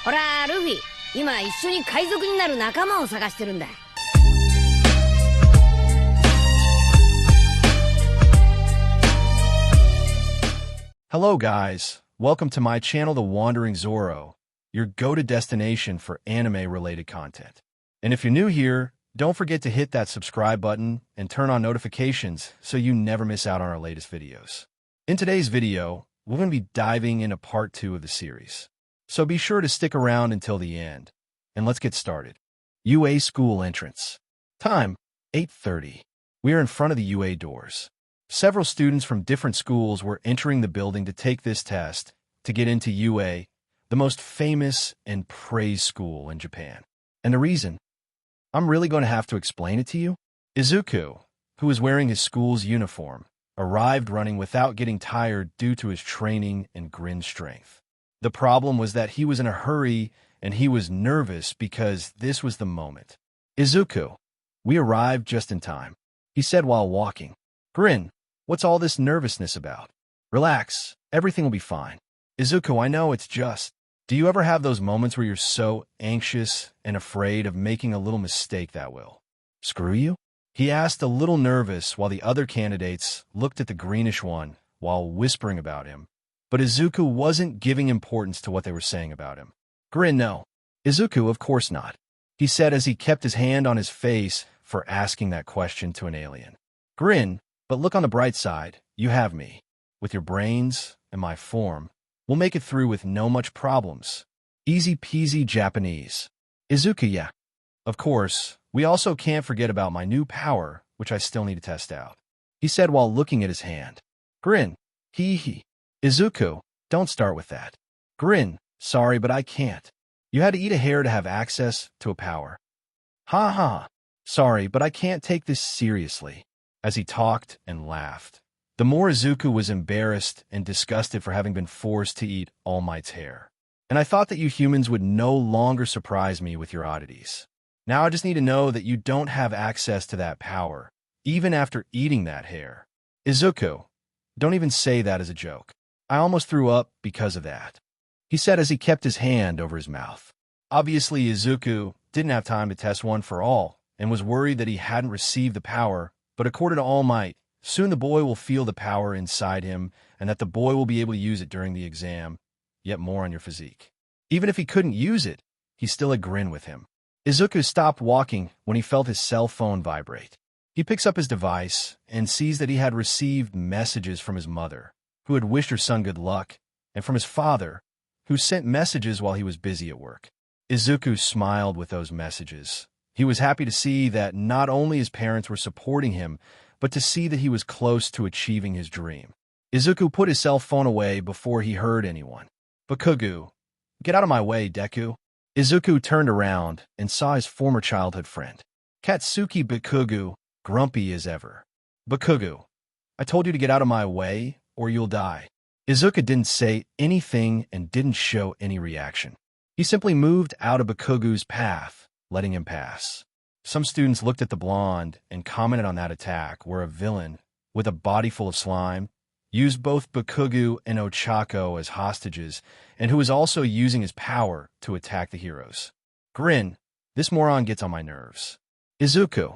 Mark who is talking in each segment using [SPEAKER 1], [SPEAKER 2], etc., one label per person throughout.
[SPEAKER 1] ほら、ルフィ、今一緒に海賊になる仲間を探してるんだ。
[SPEAKER 2] Hello guys, welcome to my channel The Wandering Zoro, your go-to destination for anime-related content. And if you're new here, don't forget to hit that subscribe button and turn on notifications so you never miss out on our latest videos. In today's video, we're going to be diving into part 2 of the series. So be sure to stick around until the end. And let's get started. UA School Entrance. Time, 8:30. We are in front of the UA doors. Several students from different schools were entering the building to take this test to get into UA, the most famous and praised school in Japan. And the reason? I'm really going to have to explain it to you. Izuku, who was wearing his school's uniform, arrived running without getting tired due to his training and grin strength. The problem was that he was in a hurry and he was nervous because this was the moment. Izuku, we arrived just in time, he said while walking. Grin, what's all this nervousness about? Relax, everything will be fine. Izuku, I know it's just. Do you ever have those moments where you're so anxious and afraid of making a little mistake that will screw you? He asked, a little nervous, while the other candidates looked at the greenish one while whispering about him. But Izuku wasn't giving importance to what they were saying about him. Grin, no. Izuku, of course not, he said as he kept his hand on his face for asking that question to an alien. Grin, but look on the bright side, you have me. With your brains and my form, we'll make it through with no much problems. Easy peasy Japanese. Izuku, yeah. Of course, we also can't forget about my new power, which I still need to test out, he said while looking at his hand. Grin, hee. Izuku, don't start with that. Grin, sorry, but I can't. You had to eat a hair to have access to a power. Ha ha. Sorry, but I can't take this seriously. As he talked and laughed, the more Izuku was embarrassed and disgusted for having been forced to eat All Might's hair. And I thought that you humans would no longer surprise me with your oddities. Now I just need to know that you don't have access to that power, even after eating that hair. Izuku, don't even say that as a joke. I almost threw up because of that, he said as he kept his hand over his mouth. Obviously, Izuku didn't have time to test one for all and was worried that he hadn't received the power, but according to All Might, soon the boy will feel the power inside him and that the boy will be able to use it during the exam. Yet more on your physique. Even if he couldn't use it, he still had Grin with him. Izuku stopped walking when he felt his cell phone vibrate. He picks up his device and sees that he had received messages from his mother, who had wished her son good luck, and from his father, who sent messages while he was busy at work. Izuku smiled with those messages. He was happy to see that not only his parents were supporting him, but to see that he was close to achieving his dream. Izuku put his cell phone away before he heard anyone. Bakugo, get out of my way, Deku. Izuku turned around and saw his former childhood friend, Katsuki Bakugo, grumpy as ever. Bakugo, I told you to get out of my way, or you'll die. Izuku didn't say anything and didn't show any reaction. He simply moved out of Bakugo's path, letting him pass. Some students looked at the blonde and commented on that attack where a villain, with a body full of slime, used both Bakugo and Ochako as hostages, and who was also using his power to attack the heroes. Grin, this moron gets on my nerves. Izuku,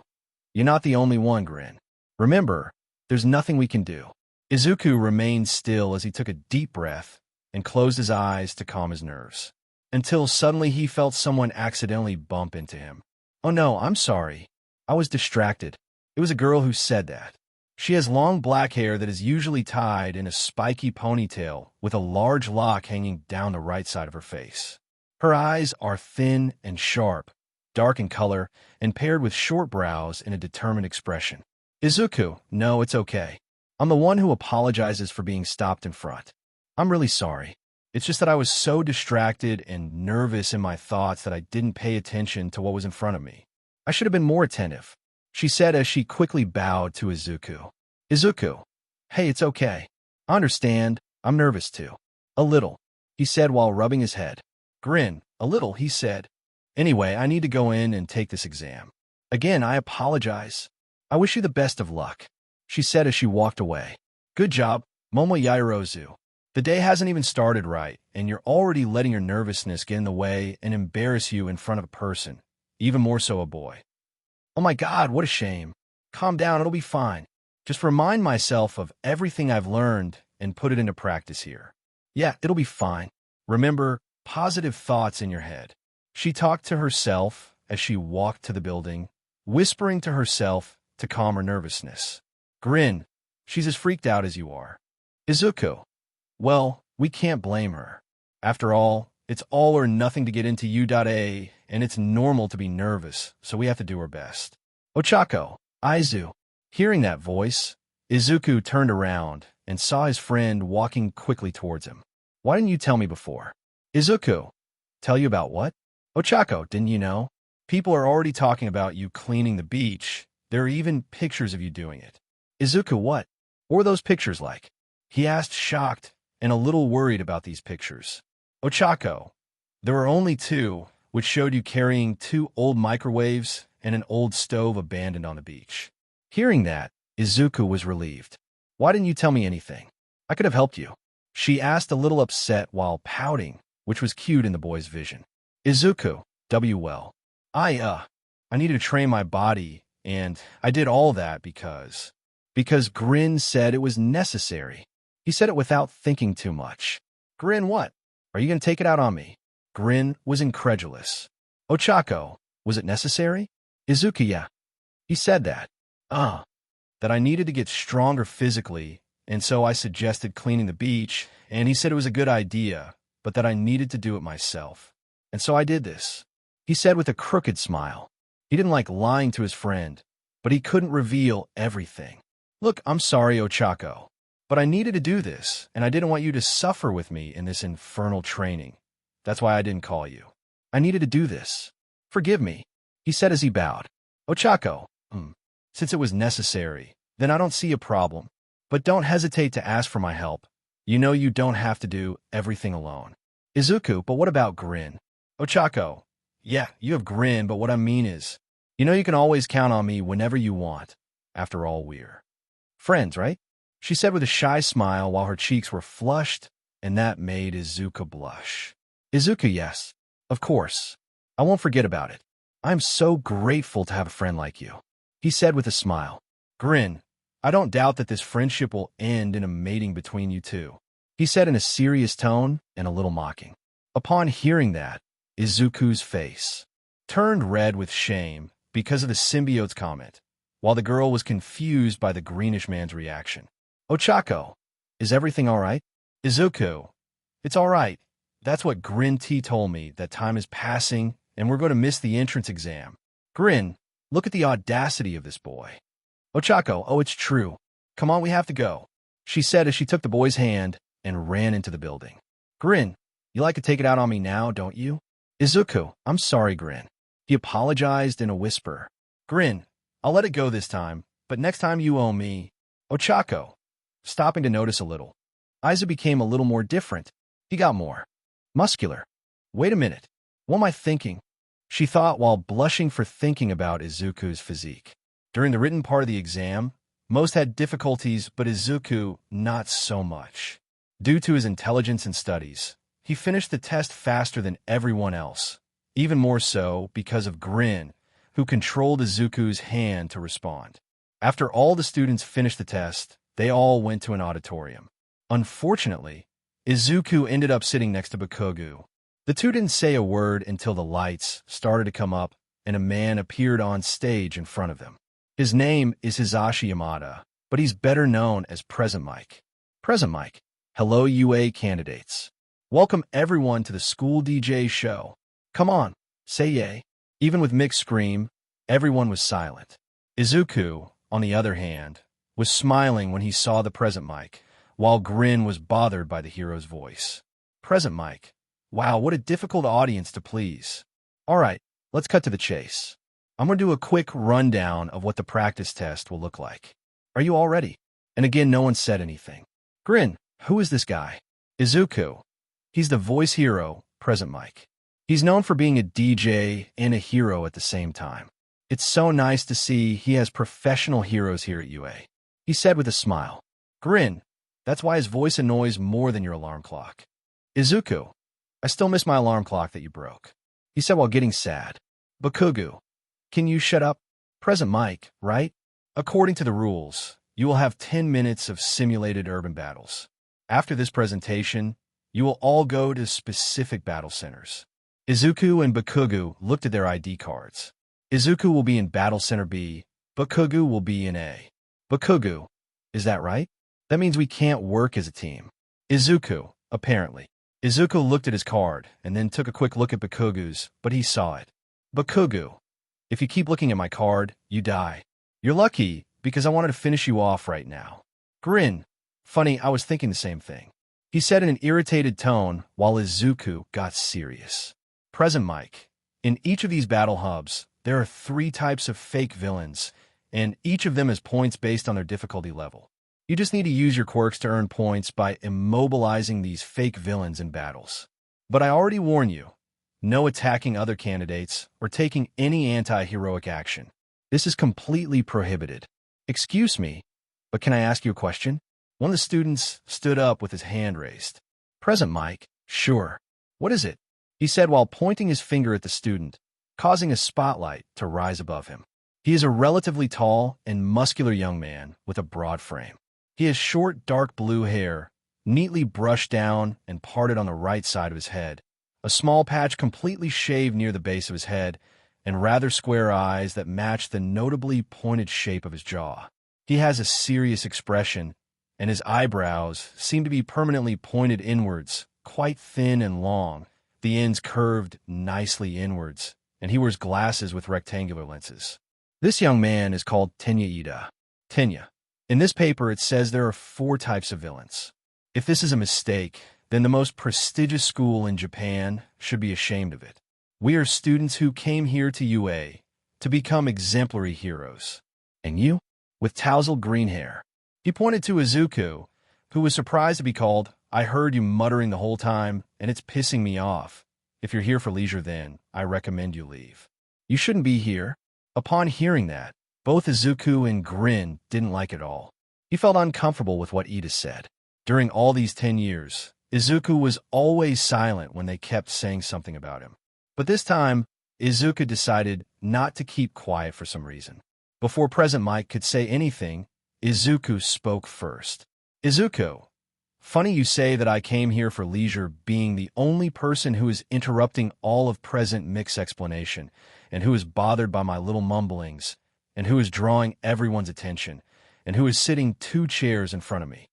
[SPEAKER 2] you're not the only one, Grin. Remember, there's nothing we can do. Izuku remained still as he took a deep breath and closed his eyes to calm his nerves, until suddenly he felt someone accidentally bump into him. Oh no, I'm sorry. I was distracted. It was a girl who said that. She has long black hair that is usually tied in a spiky ponytail with a large lock hanging down the right side of her face. Her eyes are thin and sharp, dark in color, and paired with short brows and a determined expression. Izuku, no, it's okay. I'm the one who apologizes for being stopped in front. I'm really sorry. It's just that I was so distracted and nervous in my thoughts that I didn't pay attention to what was in front of me. I should have been more attentive, she said as she quickly bowed to Izuku. Izuku, hey, it's okay. I understand. I'm nervous too. A little, he said while rubbing his head. Grin, a little, he said. Anyway, I need to go in and take this exam. Again, I apologize. I wish you the best of luck, she said as she walked away. Good job, Momo Yairozu. The day hasn't even started right, and you're already letting your nervousness get in the way and embarrass you in front of a person, even more so a boy. Oh my God, what a shame. Calm down, it'll be fine. Just remind myself of everything I've learned and put it into practice here. Yeah, it'll be fine. Remember, positive thoughts in your head. She talked to herself as she walked to the building, whispering to herself to calm her nervousness. Grin. She's as freaked out as you are. Izuku. Well, we can't blame her. After all, it's all or nothing to get into U.A, and it's normal to be nervous, so we have to do our best. Ochako. Aizu. Hearing that voice, Izuku turned around and saw his friend walking quickly towards him. Why didn't you tell me before? Izuku. Tell you about what? Ochako, didn't you know? People are already talking about you cleaning the beach. There are even pictures of you doing it. Izuku, what? What were those pictures like? He asked, shocked and a little worried about these pictures. Ochako. There were only two, which showed you carrying 2 old microwaves and an old stove abandoned on the beach. Hearing that, Izuku was relieved. Why didn't you tell me anything? I could have helped you. She asked, a little upset while pouting, which was cute in the boy's vision. Izuku, well. I needed to train my body, and I did all that because Grin said it was necessary. He said it without thinking too much. Grin, what? Are you going to take it out on me? Grin was incredulous. Ochako, was it necessary? Izuku, yeah. He said that. That I needed to get stronger physically, and so I suggested cleaning the beach, and he said it was a good idea, but that I needed to do it myself. And so I did this. He said with a crooked smile. He didn't like lying to his friend, but he couldn't reveal everything. Look, I'm sorry, Ochako, but I needed to do this, and I didn't want you to suffer with me in this infernal training. That's why I didn't call you. I needed to do this. Forgive me, he said as he bowed. Ochako, since it was necessary, then I don't see a problem. But don't hesitate to ask for my help. You know you don't have to do everything alone. Izuku, but what about Grin? Ochako, yeah, you have Grin, but what I mean is, you know you can always count on me whenever you want. After all, we're friends, right? She said with a shy smile while her cheeks were flushed, and that made Izuku blush. Izuku, yes, of course. I won't forget about it. I'm so grateful to have a friend like you, he said with a smile. Grin, I don't doubt that this friendship will end in a mating between you two, he said in a serious tone and a little mocking. Upon hearing that, Izuku's face turned red with shame because of the symbiote's comment, while the girl was confused by the greenish man's reaction. Ochako, is everything all right? Izuku, it's all right. That's what Grin T told me, that time is passing and we're going to miss the entrance exam. Grin, look at the audacity of this boy. Ochako, oh, it's true. Come on, we have to go, she said as she took the boy's hand and ran into the building. Grin, you like to take it out on me now, don't you? Izuku, I'm sorry, Grin. He apologized in a whisper. Grin, I'll let it go this time, but next time you owe me. Ochako, stopping to notice a little. Aizu became a little more different. He got more muscular. Wait a minute. What am I thinking? She thought while blushing for thinking about Izuku's physique. During the written part of the exam, most had difficulties, but Izuku not so much. Due to his intelligence and studies, he finished the test faster than everyone else, even more so because of Grin, who controlled Izuku's hand to respond. After all the students finished the test, they all went to an auditorium. Unfortunately, Izuku ended up sitting next to Bakugo. The two didn't say a word until the lights started to come up and a man appeared on stage in front of them. His name is Hisashi Yamada, but he's better known as Present Mike. Present Mike, hello UA candidates. Welcome everyone to the school DJ show. Come on, say yay. Even with Mick's scream, everyone was silent. Izuku, on the other hand, was smiling when he saw the Present Mike, while Grin was bothered by the hero's voice. Present Mike. Wow, what a difficult audience to please. All right, let's cut to the chase. I'm going to do a quick rundown of what the practice test will look like. Are you all ready? And again, no one said anything. Grin, who is this guy? Izuku. He's the voice hero, Present Mike. He's known for being a DJ and a hero at the same time. It's so nice to see he has professional heroes here at UA, he said with a smile. Grin, That's why his voice annoys more than your alarm clock. Izuku, I still miss my alarm clock that you broke, he said while getting sad. Bakugu, can you shut up? Present Mike, right? According to the rules, you will have 10 minutes of simulated urban battles. After this presentation, you will all go to specific battle centers. Izuku and Bakugu looked at their ID cards. Izuku will be in Battle Center B, Bakugu will be in A. Bakugu, is that right? That means we can't work as a team. Izuku, apparently. Izuku looked at his card and then took a quick look at Bakugu's, but he saw it. Bakugu, if you keep looking at my card, you die. You're lucky, because I wanted to finish you off right now. Grin. Funny, I was thinking the same thing, he said in an irritated tone while Izuku got serious. Present Mike, in each of these battle hubs, there are 3 types of fake villains, and each of them has points based on their difficulty level. You just need to use your quirks to earn points by immobilizing these fake villains in battles. But I already warn you, no attacking other candidates or taking any anti-heroic action. This is completely prohibited. Excuse me, but can I ask you a question? One of the students stood up with his hand raised. Present Mike, sure. What is it? He said while pointing his finger at the student, causing a spotlight to rise above him. He is a relatively tall and muscular young man with a broad frame. He has short, dark blue hair, neatly brushed down and parted on the right side of his head, a small patch completely shaved near the base of his head, and rather square eyes that match the notably pointed shape of his jaw. He has a serious expression, and his eyebrows seem to be permanently pointed inwards, quite thin and long, the ends curved nicely inwards, and he wears glasses with rectangular lenses. This young man is called Tenya Ida. Tenya. In this paper, it says there are 4 types of villains. If this is a mistake, then the most prestigious school in Japan should be ashamed of it. We are students who came here to UA to become exemplary heroes. And you? With tousled green hair. He pointed to Izuku, who was surprised to be called. I heard you muttering the whole time, and it's pissing me off. If you're here for leisure then, I recommend you leave. You shouldn't be here. Upon hearing that, both Izuku and Grin didn't like it all. He felt uncomfortable with what Ida said. During all these 10 years, Izuku was always silent when they kept saying something about him. But this time, Izuku decided not to keep quiet for some reason. Before Present Mike could say anything, Izuku spoke first. Izuku, funny you say that I came here for leisure, being the only person who is interrupting all of Present Mick's explanation, and who is bothered by my little mumblings, and who is drawing everyone's attention, and who is sitting 2 chairs in front of me.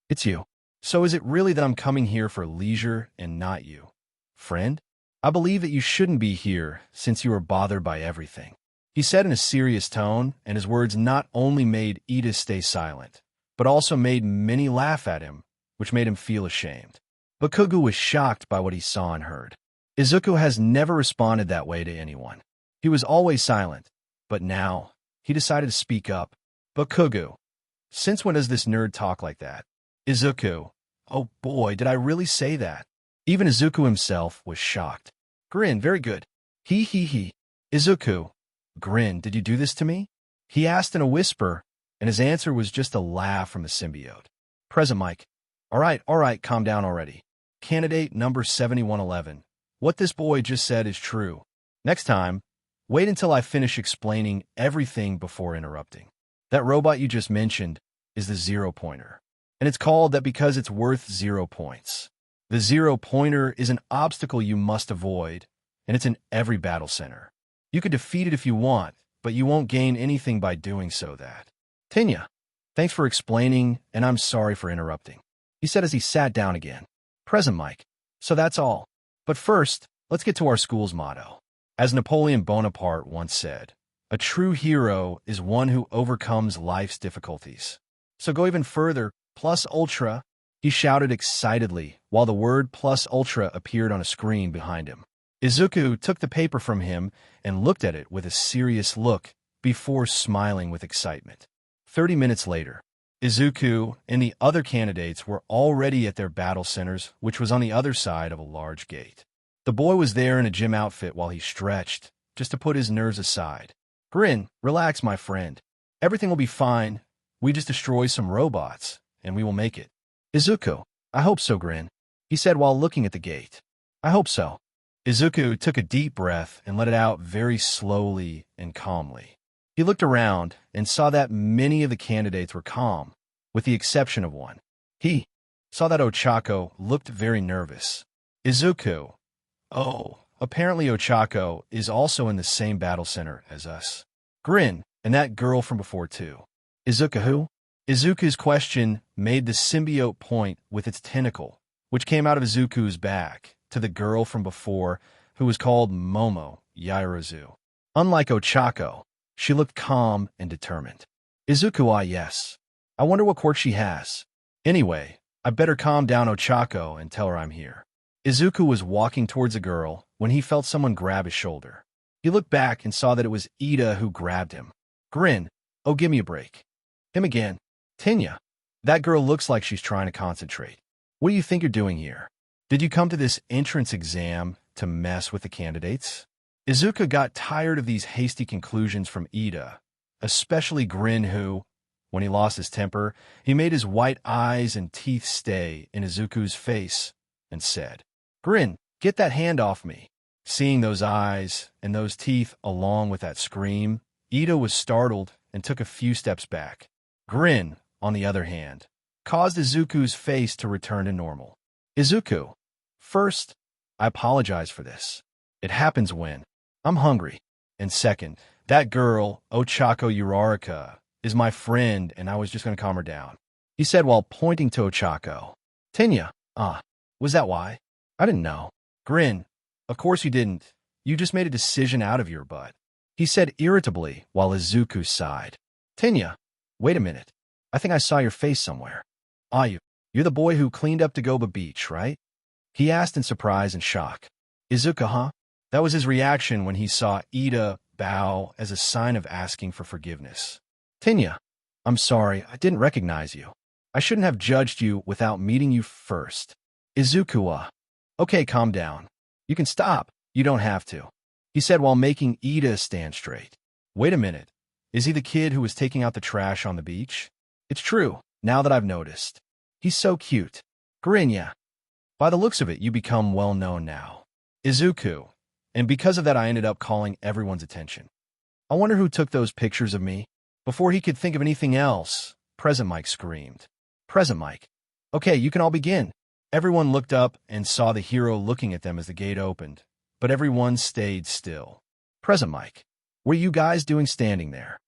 [SPEAKER 2] It's you. So is it really that I'm coming here for leisure and not you? Friend, I believe that you shouldn't be here since you are bothered by everything, he said in a serious tone, and his words not only made Ida stay silent, but also made many laugh at him, which made him feel ashamed. Bakugu was shocked by what he saw and heard. Izuku has never responded that way to anyone. He was always silent, but now he decided to speak up. Bakugu, since when does this nerd talk like that? Izuku, oh boy, did I really say that? Even Izuku himself was shocked. Grin, very good. He. Izuku, Grin, did you do this to me? He asked in a whisper, and his answer was just a laugh from the symbiote. Present Mike, all right, calm down already. Candidate number 7111, what this boy just said is true. Next time, wait until I finish explaining everything before interrupting. That robot you just mentioned is the 0 pointer, and it's called that because it's worth 0 points. The 0 pointer is an obstacle you must avoid, and it's in every battle center. You could defeat it if you want, but you won't gain anything by doing so. That. Tenya, thanks for explaining, and I'm sorry for interrupting, he said as he sat down again. Present Mike, so that's all. But first, let's get to our school's motto. As Napoleon Bonaparte once said, a true hero is one who overcomes life's difficulties. So go even further, plus ultra, he shouted excitedly while the word plus ultra appeared on a screen behind him. Izuku took the paper from him and looked at it with a serious look before smiling with excitement. 30 minutes later, Izuku and the other candidates were already at their battle centers, which was on the other side of a large gate. The boy was there in a gym outfit while he stretched, just to put his nerves aside. Grin, relax, my friend. Everything will be fine. We just destroy some robots, and we will make it. Izuku, I hope so, Grin. He said while looking at the gate. I hope so. Izuku took a deep breath and let it out very slowly and calmly. He looked around and saw that many of the candidates were calm, with the exception of one. He saw that Ochako looked very nervous. Izuku. Oh, apparently Ochako is also in the same battle center as us. Grin, and that girl from before too. Izuku who? Izuku's question made the symbiote point with its tentacle, which came out of Izuku's back, to the girl from before, who was called Momo Yairozu. Unlike Ochako, she looked calm and determined. Izuku, ah yes. I wonder what quirk she has. Anyway, I better calm down Ochako and tell her I'm here. Izuku was walking towards the girl when he felt someone grab his shoulder. He looked back and saw that it was Ida who grabbed him. Grin, oh give me a break. Him again. Tinya. That girl looks like she's trying to concentrate. What do you think you're doing here? Did you come to this entrance exam to mess with the candidates? Izuku got tired of these hasty conclusions from Ida, especially Grin who, when he lost his temper, he made his white eyes and teeth stay in Izuku's face and said, Grin, get that hand off me. Seeing those eyes and those teeth along with that scream, Ida was startled and took a few steps back. Grin, on the other hand, caused Izuku's face to return to normal. Izuku, first, I apologize for this. It happens when I'm hungry. And second, that girl, Ochako Uraraka, is my friend and I was just going to calm her down. He said while pointing to Ochako. Tinya, was that why? I didn't know. Grin, of course you didn't. You just made a decision out of your butt. He said irritably while Izuku sighed. Tinya, wait a minute. I think I saw your face somewhere. You're the boy who cleaned up Dagoba Beach, right? He asked in surprise and shock. Izuku, huh? That was his reaction when he saw Ida bow as a sign of asking for forgiveness. Tinya, I'm sorry, I didn't recognize you. I shouldn't have judged you without meeting you first. Izuku, okay, calm down. You can stop. You don't have to. He said while making Ida stand straight. Wait a minute. Is he the kid who was taking out the trash on the beach? It's true, now that I've noticed. He's so cute. Grin, yeah. By the looks of it, you become well known now. Izuku. And because of that, I ended up calling everyone's attention. I wonder who took those pictures of me. Before he could think of anything else, Present Mike screamed. Present Mike. Okay, you can all begin. Everyone looked up and saw the hero looking at them as the gate opened, but everyone stayed still. Present Mike. What are you guys doing standing there?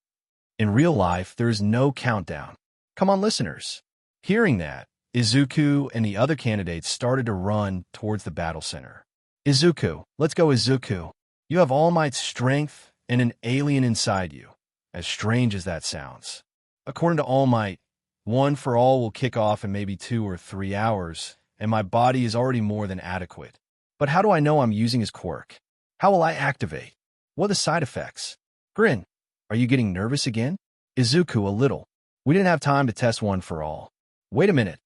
[SPEAKER 2] In real life, there is no countdown. Come on, listeners. Hearing that, Izuku and the other candidates started to run towards the battle center. Izuku, let's go Izuku. You have All Might's strength and an alien inside you, as strange as that sounds. According to All Might, One for All will kick off in maybe 2 or 3 hours, and my body is already more than adequate. But how do I know I'm using his quirk? How will I activate? What are the side effects? Grin, are you getting nervous again? Izuku, a little. We didn't have time to test One for All. Wait a minute.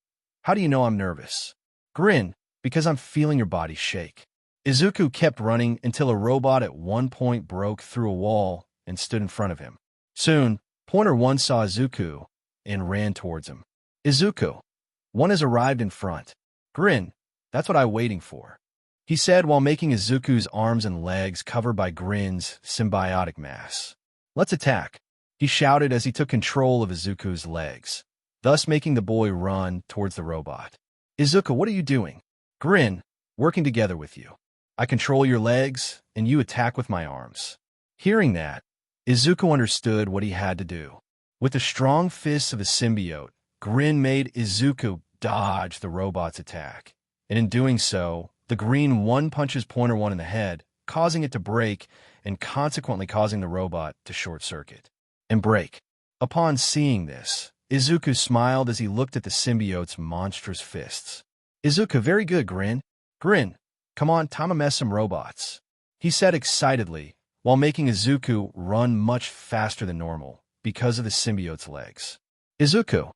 [SPEAKER 2] How do you know I'm nervous? Grin, because I'm feeling your body shake. Izuku kept running until a robot at one point broke through a wall and stood in front of him. Soon, Pointer 1 saw Izuku and ran towards him. Izuku, One has arrived in front. Grin, that's what I'm waiting for. He said while making Izuku's arms and legs covered by Grin's symbiotic mass. Let's attack, he shouted as he took control of Izuku's legs, thus making the boy run towards the robot. Izuku, what are you doing? Grin, working together with you. I control your legs, and you attack with my arms. Hearing that, Izuku understood what he had to do. With the strong fists of a symbiote, Grin made Izuku dodge the robot's attack, and in doing so, the green one punches Pointer 1 in the head, causing it to break and consequently causing the robot to short-circuit and break. Upon seeing this, Izuku smiled as he looked at the symbiote's monstrous fists. Izuku, very good, Grin. Grin, come on, time to mess some robots, he said excitedly, while making Izuku run much faster than normal because of the symbiote's legs. Izuku,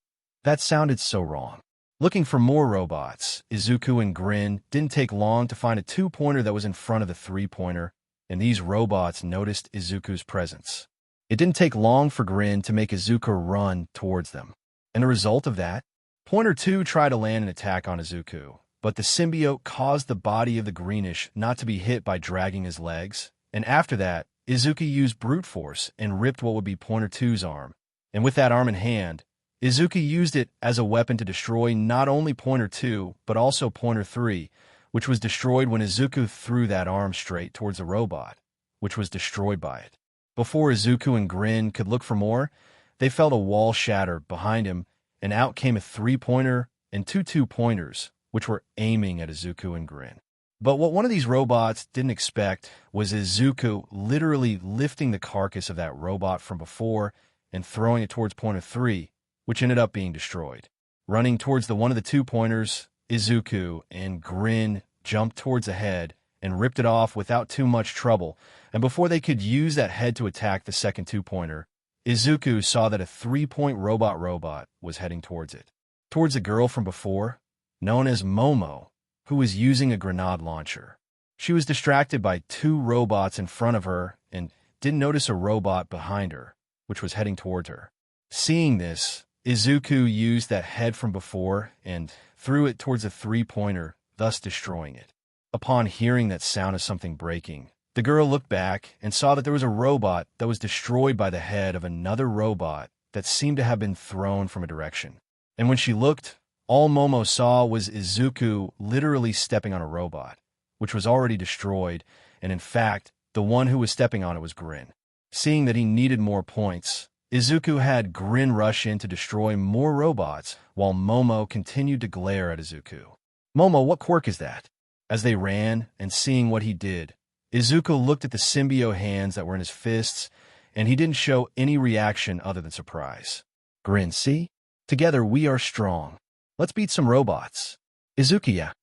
[SPEAKER 2] that sounded so wrong. Looking for more robots, Izuku and Grin didn't take long to find a 2-pointer that was in front of the 3-pointer, and these robots noticed Izuku's presence. It didn't take long for Grin to make Izuku run towards them, and the result of that, Pointer 2 tried to land an attack on Izuku, but the symbiote caused the body of the greenish not to be hit by dragging his legs, and after that, Izuku used brute force and ripped what would be Pointer 2's arm. And with that arm in hand, Izuku used it as a weapon to destroy not only Pointer 2, but also Pointer 3, which was destroyed when Izuku threw that arm straight towards the robot, which was destroyed by it. Before Izuku and Grin could look for more, they felt a wall shatter behind him, and out came a 3-pointer and two 2-pointers, which were aiming at Izuku and Grin. But what one of these robots didn't expect was Izuku literally lifting the carcass of that robot from before and throwing it towards Pointer 3, which ended up being destroyed. Running towards the one of the 2-pointers, Izuku and Grin jumped towards the head and ripped it off without too much trouble, and before they could use that head to attack the second 2-pointer, Izuku saw that a 3-point robot was heading towards it. Towards a girl from before, known as Momo, who was using a grenade launcher. She was distracted by 2 robots in front of her and didn't notice a robot behind her, which was heading towards her. Seeing this, Izuku used that head from before and threw it towards a 3-pointer, thus destroying it. Upon hearing that sound of something breaking, the girl looked back and saw that there was a robot that was destroyed by the head of another robot that seemed to have been thrown from a direction. And when she looked, all Momo saw was Izuku literally stepping on a robot, which was already destroyed, and in fact, the one who was stepping on it was Grin. Seeing that he needed more points, Izuku had Grin rush in to destroy more robots, while Momo continued to glare at Izuku. "Momo, what quirk is that?" As they ran, and seeing what he did, Izuku looked at the symbiote hands that were in his fists, and he didn't show any reaction other than surprise. "Grin, see? Together we are strong. Let's beat some robots." "Izuku, yeah.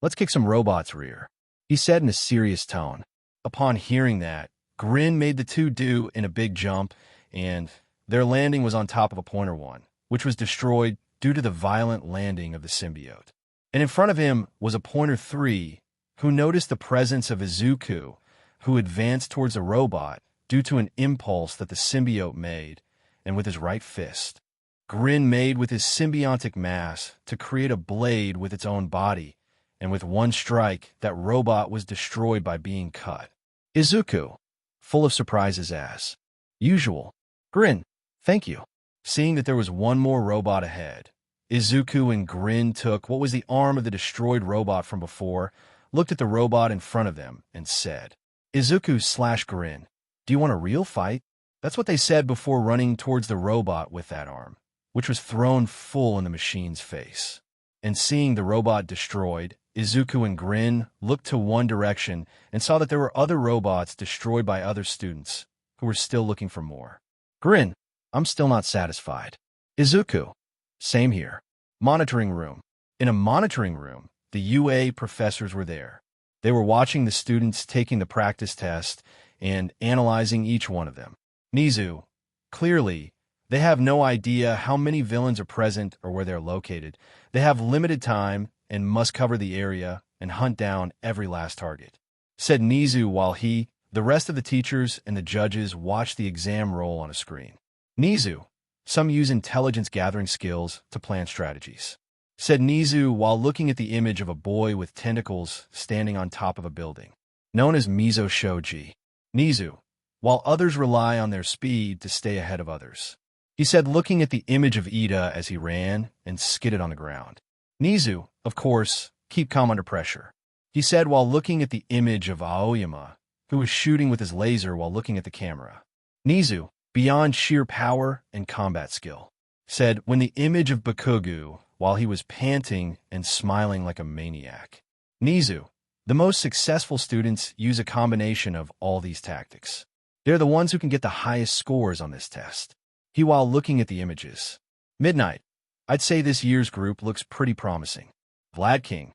[SPEAKER 2] Let's kick some robots' rear," he said in a serious tone. Upon hearing that, Grin made the 2 do in a big jump, and their landing was on top of a Pointer 1, which was destroyed due to the violent landing of the symbiote. And in front of him was a Pointer 3, who noticed the presence of Izuku, who advanced towards the robot due to an impulse that the symbiote made, and with his right fist. Grin made with his symbiotic mass to create a blade with its own body, and with one strike, that robot was destroyed by being cut. Izuku, full of surprises, as usual. "Grin, thank you." Seeing that there was one more robot ahead, Izuku and Grin took what was the arm of the destroyed robot from before, looked at the robot in front of them, and said, "Izuku/Grin, do you want a real fight?" That's what they said before running towards the robot with that arm, which was thrown full in the machine's face. And seeing the robot destroyed, Izuku and Grin looked to one direction and saw that there were other robots destroyed by other students who were still looking for more. "Grin, I'm still not satisfied." "Izuku, same here." Monitoring room. In a monitoring room, the UA professors were there. They were watching the students taking the practice test and analyzing each one of them. Nizu, clearly, they have no idea how many villains are present or where they're located. They have limited time and must cover the area and hunt down every last target, said Nizu while the rest of the teachers and the judges watched the exam roll on a screen. Nizu, some use intelligence gathering skills to plan strategies, said Nizu while looking at the image of a boy with tentacles standing on top of a building, known as Mizo Shoji. Nizu, while others rely on their speed to stay ahead of others, he said, looking at the image of Ida as he ran and skidded on the ground. Nizu, of course, keep calm under pressure, he said while looking at the image of Aoyama, who was shooting with his laser while looking at the camera. Nizu, beyond sheer power and combat skill, said when the image of Bakugu while he was panting and smiling like a maniac. Nizu, the most successful students use a combination of all these tactics. They're the ones who can get the highest scores on this test. He while looking at the images. Midnight, I'd say this year's group looks pretty promising. Vlad King,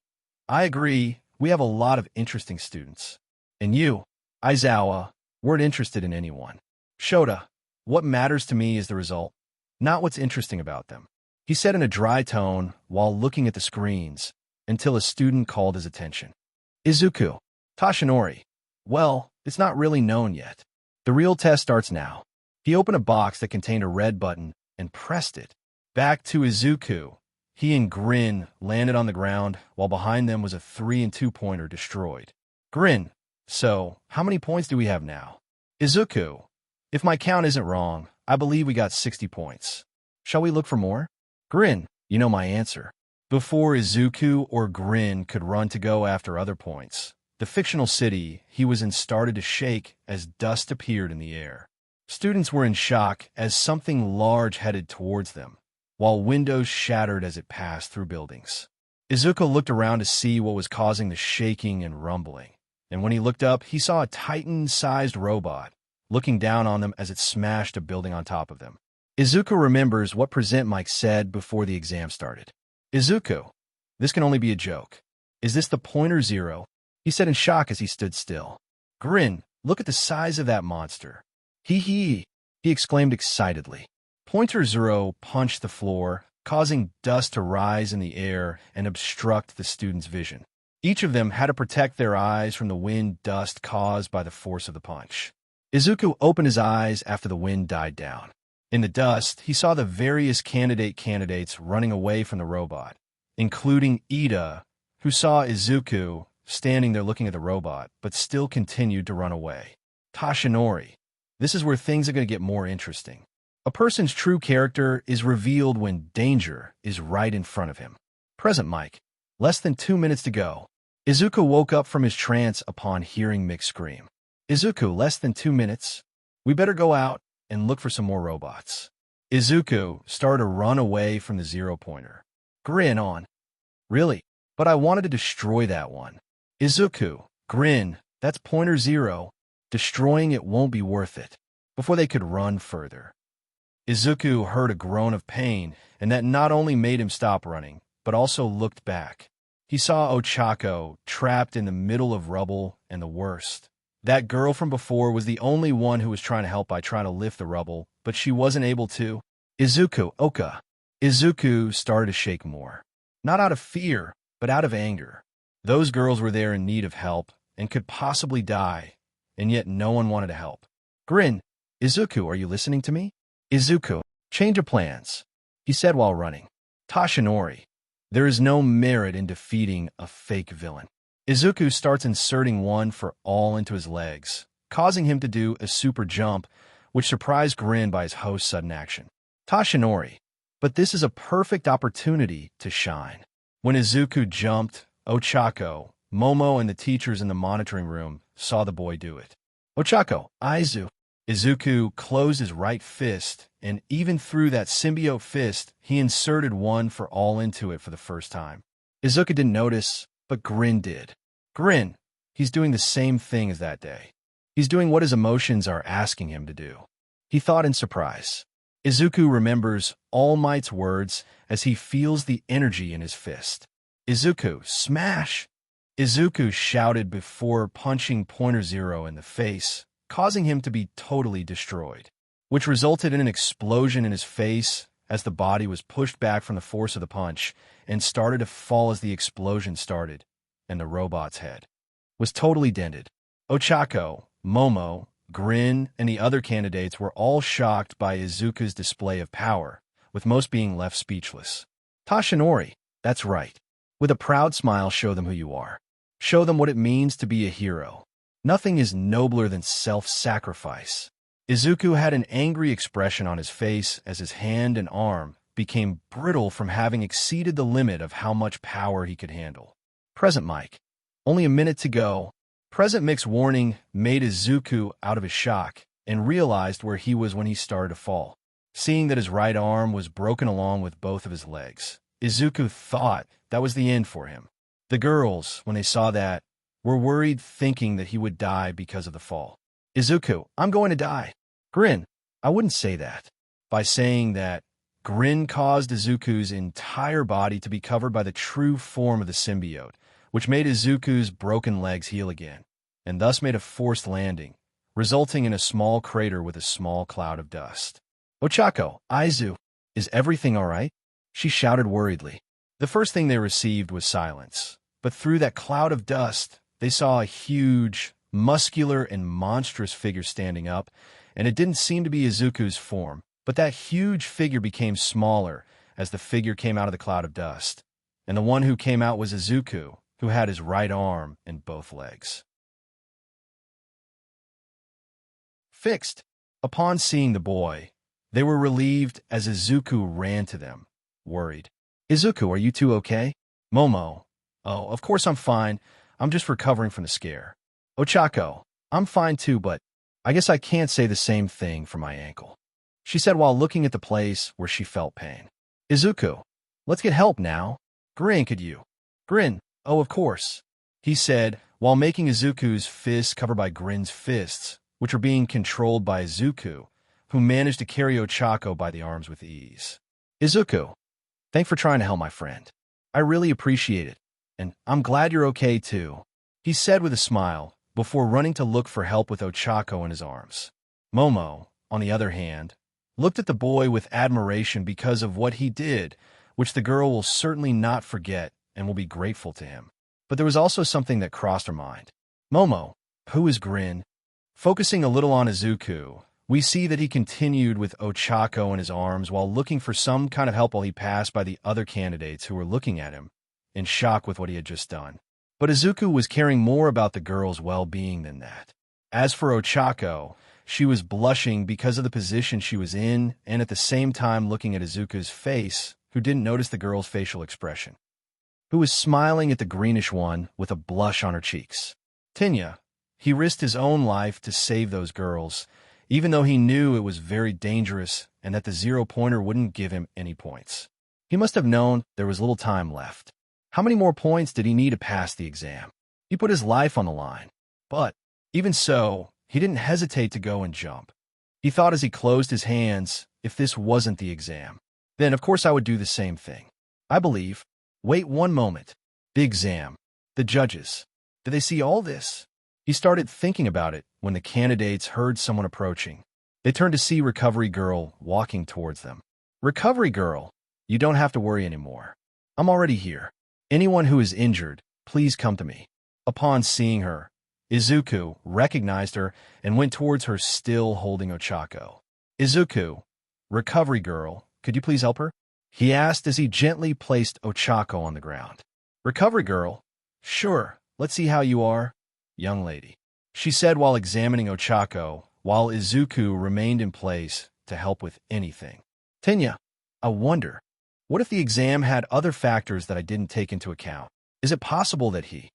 [SPEAKER 2] I agree, we have a lot of interesting students. And you, Aizawa, weren't interested in anyone. Shota, what matters to me is the result, not what's interesting about them, he said in a dry tone while looking at the screens, until a student called his attention. Izuku, Tashinori, well, it's not really known yet. The real test starts now. He opened a box that contained a red button and pressed it. Back to Izuku, He and Grin landed on the ground, while behind them was a 3 and 2-pointer destroyed. Grin, so how many points do we have now? Izuku, if my count isn't wrong, I believe we got 60 points. Shall we look for more? Grin, you know my answer. Before Izuku or Grin could run to go after other points, the fictional city he was in started to shake as dust appeared in the air. Students were in shock as something large headed towards them, while windows shattered as it passed through buildings. Izuku looked around to see what was causing the shaking and rumbling, and when he looked up, he saw a Titan-sized robot looking down on them as it smashed a building on top of them. Izuku remembers what Present Mike said before the exam started. Izuku, this can only be a joke. Is this the Pointer Zero? He said in shock as he stood still. Grin, look at the size of that monster. He exclaimed excitedly. Pointer Zero punched the floor, causing dust to rise in the air and obstruct the students' vision. Each of them had to protect their eyes from the wind dust caused by the force of the punch. Izuku opened his eyes after the wind died down. In the dust, he saw the various candidates running away from the robot, including Ida, who saw Izuku standing there looking at the robot, but still continued to run away. Tashinori. This is where things are going to get more interesting. A person's true character is revealed when danger is right in front of him. Present Mike. Less than 2 minutes to go. Izuku woke up from his trance upon hearing Mick scream. Izuku, less than 2 minutes. We better go out and look for some more robots. Izuku started to run away from the 0-pointer. Grin on. Really? But I wanted to destroy that one. Izuku, Grin, that's Pointer Zero. Destroying it won't be worth it. Before they could run further. Izuku heard a groan of pain, and that not only made him stop running, but also looked back. He saw Ochako trapped in the middle of rubble, and the worst. That girl from before was the only one who was trying to help by trying to lift the rubble, but she wasn't able to. Izuku, Oka. Izuku started to shake more. Not out of fear, but out of anger. Those girls were there in need of help, and could possibly die, and yet no one wanted to help. Grin, Izuku, are you listening to me? Izuku, change of plans, he said while running. Tashinori, there is no merit in defeating a fake villain. Izuku starts inserting one for all into his legs, causing him to do a super jump, which surprised Grin by his host's sudden action. Tashinori, but this is a perfect opportunity to shine. When Izuku jumped, Ochako, Momo, and the teachers in the monitoring room saw the boy do it. Ochako, Aizu. Izuku closed his right fist, and even through that symbiote fist, he inserted one for all into it for the first time. Izuku didn't notice, but Grin did. Grin, he's doing the same thing as that day. He's doing what his emotions are asking him to do. He thought in surprise. Izuku remembers All Might's words as he feels the energy in his fist. Izuku, smash! Izuku shouted before punching Pointer Zero in the face, causing him to be totally destroyed, which resulted in an explosion in his face as the body was pushed back from the force of the punch and started to fall as the explosion started, and the robot's head was totally dented. Ochako, Momo, Grin, and the other candidates were all shocked by Izuku's display of power, with most being left speechless. Tashinori, that's right. With a proud smile, show them who you are. Show them what it means to be a hero. Nothing is nobler than self-sacrifice. Izuku had an angry expression on his face as his hand and arm became brittle from having exceeded the limit of how much power he could handle. Present Mike. Only a minute to go. Present Mick's warning made Izuku out of his shock and realized where he was when he started to fall. Seeing that his right arm was broken along with both of his legs, Izuku thought that was the end for him. The girls, when they saw that, were worried, thinking that he would die because of the fall. Izuku, I'm going to die. Grin, I wouldn't say that. By saying that, Grin caused Izuku's entire body to be covered by the true form of the symbiote, which made Izuku's broken legs heal again, and thus made a forced landing, resulting in a small crater with a small cloud of dust. Ochako, Aizu, is everything all right? She shouted worriedly. The first thing they received was silence, but through that cloud of dust, they saw a huge, muscular, and monstrous figure standing up, and it didn't seem to be Izuku's form, but that huge figure became smaller as the figure came out of the cloud of dust. And the one who came out was Izuku, who had his right arm and both legs fixed. Upon seeing the boy, they were relieved as Izuku ran to them, worried. Izuku, are you two okay? Momo, oh, of course I'm fine. I'm just recovering from the scare. Ochako, I'm fine too, but I guess I can't say the same thing for my ankle, she said while looking at the place where she felt pain. Izuku, let's get help now. Grin, could you? Grin, oh, of course, he said while making Izuku's fists covered by Grin's fists, which were being controlled by Izuku, who managed to carry Ochako by the arms with ease. Izuku, thanks for trying to help my friend. I really appreciate it, and I'm glad you're okay too, he said with a smile, before running to look for help with Ochako in his arms. Momo, on the other hand, looked at the boy with admiration because of what he did, which the girl will certainly not forget and will be grateful to him. But there was also something that crossed her mind. Momo, who is Grin? Focusing a little on Izuku, we see that he continued with Ochako in his arms while looking for some kind of help while he passed by the other candidates who were looking at him, in shock with what he had just done. But Izuku was caring more about the girl's well-being than that. As for Ochako, she was blushing because of the position she was in and at the same time looking at Izuku's face, who didn't notice the girl's facial expression, who was smiling at the greenish one with a blush on her cheeks. Tinya, he risked his own life to save those girls, even though he knew it was very dangerous and that the zero-pointer wouldn't give him any points. He must have known there was little time left. How many more points did he need to pass the exam? He put his life on the line. But, even so, he didn't hesitate to go and jump. He thought as he closed his hands, if this wasn't the exam, then of course I would do the same thing. I believe. Wait one moment. The exam. The judges. Did they see all this? He started thinking about it when the candidates heard someone approaching. They turned to see Recovery Girl walking towards them. Recovery Girl, you don't have to worry anymore. I'm already here. Anyone who is injured, please come to me. Upon seeing her, Izuku recognized her and went towards her, still holding Ochako. Izuku, Recovery Girl, could you please help her? He asked as he gently placed Ochako on the ground. Recovery Girl, sure, let's see how you are, young lady, she said while examining Ochako, while Izuku remained in place to help with anything. Tinya, I wonder, what if the exam had other factors that I didn't take into account? Is it possible that he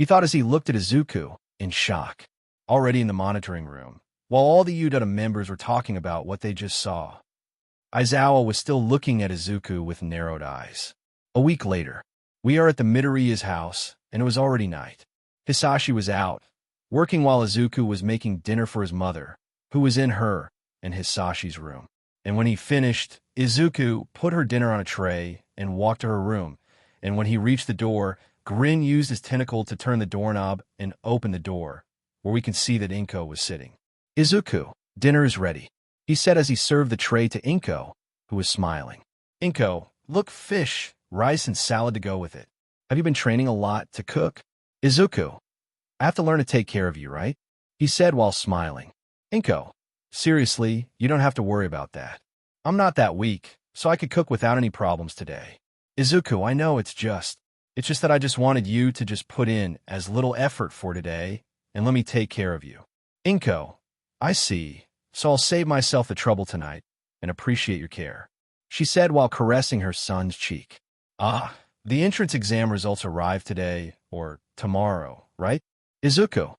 [SPEAKER 2] thought as he looked at Izuku, in shock, already in the monitoring room, while all the UW members were talking about what they just saw. Aizawa was still looking at Izuku with narrowed eyes. A week later, we are at the Midoriya's house, and it was already night. Hisashi was out, working while Izuku was making dinner for his mother, who was in her and Hisashi's room. And when he finished, Izuku put her dinner on a tray and walked to her room, and when he reached the door, Grin used his tentacle to turn the doorknob and open the door, where we can see that Inko was sitting. Izuku, dinner is ready, he said as he served the tray to Inko, who was smiling. Inko, look, fish, rice and salad to go with it. Have you been training a lot to cook? Izuku, I have to learn to take care of you, right? He said while smiling. Inko, seriously, you don't have to worry about that. I'm not that weak, so I could cook without any problems today. Izuku, I know it's just that I just wanted you to just put in as little effort for today and let me take care of you. Inko, I see, so I'll save myself the trouble tonight and appreciate your care, she said while caressing her son's cheek. Ah, the entrance exam results arrive today or tomorrow, right? Izuku,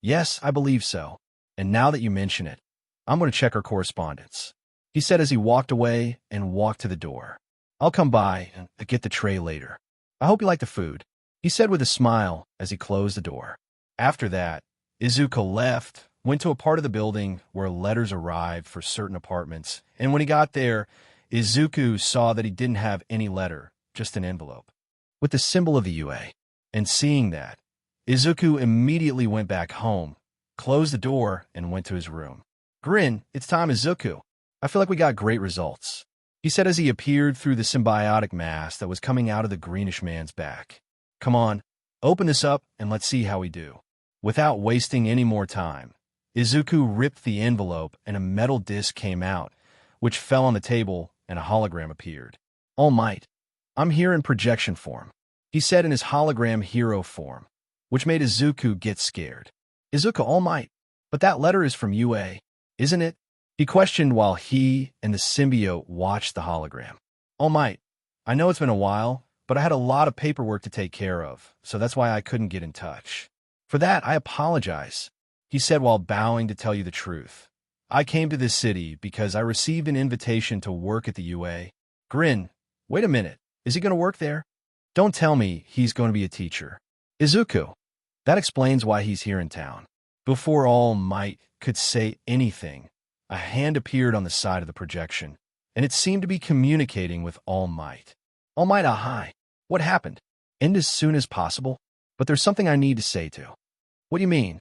[SPEAKER 2] yes, I believe so. And now that you mention it, I'm going to check our correspondence, he said as he walked away and walked to the door. I'll come by and get the tray later. I hope you like the food, he said with a smile as he closed the door. After that, Izuku left, went to a part of the building where letters arrived for certain apartments, and when he got there, Izuku saw that he didn't have any letter, just an envelope with the symbol of the UA. And seeing that, Izuku immediately went back home, closed the door, and went to his room. Grin, it's time, Izuku. I feel like we got great results, he said as he appeared through the symbiotic mask that was coming out of the greenish man's back. Come on, open this up and let's see how we do. Without wasting any more time, Izuku ripped the envelope and a metal disc came out, which fell on the table and a hologram appeared. All Might, I'm here in projection form, he said in his hologram hero form, which made Izuku get scared. Izuku, All Might, but that letter is from UA, isn't it? He questioned while he and the symbiote watched the hologram. All Might, I know it's been a while, but I had a lot of paperwork to take care of, so that's why I couldn't get in touch. For that, I apologize, he said while bowing to tell you the truth. I came to this city because I received an invitation to work at the UA. Grin, wait a minute, is he going to work there? Don't tell me he's going to be a teacher. Izuku, that explains why he's here in town. Before All Might could say anything, a hand appeared on the side of the projection, and it seemed to be communicating with All Might. All Might, hi. What happened? End as soon as possible? But there's something I need to say to. What do you mean?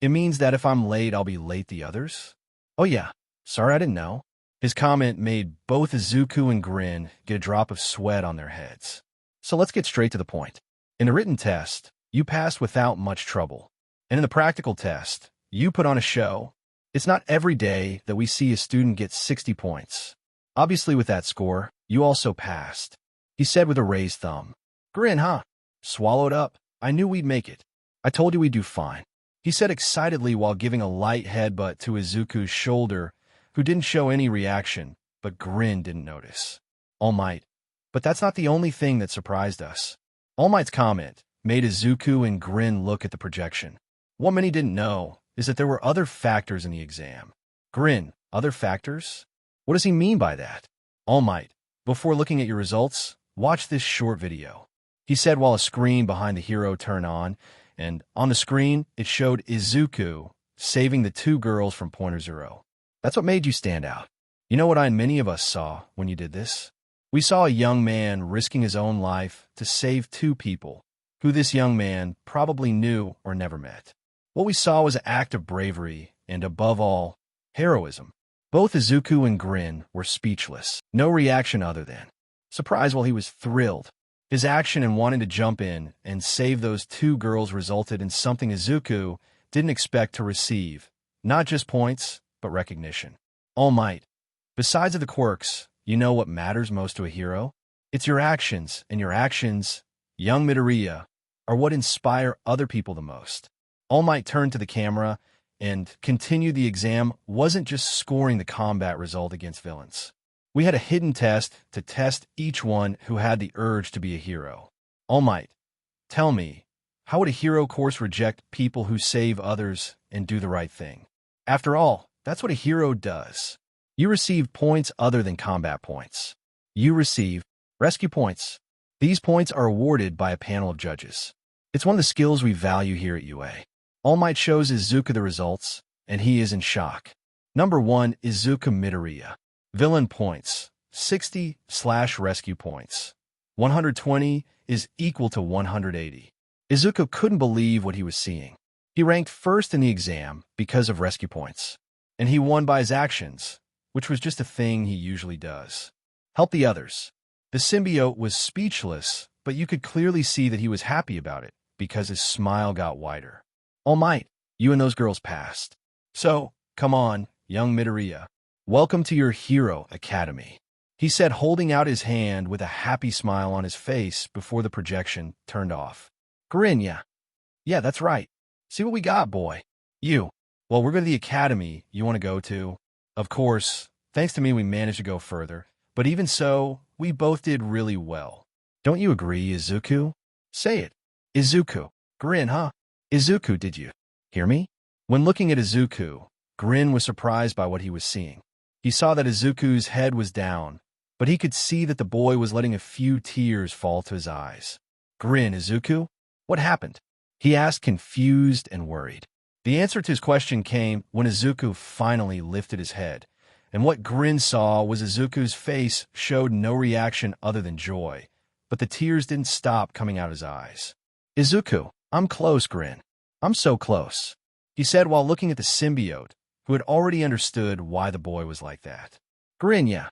[SPEAKER 2] It means that if I'm late, I'll be late the others? Oh yeah, sorry I didn't know. His comment made both Izuku and Grin get a drop of sweat on their heads. So let's get straight to the point. In the written test, you passed without much trouble. And in the practical test, you put on a show. It's not every day that we see a student get 60 points. Obviously with that score, you also passed, he said with a raised thumb. Grin, huh? Swallowed up. I knew we'd make it. I told you we'd do fine, he said excitedly while giving a light headbutt to Izuku's shoulder, who didn't show any reaction, but Grin didn't notice. All Might, but that's not the only thing that surprised us. All Might's comment made Izuku and Grin look at the projection. What many didn't know is that there were other factors in the exam. Grin, other factors? What does he mean by that? All Might, before looking at your results, watch this short video, he said while a screen behind the hero turned on, and on the screen, it showed Izuku saving the two girls from Pointer Zero. That's what made you stand out. You know what many of us saw when you did this? We saw a young man risking his own life to save two people, who this young man probably knew or never met. What we saw was an act of bravery and, above all, heroism. Both Izuku and Grin were speechless, no reaction other than surprise while he was thrilled. His action in wanting to jump in and save those two girls resulted in something Izuku didn't expect to receive, not just points, but recognition. All Might, besides of the quirks, you know what matters most to a hero? It's your actions, and your actions, young Midoriya, are what inspire other people the most. All Might turned to the camera and continued the exam wasn't just scoring the combat result against villains. We had a hidden test to test each one who had the urge to be a hero. All Might, tell me, how would a hero course reject people who save others and do the right thing? After all, that's what a hero does. You receive points other than combat points. You receive rescue points. These points are awarded by a panel of judges. It's one of the skills we value here at UA. All Might shows Izuku the results, and he is in shock. Number 1, Izuku Midoriya. Villain points, 60/rescue points. 120 is equal to 180. Izuku couldn't believe what he was seeing. He ranked first in the exam because of rescue points, and he won by his actions, which was just a thing he usually does. Help the others. The symbiote was speechless, but you could clearly see that he was happy about it because his smile got wider. All Might, you and those girls passed. So, come on, young Midoriya. Welcome to your Hero Academy, he said, holding out his hand with a happy smile on his face before the projection turned off. Grin, yeah. Yeah, that's right. See what we got, boy. You. Well, we're going to the academy you want to go to. Of course, thanks to me we managed to go further, but even so, we both did really well. Don't you agree, Izuku? Say it. Izuku. Grin, huh? Izuku, did you hear me? When looking at Izuku, Grin was surprised by what he was seeing. He saw that Izuku's head was down, but he could see that the boy was letting a few tears fall to his eyes. Grin, Izuku? What happened? He asked, confused and worried. The answer to his question came when Izuku finally lifted his head, and what Grin saw was Izuku's face showed no reaction other than joy, but the tears didn't stop coming out his eyes. Izuku, I'm close, Grin. I'm so close, he said while looking at the symbiote, who had already understood why the boy was like that. Grin, yeah.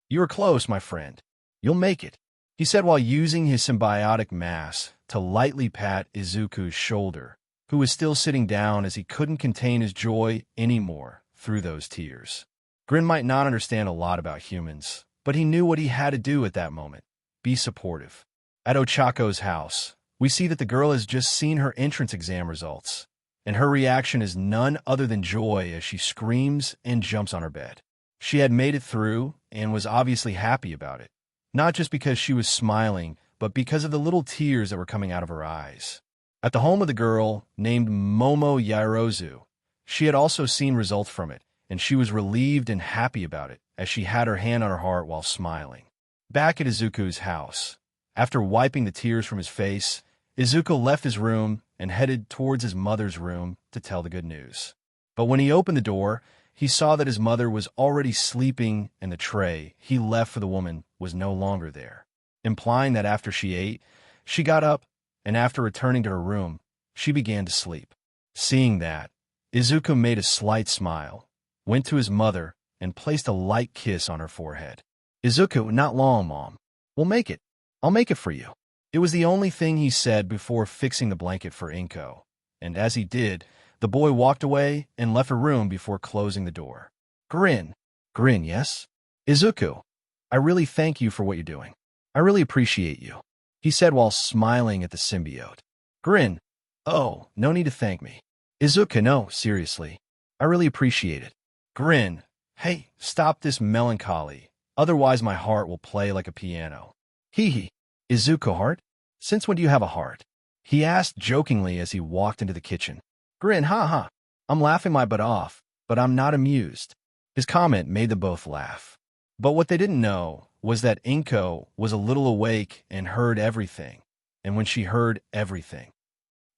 [SPEAKER 2] You are close, my friend. You'll make it, he said while using his symbiotic mass to lightly pat Izuku's shoulder, who was still sitting down as he couldn't contain his joy anymore through those tears. Grin might not understand a lot about humans, but he knew what he had to do at that moment. Be supportive. At Ochako's house, we see that the girl has just seen her entrance exam results, and her reaction is none other than joy as she screams and jumps on her bed. She had made it through and was obviously happy about it, not just because she was smiling, but because of the little tears that were coming out of her eyes. At the home of the girl, named Momo Yairozu, she had also seen results from it, and she was relieved and happy about it as she had her hand on her heart while smiling. Back at Izuku's house, after wiping the tears from his face, Izuku left his room and headed towards his mother's room to tell the good news. But when he opened the door, he saw that his mother was already sleeping and the tray he left for the woman was no longer there, implying that after she ate, she got up, and after returning to her room, she began to sleep. Seeing that, Izuku made a slight smile, went to his mother, and placed a light kiss on her forehead. "Izuku, not long, Mom. We'll make it. I'll make it for you." It was the only thing he said before fixing the blanket for Inko, and as he did, the boy walked away and left her room before closing the door. Grin. Grin, yes? "Izuku, I really thank you for what you're doing. I really appreciate you," he said while smiling at the symbiote. Grin. "Oh, no need to thank me." "Izuku, no, seriously. I really appreciate it." Grin. "Hey, stop this melancholy, otherwise my heart will play like a piano." Hee hee. "Izuku, heart? Since when do you have a heart?" he asked jokingly as he walked into the kitchen. Grin, ha ha. "I'm laughing my butt off, but I'm not amused." His comment made them both laugh. But what they didn't know was that Inko was a little awake and heard everything. And when she heard everything,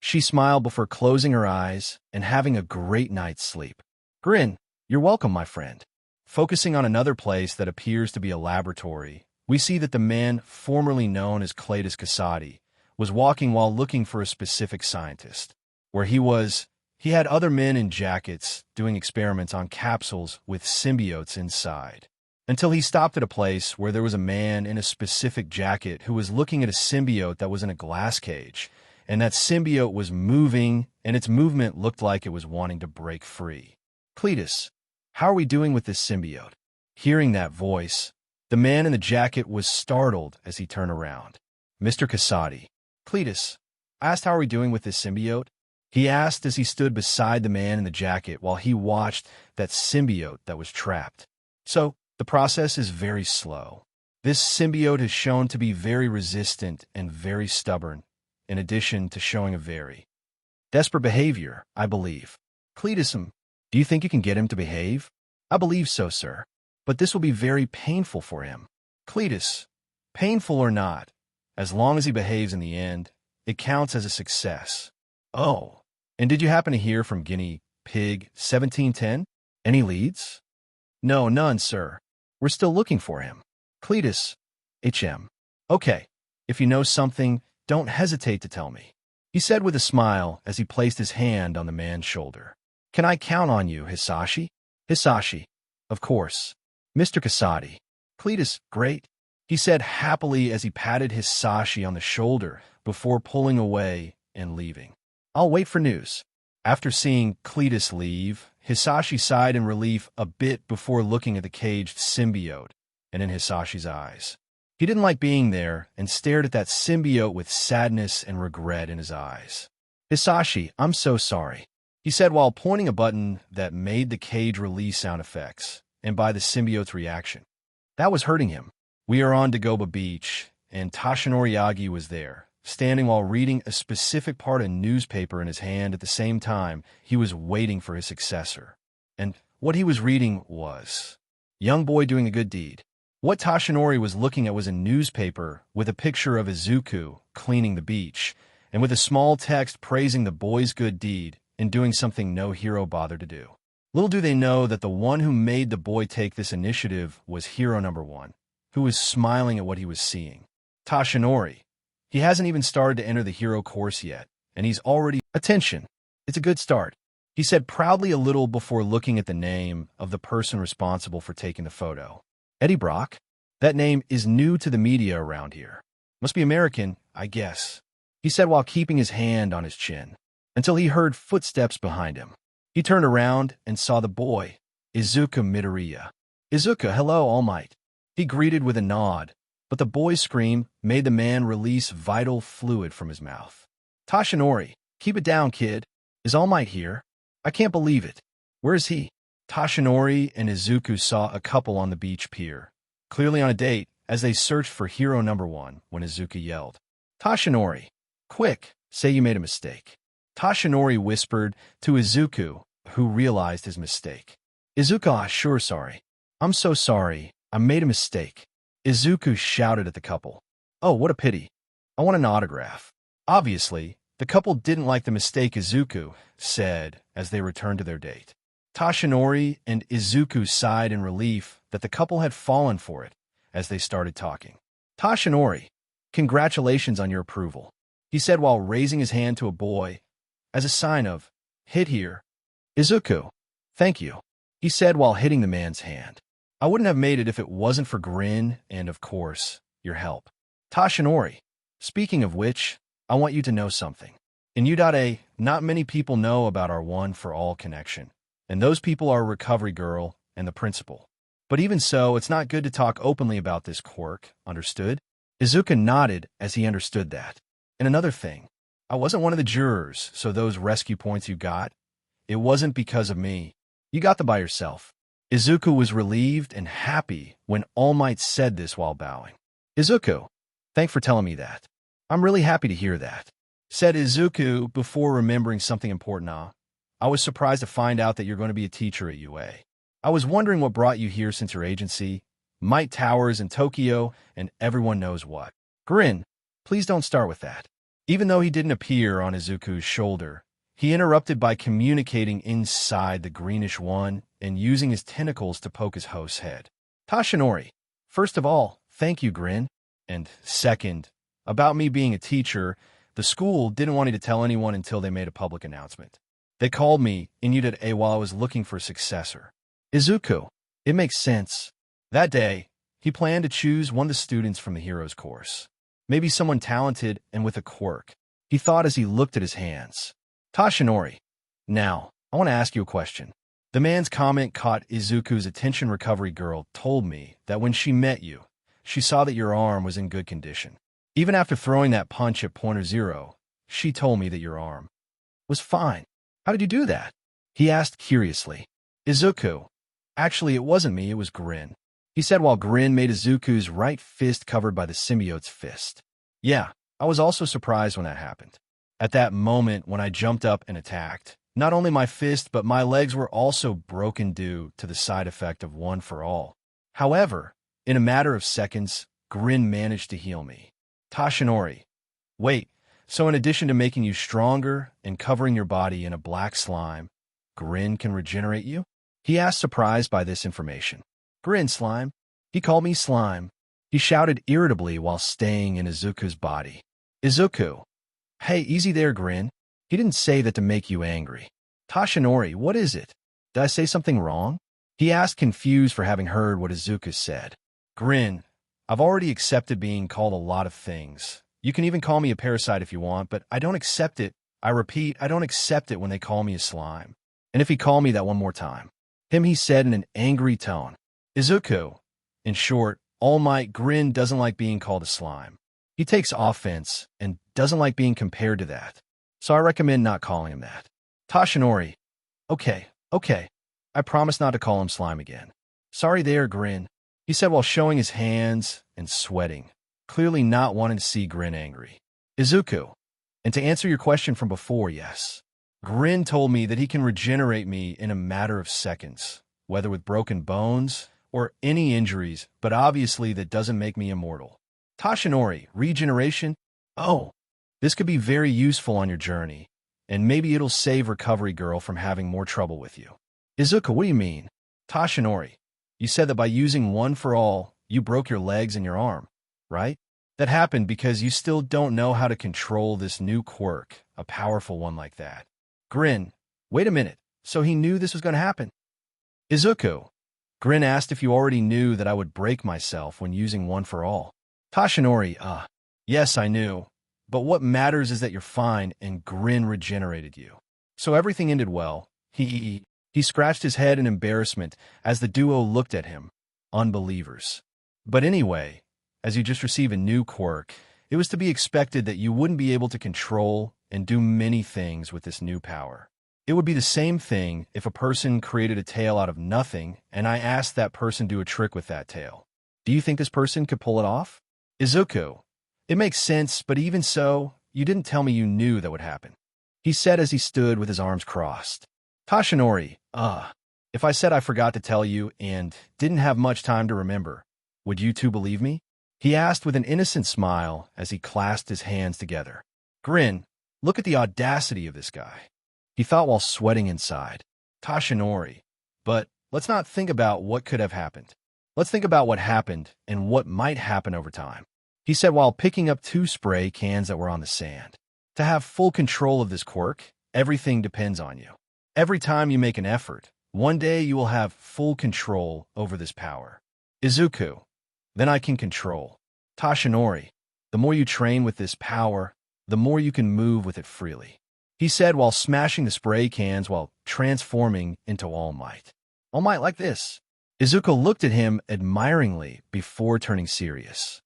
[SPEAKER 2] she smiled before closing her eyes and having a great night's sleep. Grin, "You're welcome, my friend." Focusing on another place that appears to be a laboratory, we see that the man formerly known as Cletus Kasadi was walking while looking for a specific scientist. Where he had other men in jackets doing experiments on capsules with symbiotes inside. Until he stopped at a place where there was a man in a specific jacket who was looking at a symbiote that was in a glass cage, and that symbiote was moving, and its movement looked like it was wanting to break free. "Cletus, how are we doing with this symbiote?" Hearing that voice, the man in the jacket was startled as he turned around. "Mr. Kasadi." "Cletus, I asked how are we doing with this symbiote?" he asked as he stood beside the man in the jacket while he watched that symbiote that was trapped. "So, the process is very slow. This symbiote is shown to be very resistant and very stubborn, in addition to showing a very desperate behavior, I believe." "Cletus, do you think you can get him to behave?" "I believe so, sir. But this will be very painful for him." "Cletus, painful or not, as long as he behaves in the end, it counts as a success." "Oh, and did you happen to hear from Guinea Pig 1710? Any leads?" "No, none, sir. We're still looking for him." "Cletus, HM. Okay, if you know something, don't hesitate to tell me," he said with a smile as he placed his hand on the man's shoulder. "Can I count on you, Hisashi?" "Hisashi, of course." "Mr. Kasadi." "Cletus, great," he said happily as he patted Hisashi on the shoulder before pulling away and leaving. "I'll wait for news." After seeing Cletus leave, Hisashi sighed in relief a bit before looking at the caged symbiote and in Hisashi's eyes. He didn't like being there and stared at that symbiote with sadness and regret in his eyes. "Hisashi, I'm so sorry," he said while pointing a button that made the cage release sound effects, and by the symbiote's reaction. That was hurting him. We are on Dagoba Beach, and Tashinori Yagi was there, standing while reading a specific part of newspaper in his hand at the same time he was waiting for his successor. And what he was reading was, "Young boy doing a good deed." What Tashinori was looking at was a newspaper with a picture of Izuku cleaning the beach, and with a small text praising the boy's good deed in doing something no hero bothered to do. Little do they know that the one who made the boy take this initiative was hero number one, who was smiling at what he was seeing. Tashinori. He hasn't even started to enter the hero course yet, and he's already— "Attention, it's a good start," he said proudly a little before looking at the name of the person responsible for taking the photo. "Eddie Brock? That name is new to the media around here. Must be American, I guess," he said while keeping his hand on his chin, until he heard footsteps behind him. He turned around and saw the boy, Izuku Midoriya. Izuku, hello, All Might. He greeted with a nod, but the boy's scream made the man release vital fluid from his mouth. Toshinori, keep it down, kid. Is All Might here? I can't believe it. Where is he? Toshinori and Izuku saw a couple on the beach pier, clearly on a date, as they searched for hero number one when Izuku yelled, Toshinori, quick, say you made a mistake. Toshinori whispered to Izuku, who realized his mistake. Izuku, sure, sorry. I'm so sorry. I made a mistake. Izuku shouted at the couple. Oh, what a pity. I want an autograph. Obviously, the couple didn't like the mistake Izuku said as they returned to their date. Toshinori and Izuku sighed in relief that the couple had fallen for it as they started talking. Toshinori, congratulations on your approval, he said while raising his hand to a boy as a sign of, hit here. Izuku, thank you, he said while hitting the man's hand. I wouldn't have made it if it wasn't for Grin and, of course, your help. Toshinori, speaking of which, I want you to know something. In U.A, not many people know about our one-for-all connection, and those people are Recovery Girl and the principal. But even so, it's not good to talk openly about this quirk, understood? Izuku nodded as he understood that. And another thing, I wasn't one of the jurors, so those rescue points you got, it wasn't because of me. You got them by yourself. Izuku was relieved and happy when All Might said this while bowing. Izuku, thanks for telling me that. I'm really happy to hear that, said Izuku before remembering something important. I was surprised to find out that you're going to be a teacher at UA. I was wondering what brought you here since your agency, Might Towers in Tokyo, and everyone knows what. Grin, please don't start with that. Even though he didn't appear on Izuku's shoulder, he interrupted by communicating inside the greenish one and using his tentacles to poke his host's head. Toshinori, first of all, thank you, Grin. And second, about me being a teacher, the school didn't want me to tell anyone until they made a public announcement. They called me in U.A while I was looking for a successor. Izuku, it makes sense. That day, he planned to choose one of the students from the Heroes course. Maybe someone talented and with a quirk, he thought as he looked at his hands. Toshinori, now, I want to ask you a question. The man's comment caught Izuku's attention. Recovery Girl told me that when she met you, she saw that your arm was in good condition. Even after throwing that punch at Pointer Zero, she told me that your arm was fine. How did you do that? He asked curiously. Izuku, actually it wasn't me, it was Grin, he said while Grin made Izuku's right fist covered by the symbiote's fist. Yeah, I was also surprised when that happened. At that moment when I jumped up and attacked, not only my fist but my legs were also broken due to the side effect of One for All. However, in a matter of seconds, Grin managed to heal me. Toshinori, wait, so in addition to making you stronger and covering your body in a black slime, Grin can regenerate you? He asked, surprised by this information. Grin, slime? He called me slime. He shouted irritably while staying in Izuku's body. Izuku, hey, easy there, Grin. He didn't say that to make you angry. Toshinori, what is it? Did I say something wrong? He asked, confused for having heard what Izuku said. Grin, I've already accepted being called a lot of things. You can even call me a parasite if you want, but I don't accept it. I repeat, I don't accept it when they call me a slime. And if he called me that one more time. He said in an angry tone. Izuku, in short, All Might, Grin doesn't like being called a slime. He takes offense and doesn't like being compared to that. So I recommend not calling him that. Toshinori, okay. I promise not to call him slime again. Sorry there, Grin, he said while showing his hands and sweating, clearly not wanting to see Grin angry. Izuku, and to answer your question from before, yes. Grin told me that he can regenerate me in a matter of seconds, whether with broken bones or any injuries, but obviously that doesn't make me immortal. Toshinori, regeneration? Oh, this could be very useful on your journey, and maybe it'll save Recovery Girl from having more trouble with you. Izuku, what do you mean? Toshinori, you said that by using One for All, you broke your legs and your arm, right? That happened because you still don't know how to control this new quirk, a powerful one like that. Grin, wait a minute, so he knew this was going to happen? Izuku, Grin asked if you already knew that I would break myself when using One for All. Toshinori, yes, I knew, but what matters is that you're fine and Grin regenerated you. So everything ended well. He scratched his head in embarrassment as the duo looked at him. Unbelievers. But anyway, as you just received a new quirk, it was to be expected that you wouldn't be able to control and do many things with this new power. It would be the same thing if a person created a tail out of nothing and I asked that person to do a trick with that tail. Do you think this person could pull it off? Izuku. It makes sense, but even so, you didn't tell me you knew that would happen. He said as he stood with his arms crossed. Tashinori, if I said I forgot to tell you and didn't have much time to remember, would you two believe me? He asked with an innocent smile as he clasped his hands together. Grin, look at the audacity of this guy. He thought while sweating inside. Tashinori, but let's not think about what could have happened. Let's think about what happened and what might happen over time. He said while picking up 2 spray cans that were on the sand. To have full control of this quirk, everything depends on you. Every time you make an effort, one day you will have full control over this power. Izuku, then I can control. Tashinori, the more you train with this power, the more you can move with it freely. He said while smashing the spray cans while transforming into All Might. All Might like this. Izuku looked at him admiringly before turning serious.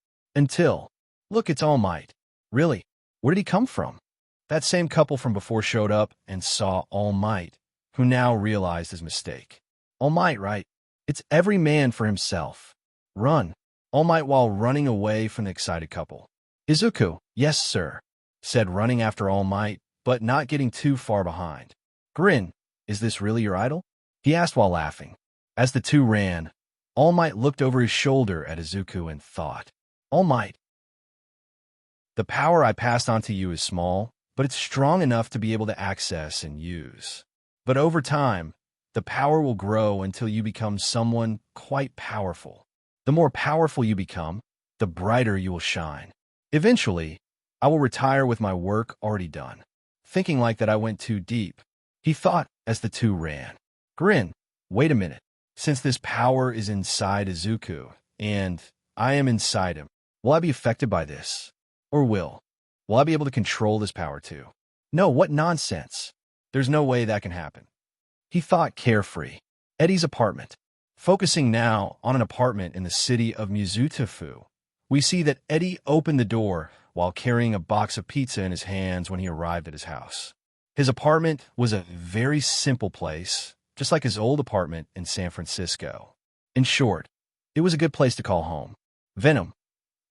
[SPEAKER 2] Look, it's All Might. Really? Where did he come from? That same couple from before showed up and saw All Might, who now realized his mistake. All Might, right? It's every man for himself. Run. All Might while running away from the excited couple. Izuku, yes, sir, said running after All Might, but not getting too far behind. Grin, is this really your idol? He asked while laughing. As the two ran, All Might looked over his shoulder at Izuku and thought, All Might, the power I passed on to you is small, but it's strong enough to be able to access and use. But over time, the power will grow until you become someone quite powerful. The more powerful you become, the brighter you will shine. Eventually, I will retire with my work already done. Thinking like that I went too deep, he thought as the two ran. Grin, wait a minute. Since this power is inside Izuku, and I am inside him, will I be affected by this? Or will I be able to control this power too? No, what nonsense. There's no way that can happen. He thought carefree. Eddie's apartment. Focusing now on an apartment in the city of Mizutofu, we see that Eddie opened the door while carrying a box of pizza in his hands when he arrived at his house. His apartment was a very simple place, just like his old apartment in San Francisco. In short, it was a good place to call home. Venom,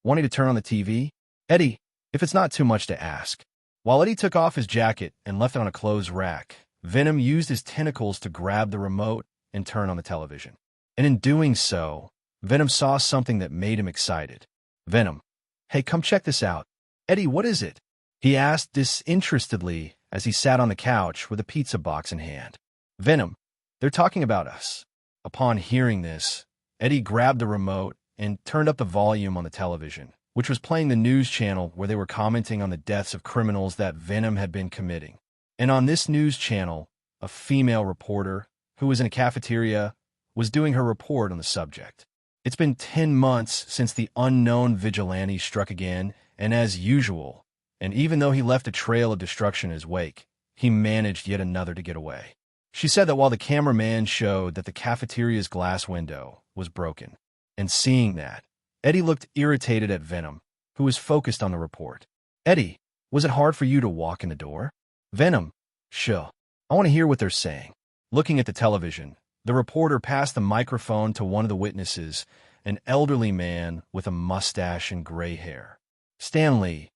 [SPEAKER 2] wanting to turn on the TV? Eddie, if it's not too much to ask. While Eddie took off his jacket and left it on a clothes rack, Venom used his tentacles to grab the remote and turn on the television. And in doing so, Venom saw something that made him excited. Venom, hey, come check this out. Eddie, what is it? He asked disinterestedly as he sat on the couch with a pizza box in hand. Venom, they're talking about us. Upon hearing this, Eddie grabbed the remote and turned up the volume on the television, which was playing the news channel where they were commenting on the deaths of criminals that Venom had been committing. And on this news channel, a female reporter, who was in a cafeteria, was doing her report on the subject. It's been 10 months since the unknown vigilante struck again, and as usual, and even though he left a trail of destruction in his wake, he managed yet another to get away. She said that while the cameraman showed that the cafeteria's glass window was broken, and seeing that, Eddie looked irritated at Venom, who was focused on the report. Eddie, was it hard for you to walk in the door? Venom, sure. I want to hear what they're saying. Looking at the television, the reporter passed the microphone to one of the witnesses, an elderly man with a mustache and gray hair. Stanley,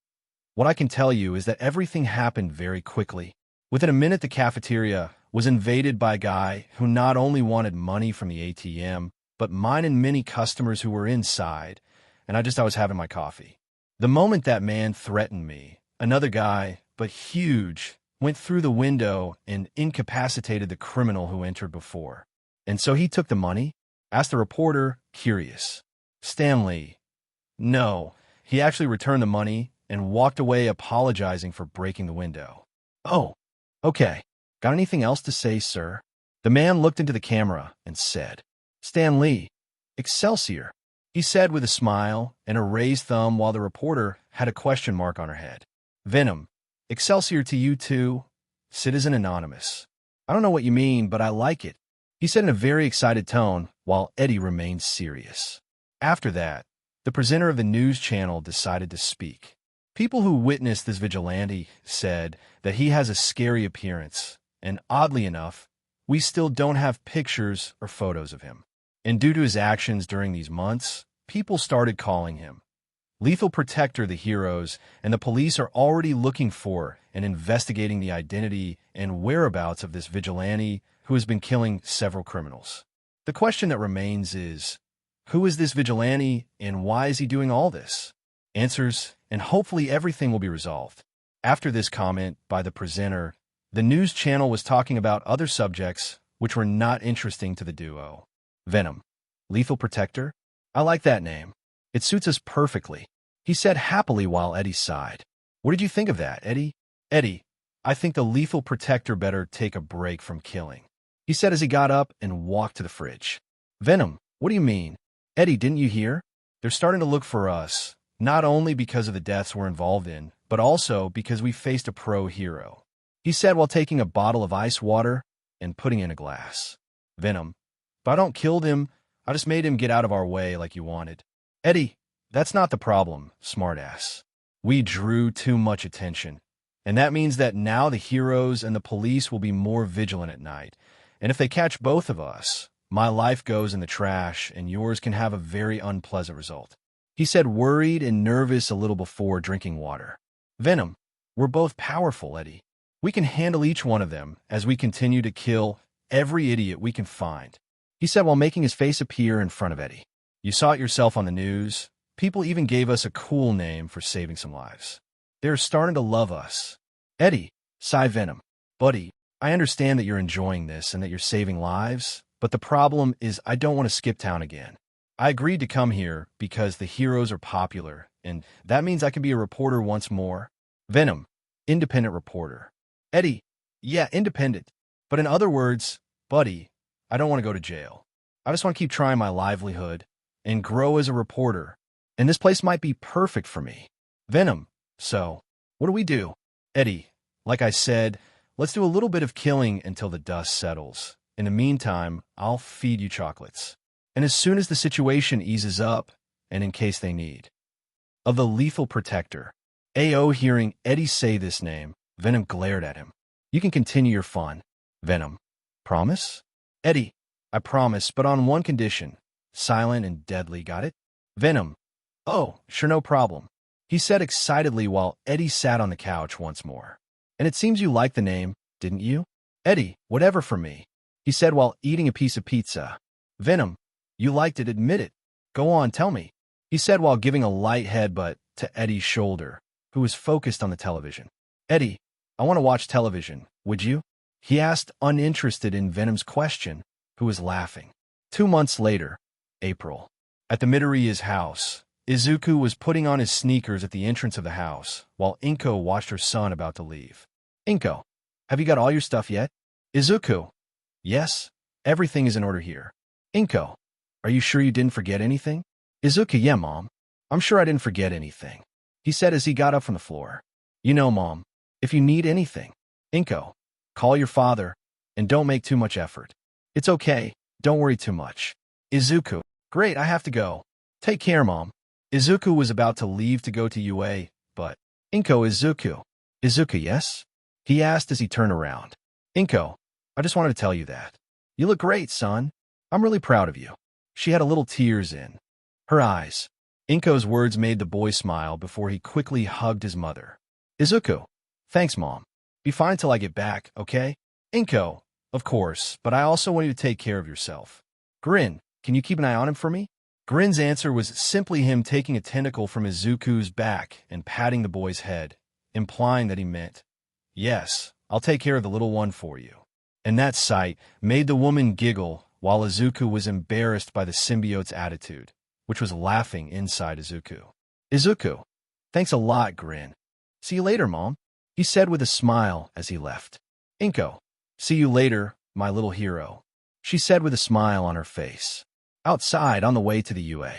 [SPEAKER 2] what I can tell you is that everything happened very quickly. Within a minute, the cafeteria was invaded by a guy who not only wanted money from the ATM, but mine and many customers who were inside, and I was having my coffee. The moment that man threatened me, another guy, but huge, went through the window and incapacitated the criminal who entered before. And so he took the money? Asked the reporter, curious. Stanley, no. He actually returned the money and walked away apologizing for breaking the window. Oh, okay. Got anything else to say, sir? The man looked into the camera and said, Stan Lee, Excelsior, he said with a smile and a raised thumb while the reporter had a question mark on her head. Venom, Excelsior to you too, Citizen Anonymous. I don't know what you mean, but I like it, he said in a very excited tone, while Eddie remained serious. After that, the presenter of the news channel decided to speak. People who witnessed this vigilante said that he has a scary appearance, and oddly enough, we still don't have pictures or photos of him. And due to his actions during these months, people started calling him Lethal Protector. The heroes and the police are already looking for and investigating the identity and whereabouts of this vigilante who has been killing several criminals. The question that remains is, who is this vigilante and why is he doing all this? Answers, and hopefully everything will be resolved. After this comment by the presenter, the news channel was talking about other subjects which were not interesting to the duo. Venom. Lethal Protector? I like that name. It suits us perfectly, he said happily while Eddie sighed. What did you think of that, Eddie? Eddie, I think the Lethal Protector better take a break from killing, he said as he got up and walked to the fridge. Venom, what do you mean? Eddie, didn't you hear? They're starting to look for us, not only because of the deaths we're involved in, but also because we faced a pro hero, he said while taking a bottle of ice water and putting it in a glass. Venom, if I don't kill him, I just made him get out of our way like you wanted. Eddie, that's not the problem, smartass. We drew too much attention, and that means that now the heroes and the police will be more vigilant at night, and if they catch both of us, my life goes in the trash and yours can have a very unpleasant result, he said, worried and nervous a little before drinking water. Venom, we're both powerful, Eddie. We can handle each one of them as we continue to kill every idiot we can find, he said while making his face appear in front of Eddie. You saw it yourself on the news. People even gave us a cool name for saving some lives. They're starting to love us. Eddie, sighed Venom. Buddy, I understand that you're enjoying this and that you're saving lives, but the problem is I don't want to skip town again. I agreed to come here because the heroes are popular, and that means I can be a reporter once more. Venom, independent reporter. Eddie, yeah, independent. But in other words, buddy, I don't want to go to jail. I just want to keep trying my livelihood and grow as a reporter, and this place might be perfect for me. Venom, so, what do we do? Eddie, like I said, let's do a little bit of killing until the dust settles. In the meantime, I'll feed you chocolates. And as soon as the situation eases up, and in case they need. Of the Lethal Protector. AO hearing Eddie say this name, Venom glared at him. You can continue your fun. Venom, promise? Eddie, I promise, but on one condition. Silent and deadly, got it? Venom, oh, sure, no problem, he said excitedly while Eddie sat on the couch once more. And it seems you liked the name, didn't you? Eddie, whatever for me, he said while eating a piece of pizza. Venom, you liked it, admit it. Go on, tell me, he said while giving a light headbutt to Eddie's shoulder, who was focused on the television. Eddie, I want to watch television, would you? He asked, uninterested in Venom's question, who was laughing. 2 months later, April. At the Midoriya's house, Izuku was putting on his sneakers at the entrance of the house, while Inko watched her son about to leave. Inko, have you got all your stuff yet? Izuku, yes, everything is in order here. Inko, are you sure you didn't forget anything? Izuku, yeah, Mom. I'm sure I didn't forget anything, he said as he got up from the floor. You know, Mom, if you need anything. Inko, call your father, and don't make too much effort. It's okay, don't worry too much. Izuku, great, I have to go. Take care, Mom. Izuku was about to leave to go to UA, but Inko, Izuku. Izuku, yes? He asked as he turned around. Inko, I just wanted to tell you that. You look great, son. I'm really proud of you. She had a little tears in her eyes. Inko's words made the boy smile before he quickly hugged his mother. Izuku, thanks, Mom. Be fine till I get back, okay? Inko, of course, but I also want you to take care of yourself. Grin, can you keep an eye on him for me? Grin's answer was simply him taking a tentacle from Izuku's back and patting the boy's head, implying that he meant, yes, I'll take care of the little one for you. And that sight made the woman giggle while Izuku was embarrassed by the symbiote's attitude, which was laughing inside Izuku. Izuku, thanks a lot, Grin. See you later, Mom, he said with a smile as he left. Inko, see you later, my little hero, she said with a smile on her face. Outside on the way to the UA.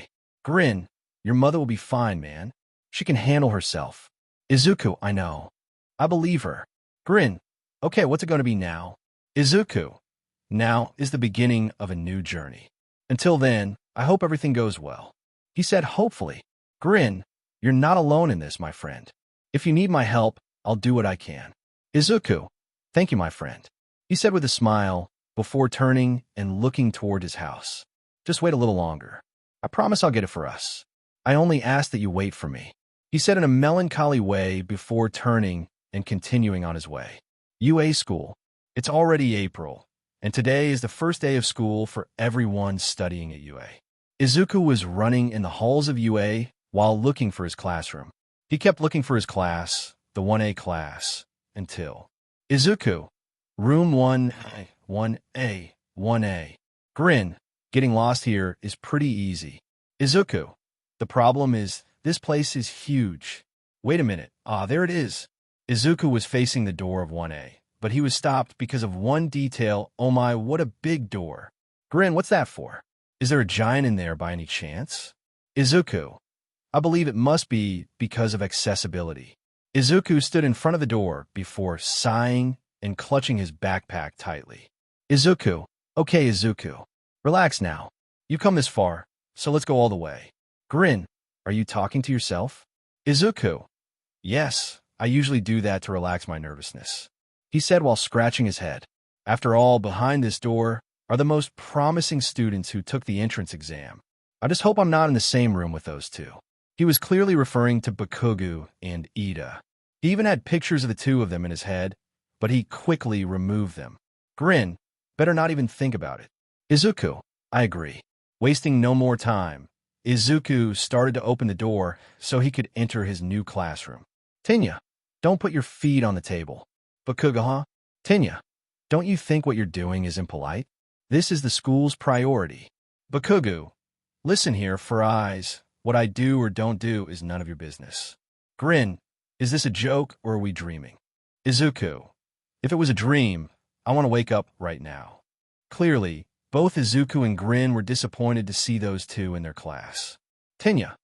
[SPEAKER 2] Grin, your mother will be fine, man. She can handle herself. Izuku, I know. I believe her. Grin, okay, what's it going to be now? Izuku, now is the beginning of a new journey. Until then, I hope everything goes well. He said hopefully. Grin, you're not alone in this, my friend. If you need my help, I'll do what I can. Izuku, thank you, my friend. He said with a smile, before turning and looking toward his house. Just wait a little longer. I promise I'll get it for us. I only ask that you wait for me. He said in a melancholy way before turning and continuing on his way. UA school. It's already April, and today is the first day of school for everyone studying at UA. Izuku was running in the halls of UA while looking for his classroom. He kept looking for his class, the 1A class, until Izuku, room 1A. Grin, getting lost here is pretty easy. Izuku, the problem is, this place is huge. Wait a minute. Ah, there it is. Izuku was facing the door of 1A, but he was stopped because of one detail. Oh my, what a big door. Grin, what's that for? Is there a giant in there by any chance? Izuku, I believe it must be because of accessibility. Izuku stood in front of the door before sighing and clutching his backpack tightly. Izuku, okay Izuku, relax now. You come this far, so let's go all the way. Grin, are you talking to yourself? Izuku, yes, I usually do that to relax my nervousness. He said while scratching his head. After all, behind this door are the most promising students who took the entrance exam. I just hope I'm not in the same room with those two. He was clearly referring to Bakugo and Ida. He even had pictures of the two of them in his head, but he quickly removed them. Grin, better not even think about it. Izuku, I agree. Wasting no more time, Izuku started to open the door so he could enter his new classroom. Tenya, don't put your feet on the table. Bakugo, huh? Tenya, don't you think what you're doing is impolite? This is the school's priority. Bakugo, listen here, for eyes. What I do or don't do is none of your business. Grin, is this a joke or are we dreaming? Izuku, if it was a dream, I want to wake up right now. Clearly, both Izuku and Grin were disappointed to see those two in their class. Tenya,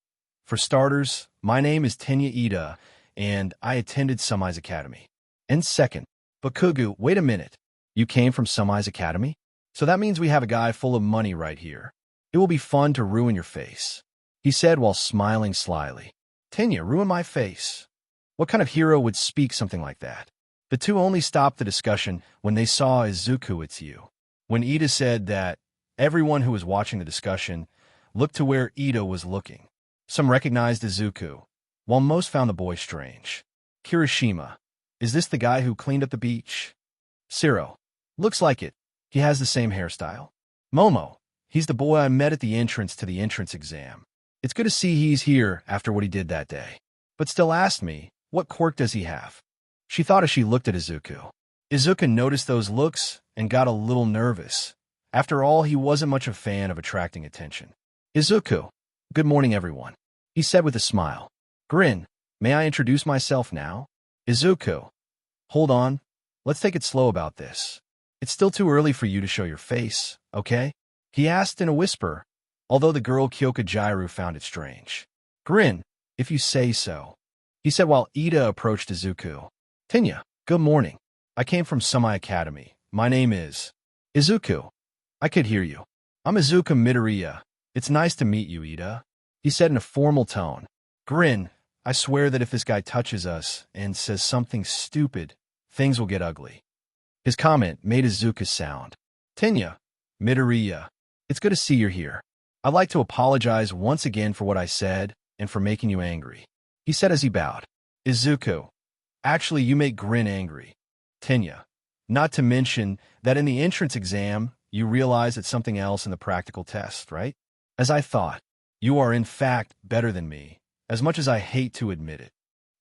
[SPEAKER 2] for starters, my name is Tenya Ida, and I attended Samai's Academy. And second, Bakugo, wait a minute. You came from Samai's Academy? So that means we have a guy full of money right here. It will be fun to ruin your face. He said while smiling slyly. Tenya, ruin my face. What kind of hero would speak something like that? The two only stopped the discussion when they saw Izuku, it's you. When Ida said that, everyone who was watching the discussion looked to where Ida was looking. Some recognized Izuku, while most found the boy strange. Kirishima, is this the guy who cleaned up the beach? Siro, looks like it. He has the same hairstyle. Momo, he's the boy I met at the entrance to the entrance exam. It's good to see he's here after what he did that day. But still asked me, what quirk does he have? She thought as she looked at Izuku. Izuku noticed those looks and got a little nervous. After all, he wasn't much a fan of attracting attention. Izuku, good morning everyone. He said with a smile. Grin, may I introduce myself now? Izuku, hold on. Let's take it slow about this. It's still too early for you to show your face, okay? He asked in a whisper, although the girl Kyoka Jairu found it strange. Grin, if you say so. He said while Ida approached Izuku. Tenya, good morning. I came from Samai Academy. My name is Izuku. I could hear you. I'm Izuku Midoriya. It's nice to meet you, Ida. He said in a formal tone. Grin, I swear that if this guy touches us and says something stupid, things will get ugly. His comment made Izuku sound. Tenya, Midoriya, it's good to see you're here. I'd like to apologize once again for what I said and for making you angry. He said as he bowed. Izuku, actually you make Grin angry. Tenya, not to mention that in the entrance exam, you realize it's something else in the practical test, right? As I thought, you are in fact better than me, as much as I hate to admit it.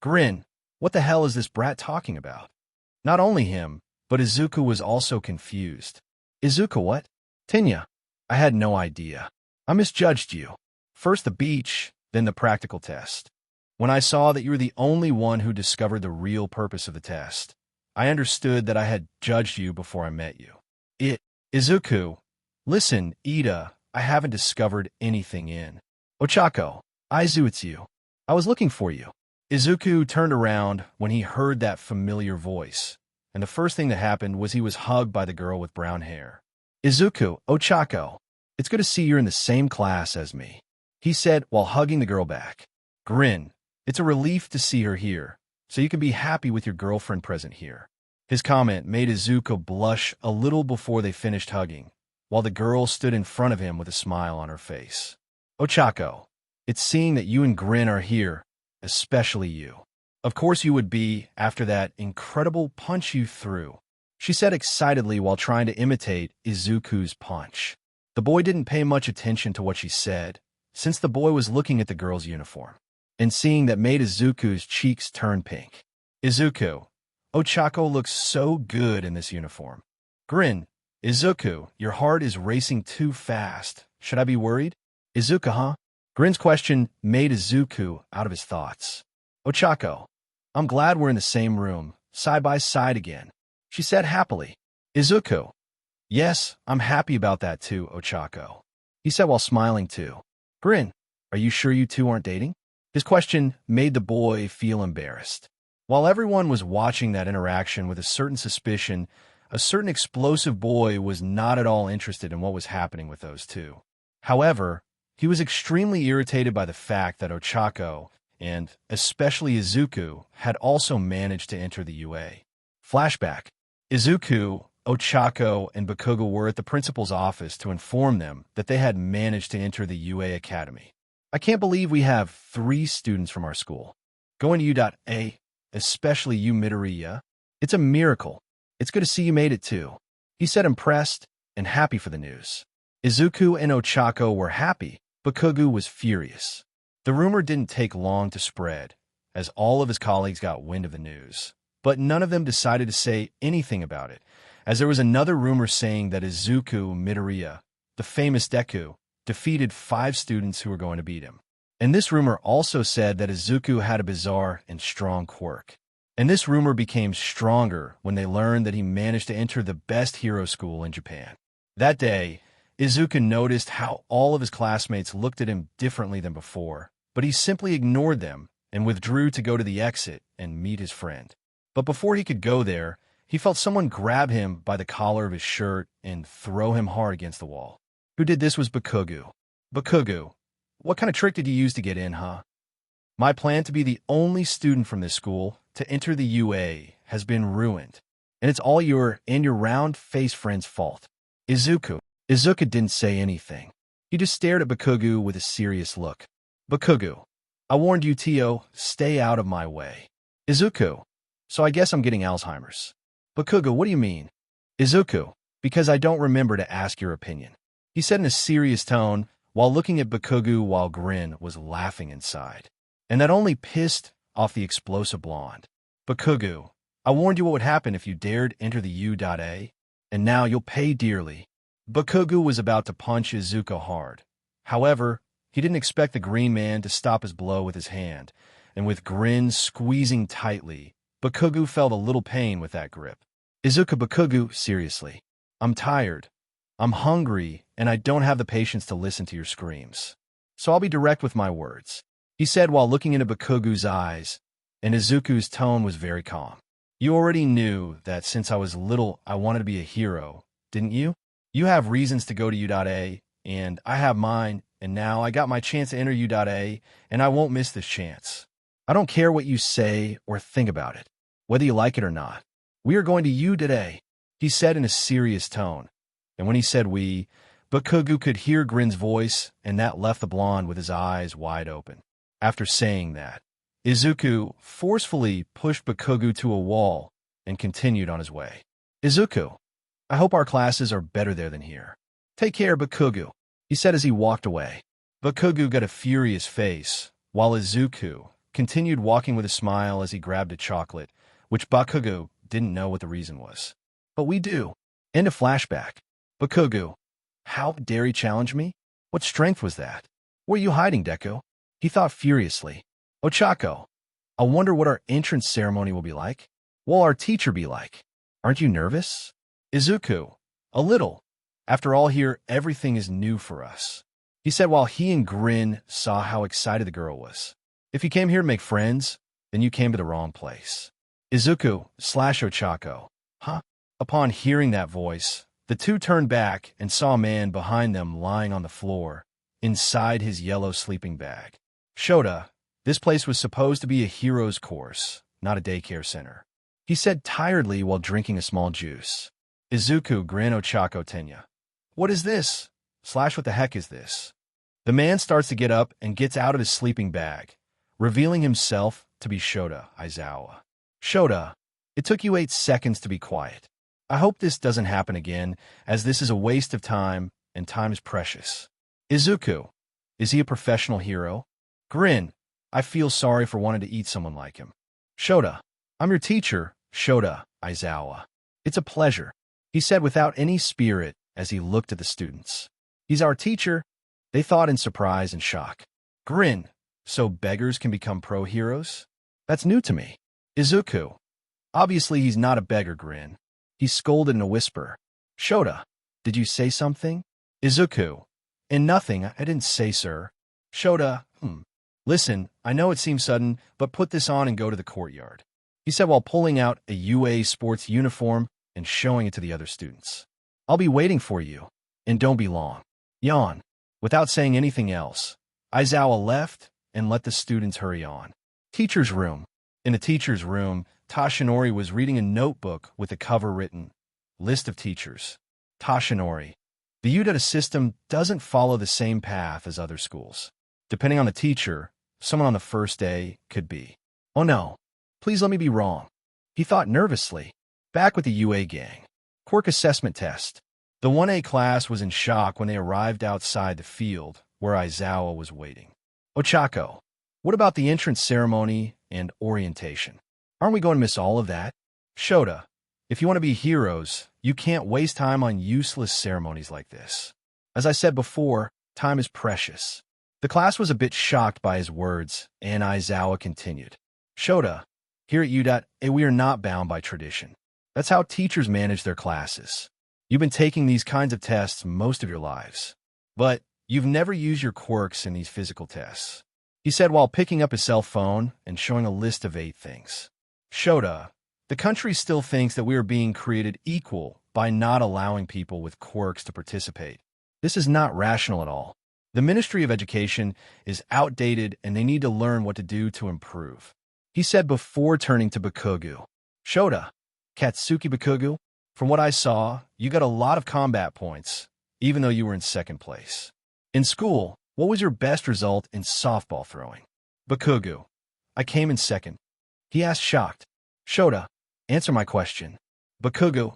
[SPEAKER 2] Grin, what the hell is this brat talking about? Not only him, but Izuku was also confused. Izuku what? Tenya, I had no idea. I misjudged you. First the beach, then the practical test. When I saw that you were the only one who discovered the real purpose of the test, I understood that I had judged you before I met you. Izuku, listen, Ida, I haven't discovered anything in Ochako. Aizu, it's you. I was looking for you. Izuku turned around when he heard that familiar voice, and the first thing that happened was he was hugged by the girl with brown hair. "Izuku, Ochako, it's good to see you're in the same class as me," he said while hugging the girl back. "Grin, it's a relief to see her here, so you can be happy with your girlfriend present here." His comment made Izuku blush a little before they finished hugging, while the girl stood in front of him with a smile on her face. "Ochako, it's seeing that you and Grin are here, especially you. Of course you would be after that incredible punch you threw," she said excitedly while trying to imitate Izuku's punch. The boy didn't pay much attention to what she said, since the boy was looking at the girl's uniform, and seeing that made Izuku's cheeks turn pink. "Izuku, Ochako looks so good in this uniform." "Grin, Izuku, your heart is racing too fast. Should I be worried?" "Izuku, huh?" Grin's question made Izuku out of his thoughts. "Ochako, I'm glad we're in the same room, side by side again," she said happily. "Izuku, yes, I'm happy about that too, Ochako," he said while smiling too. "Grin, are you sure you two aren't dating?" His question made the boy feel embarrassed. While everyone was watching that interaction with a certain suspicion, a certain explosive boy was not at all interested in what was happening with those two. However, he was extremely irritated by the fact that Ochako, and especially Izuku, had also managed to enter the UA. Flashback. Izuku, Ochako, and Bakugo were at the principal's office to inform them that they had managed to enter the UA Academy. "I can't believe we have 3 students from our school going to U.A, especially you, Midoriya. It's a miracle. It's good to see you made it too," he said, impressed and happy for the news. Izuku and Ochako were happy, but Bakugo was furious. The rumor didn't take long to spread, as all of his colleagues got wind of the news. But none of them decided to say anything about it, as there was another rumor saying that Izuku Midoriya, the famous Deku, defeated 5 students who were going to beat him. And this rumor also said that Izuku had a bizarre and strong quirk. And this rumor became stronger when they learned that he managed to enter the best hero school in Japan. That day, Izuku noticed how all of his classmates looked at him differently than before, but he simply ignored them and withdrew to go to the exit and meet his friend. But before he could go there, he felt someone grab him by the collar of his shirt and throw him hard against the wall. Who did this was Bakugo. "Bakugo, what kind of trick did you use to get in, huh?" "My plan to be the only student from this school to enter the UA has been ruined, and it's all your and your round-faced friend's fault." Izuku didn't say anything. He just stared at Bakugo with a serious look. "Bakugo, I warned you, Tio, stay out of my way." Izuku, "So I guess I'm getting Alzheimer's." "Bakugo, what do you mean?" Izuku, "Because I don't remember to ask your opinion," he said in a serious tone while looking at Bakugo while Grin was laughing inside. And that only pissed off the explosive blonde. "Bakugo, I warned you what would happen if you dared enter the U.A, and now you'll pay dearly." Bakugo was about to punch Izuku hard. However, he didn't expect the green man to stop his blow with his hand, and with Grin squeezing tightly, Bakugo felt a little pain with that grip. "Izuku, Bakugo, seriously. I'm tired. I'm hungry, and I don't have the patience to listen to your screams. So I'll be direct with my words," he said while looking into Bakugo's eyes, and Izuku's tone was very calm. "You already knew that since I was little I wanted to be a hero, didn't you? You have reasons to go to U.A, and I have mine, and now I got my chance to enter U.A, and I won't miss this chance. I don't care what you say or think about it, whether you like it or not. We are going to U.A, he said in a serious tone. And when he said we, Bakugo could hear Grin's voice, and that left the blonde with his eyes wide open. After saying that, Izuku forcefully pushed Bakugo to a wall and continued on his way. "Izuku, I hope our classes are better there than here. Take care, Bakugo," he said as he walked away. Bakugo got a furious face, while Izuku continued walking with a smile as he grabbed a chocolate, which Bakugo didn't know what the reason was. But we do. End of flashback. Bakugo, how dare he challenge me? What strength was that? What are you hiding, Deku? He thought furiously. Ochako, I wonder what our entrance ceremony will be like. What will our teacher be like? Aren't you nervous? Izuku, a little. After all here, everything is new for us, he said while he and Grin saw how excited the girl was. If you came here to make friends, then you came to the wrong place. Izuku / Ochako, Huh? Upon hearing that voice, the two turned back and saw a man behind them lying on the floor, inside his yellow sleeping bag. Shota, this place was supposed to be a hero's course, not a daycare center, he said tiredly while drinking a small juice. Izuku grinned Ochako Tenya. What is this? What the heck is this? The man starts to get up and gets out of his sleeping bag, revealing himself to be Shota Aizawa. Shota, it took you 8 seconds to be quiet. I hope this doesn't happen again, as this is a waste of time, and time is precious. Izuku, is he a professional hero? Grin, I feel sorry for wanting to eat someone like him. Shota, I'm your teacher, Shota Aizawa. It's a pleasure, he said without any spirit as he looked at the students. He's our teacher, they thought in surprise and shock. Grin, so beggars can become pro-heroes? That's new to me. Izuku, obviously he's not a beggar. Grin, he scolded in a whisper. Shota, did you say something? Izuku, and nothing, I didn't say, sir. Shota, Listen, I know it seems sudden, but put this on and go to the courtyard, he said while pulling out a UA sports uniform and showing it to the other students. I'll be waiting for you, and don't be long. Yawn. Without saying anything else, Aizawa left and let the students hurry on. Teacher's room. In the teacher's room, Tashinori was reading a notebook with a cover written, List of Teachers. Tashinori. The Udata system doesn't follow the same path as other schools. Depending on the teacher, someone on the first day could be. Oh no, please let me be wrong, he thought nervously. Back with the UA gang. Quirk assessment test. The 1A class was in shock when they arrived outside the field where Aizawa was waiting. Ochako, what about the entrance ceremony and orientation? Aren't we going to miss all of that? Shota, if you want to be heroes, you can't waste time on useless ceremonies like this. As I said before, time is precious. The class was a bit shocked by his words, and Aizawa continued. Shota, here at UDOT, we are not bound by tradition. That's how teachers manage their classes. You've been taking these kinds of tests most of your lives, but you've never used your quirks in these physical tests, he said while picking up his cell phone and showing a list of 8 things. Shota, the country still thinks that we are being created equal by not allowing people with quirks to participate. This is not rational at all. The Ministry of Education is outdated and they need to learn what to do to improve, he said before turning to Bakugu. Shota, Katsuki Bakugu, from what I saw, you got a lot of combat points, even though you were in 2nd place. In school, what was your best result in softball throwing? Bakugu, I came in 2nd. He asked shocked. Shota, answer my question. Bakugu,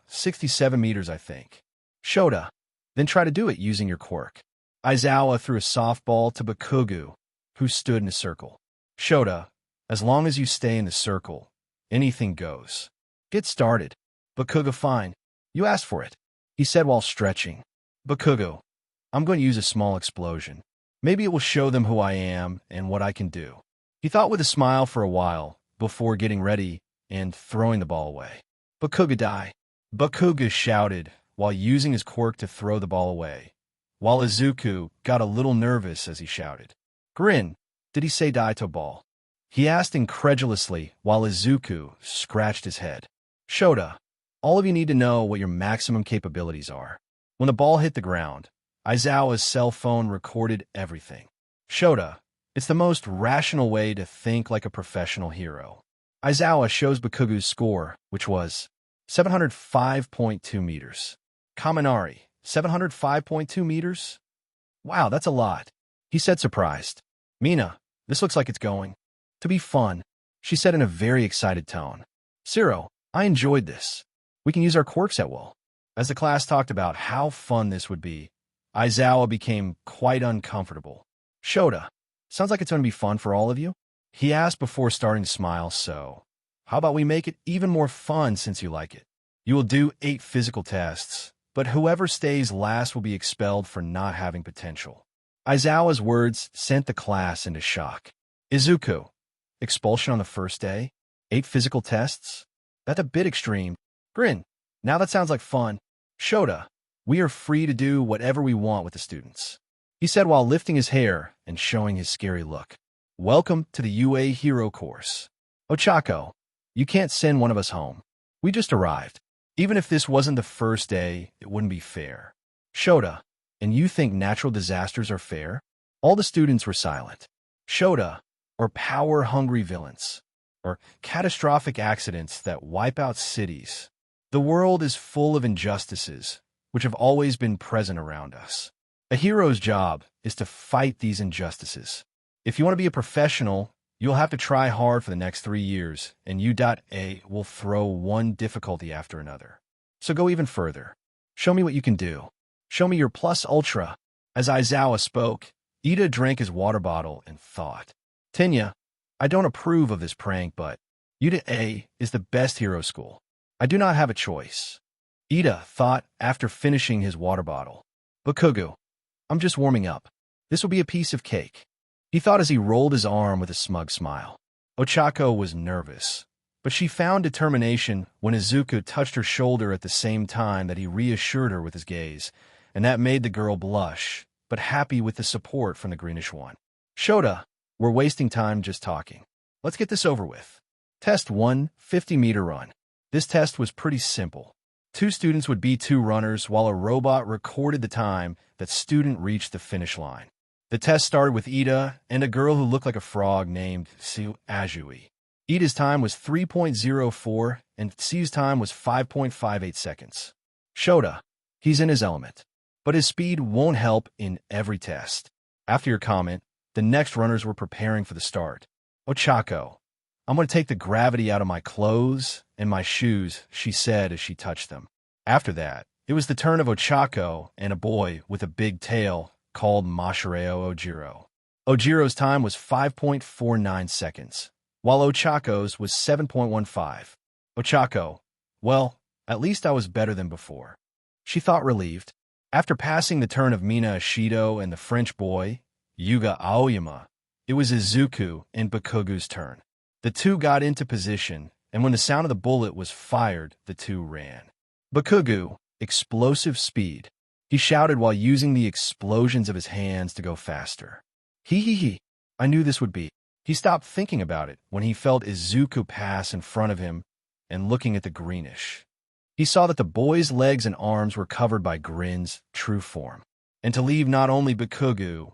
[SPEAKER 2] 67 meters I think. Shota, then try to do it using your quirk. Aizawa threw a softball to Bakugu, who stood in a circle. Shota, as long as you stay in the circle, anything goes. Get started. Bakugu, fine. You asked for it, he said while stretching. Bakugu, I'm going to use a small explosion. Maybe it will show them who I am and what I can do. He thought with a smile for a while, before getting ready and throwing the ball away. Bakugu, die. Bakugu shouted while using his quirk to throw the ball away, while Izuku got a little nervous as he shouted. Grin, did he say die to ball? He asked incredulously while Izuku scratched his head. Shota, all of you need to know what your maximum capabilities are. When the ball hit the ground, Aizawa's cell phone recorded everything. Shota, it's the most rational way to think like a professional hero. Aizawa shows Bakugu's score, which was 705.2 meters. Kaminari, 705.2 meters? Wow, that's a lot, he said surprised. Mina, this looks like it's going to be fun, she said in a very excited tone. Zero, I enjoyed this. We can use our quirks at will. As the class talked about how fun this would be, Aizawa became quite uncomfortable. Shota, sounds like it's going to be fun for all of you? He asked before starting to smile. So, how about we make it even more fun since you like it? You will do 8 physical tests, but whoever stays last will be expelled for not having potential. Aizawa's words sent the class into shock. Izuku, expulsion on the first day? 8 physical tests? That's a bit extreme. Grin, now that sounds like fun. Shota, we are free to do whatever we want with the students, he said while lifting his hair and showing his scary look. Welcome to the UA Hero course. Ochako, you can't send one of us home. We just arrived. Even if this wasn't the first day, it wouldn't be fair. Shota, and you think natural disasters are fair? All the students were silent. Shota, or power-hungry villains, or catastrophic accidents that wipe out cities. The world is full of injustices, which have always been present around us. A hero's job is to fight these injustices. If you want to be a professional, you'll have to try hard for the next 3 years, and U.A will throw one difficulty after another. So go even further. Show me what you can do. Show me your plus ultra. As Aizawa spoke, Ida drank his water bottle and thought, Tenya, I don't approve of this prank, but U.A is the best hero school. I do not have a choice. Ida thought after finishing his water bottle. Bakugo, I'm just warming up. This will be a piece of cake. He thought as he rolled his arm with a smug smile. Ochako was nervous, but she found determination when Izuku touched her shoulder at the same time that he reassured her with his gaze, and that made the girl blush, but happy with the support from the greenish one. Shota, we're wasting time just talking. Let's get this over with. Test 1, 50-meter run. This test was pretty simple. 2 students would be 2 runners while a robot recorded the time that student reached the finish line. The test started with Ida and a girl who looked like a frog named Siu Ajui. Ida's time was 3.04 and Siu's time was 5.58 seconds. Shota, he's in his element, but his speed won't help in every test. After your comment, the next runners were preparing for the start. Ochako, I'm going to take the gravity out of my clothes and my shoes, she said as she touched them. After that, it was the turn of Ochako and a boy with a big tail called Mashireo Ojiro. Ojiro's time was 5.49 seconds, while Ochako's was 7.15. Ochako, well, at least I was better than before. She thought relieved. After passing the turn of Mina Ashido and the French boy, Yuga Aoyama, it was Izuku and Bakugu's turn. The 2 got into position, and when the sound of the bullet was fired, the 2 ran. Bakugu, explosive speed. He shouted while using the explosions of his hands to go faster. He. I knew this would be. He stopped thinking about it when he felt Izuku pass in front of him and looking at the greenish. He saw that the boy's legs and arms were covered by Grin's true form. And to leave not only Bakugu,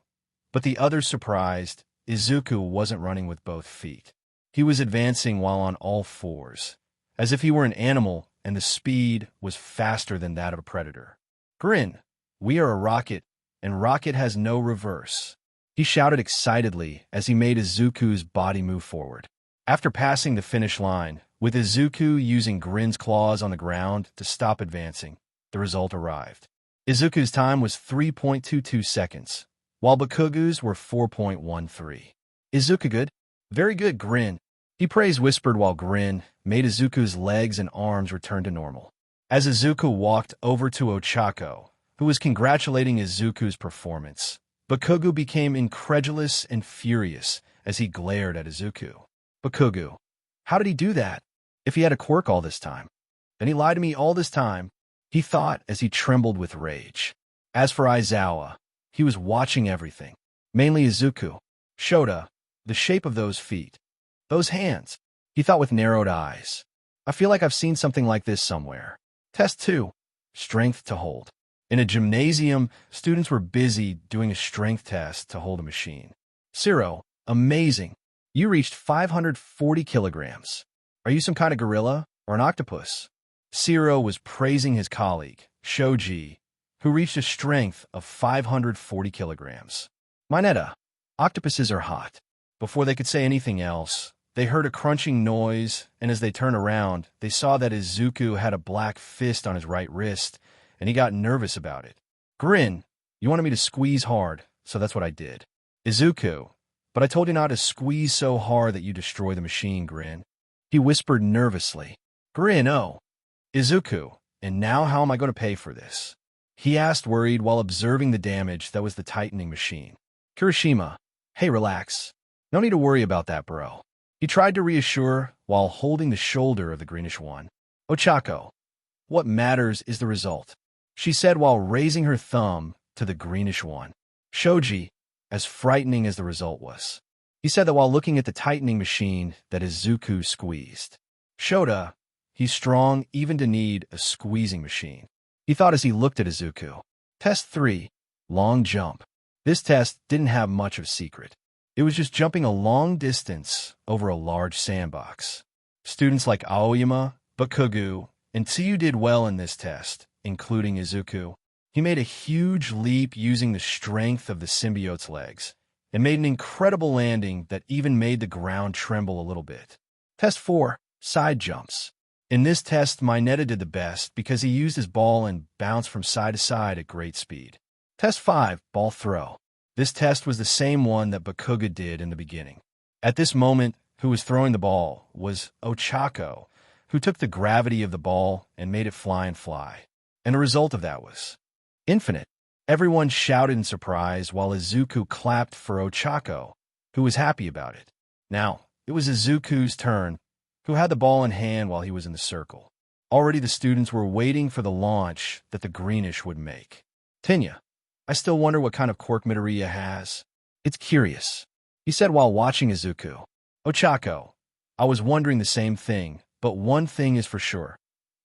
[SPEAKER 2] but the others surprised, Izuku wasn't running with both feet. He was advancing while on all fours, as if he were an animal and the speed was faster than that of a predator. Grin, we are a rocket, and rocket has no reverse. He shouted excitedly as he made Izuku's body move forward. After passing the finish line, with Izuku using Grin's claws on the ground to stop advancing, the result arrived. Izuku's time was 3.22 seconds, while Bakugu's were 4.13. Izuku good? Very good, Grin. He praise whispered while Grin made Izuku's legs and arms return to normal. As Izuku walked over to Ochako, who was congratulating Izuku's performance, Bakugu became incredulous and furious as he glared at Izuku. Bakugu, how did he do that? If he had a quirk all this time? Then he lied to me all this time, he thought as he trembled with rage. As for Aizawa, he was watching everything, mainly Izuku. Shota, the shape of those feet, those hands, he thought with narrowed eyes. I feel like I've seen something like this somewhere. Test 2, strength to hold. In a gymnasium, students were busy doing a strength test to hold a machine. Zero, amazing. You reached 540 kilograms. Are you some kind of gorilla or an octopus? Zero was praising his colleague, Shoji, who reached a strength of 540 kilograms. Mineta, octopuses are hot. Before they could say anything else, they heard a crunching noise, and as they turned around, they saw that Izuku had a black fist on his right wrist, and he got nervous about it. Grin, you wanted me to squeeze hard, so that's what I did. Izuku, but I told you not to squeeze so hard that you destroy the machine, Grin. He whispered nervously. Grin, oh. Izuku, and now how am I going to pay for this? He asked worried while observing the damage that was the tightening machine. Kirishima, hey, relax. No need to worry about that, bro. He tried to reassure while holding the shoulder of the greenish one. Ochako, what matters is the result, she said while raising her thumb to the greenish one. Shoji, as frightening as the result was, he said that while looking at the tightening machine that Izuku squeezed. Shota, He's strong even to need a squeezing machine, he thought as he looked at Izuku. Test 3. Long jump. This test didn't have much of a secret. It was just jumping a long distance over a large sandbox. Students like Aoyama, Bakugo, and Tsuyu did well in this test, including Izuku. He made a huge leap using the strength of the symbiote's legs, and made an incredible landing that even made the ground tremble a little bit. Test 4. Side jumps. In this test, Mineta did the best because he used his ball and bounced from side to side at great speed. Test 5. Ball throw. This test was the same one that Bakugo did in the beginning. At this moment, who was throwing the ball was Ochako, who took the gravity of the ball and made it fly and fly. And the result of that was infinite. Everyone shouted in surprise while Izuku clapped for Ochako, who was happy about it. Now, it was Izuku's turn, who had the ball in hand while he was in the circle. Already the students were waiting for the launch that the greenish would make. Tinya, I still wonder what kind of quirk Midoriya has. It's curious, he said while watching Izuku. Ochako, I was wondering the same thing, but one thing is for sure.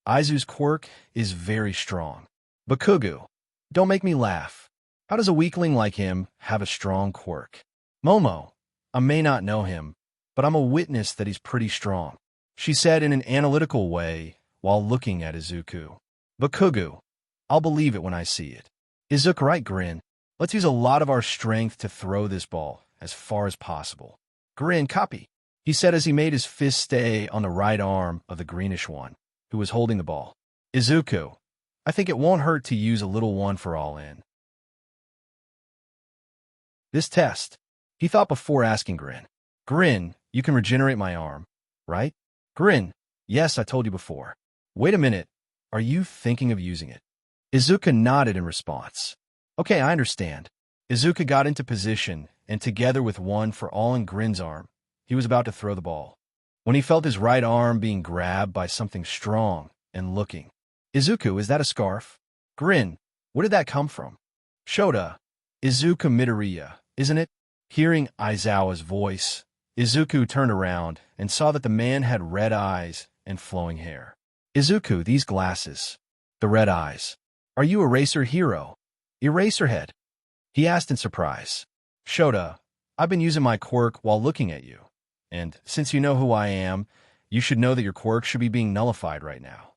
[SPEAKER 2] Aizu's quirk is very strong. Bakugo, don't make me laugh. How does a weakling like him have a strong quirk? Momo, I may not know him, but I'm a witness that he's pretty strong, she said in an analytical way while looking at Izuku. Bakugo, I'll believe it when I see it. Izuku right grin. Let's use a lot of our strength to throw this ball as far as possible. Grin copy, he said as he made his fist stay on the right arm of the greenish one, who was holding the ball. Izuku, I think it won't hurt to use a little one for all in this test, he thought before asking Grin. Grin, you can regenerate my arm, right? Grin, yes, I told you before. Wait a minute, are you thinking of using it? Izuku nodded in response. Okay, I understand. Izuku got into position, and together with one for all in Grin's arm, he was about to throw the ball, when he felt his right arm being grabbed by something strong and looking. Izuku, is that a scarf? Grin, where did that come from? Shota, Izuku Midoriya, isn't it? Hearing Aizawa's voice, Izuku turned around and saw that the man had red eyes and flowing hair. Izuku, these glasses. The red eyes. Are you Eraser Hero? Eraserhead? He asked in surprise. Shota, I've been using my quirk while looking at you, and since you know who I am, you should know that your quirk should be being nullified right now.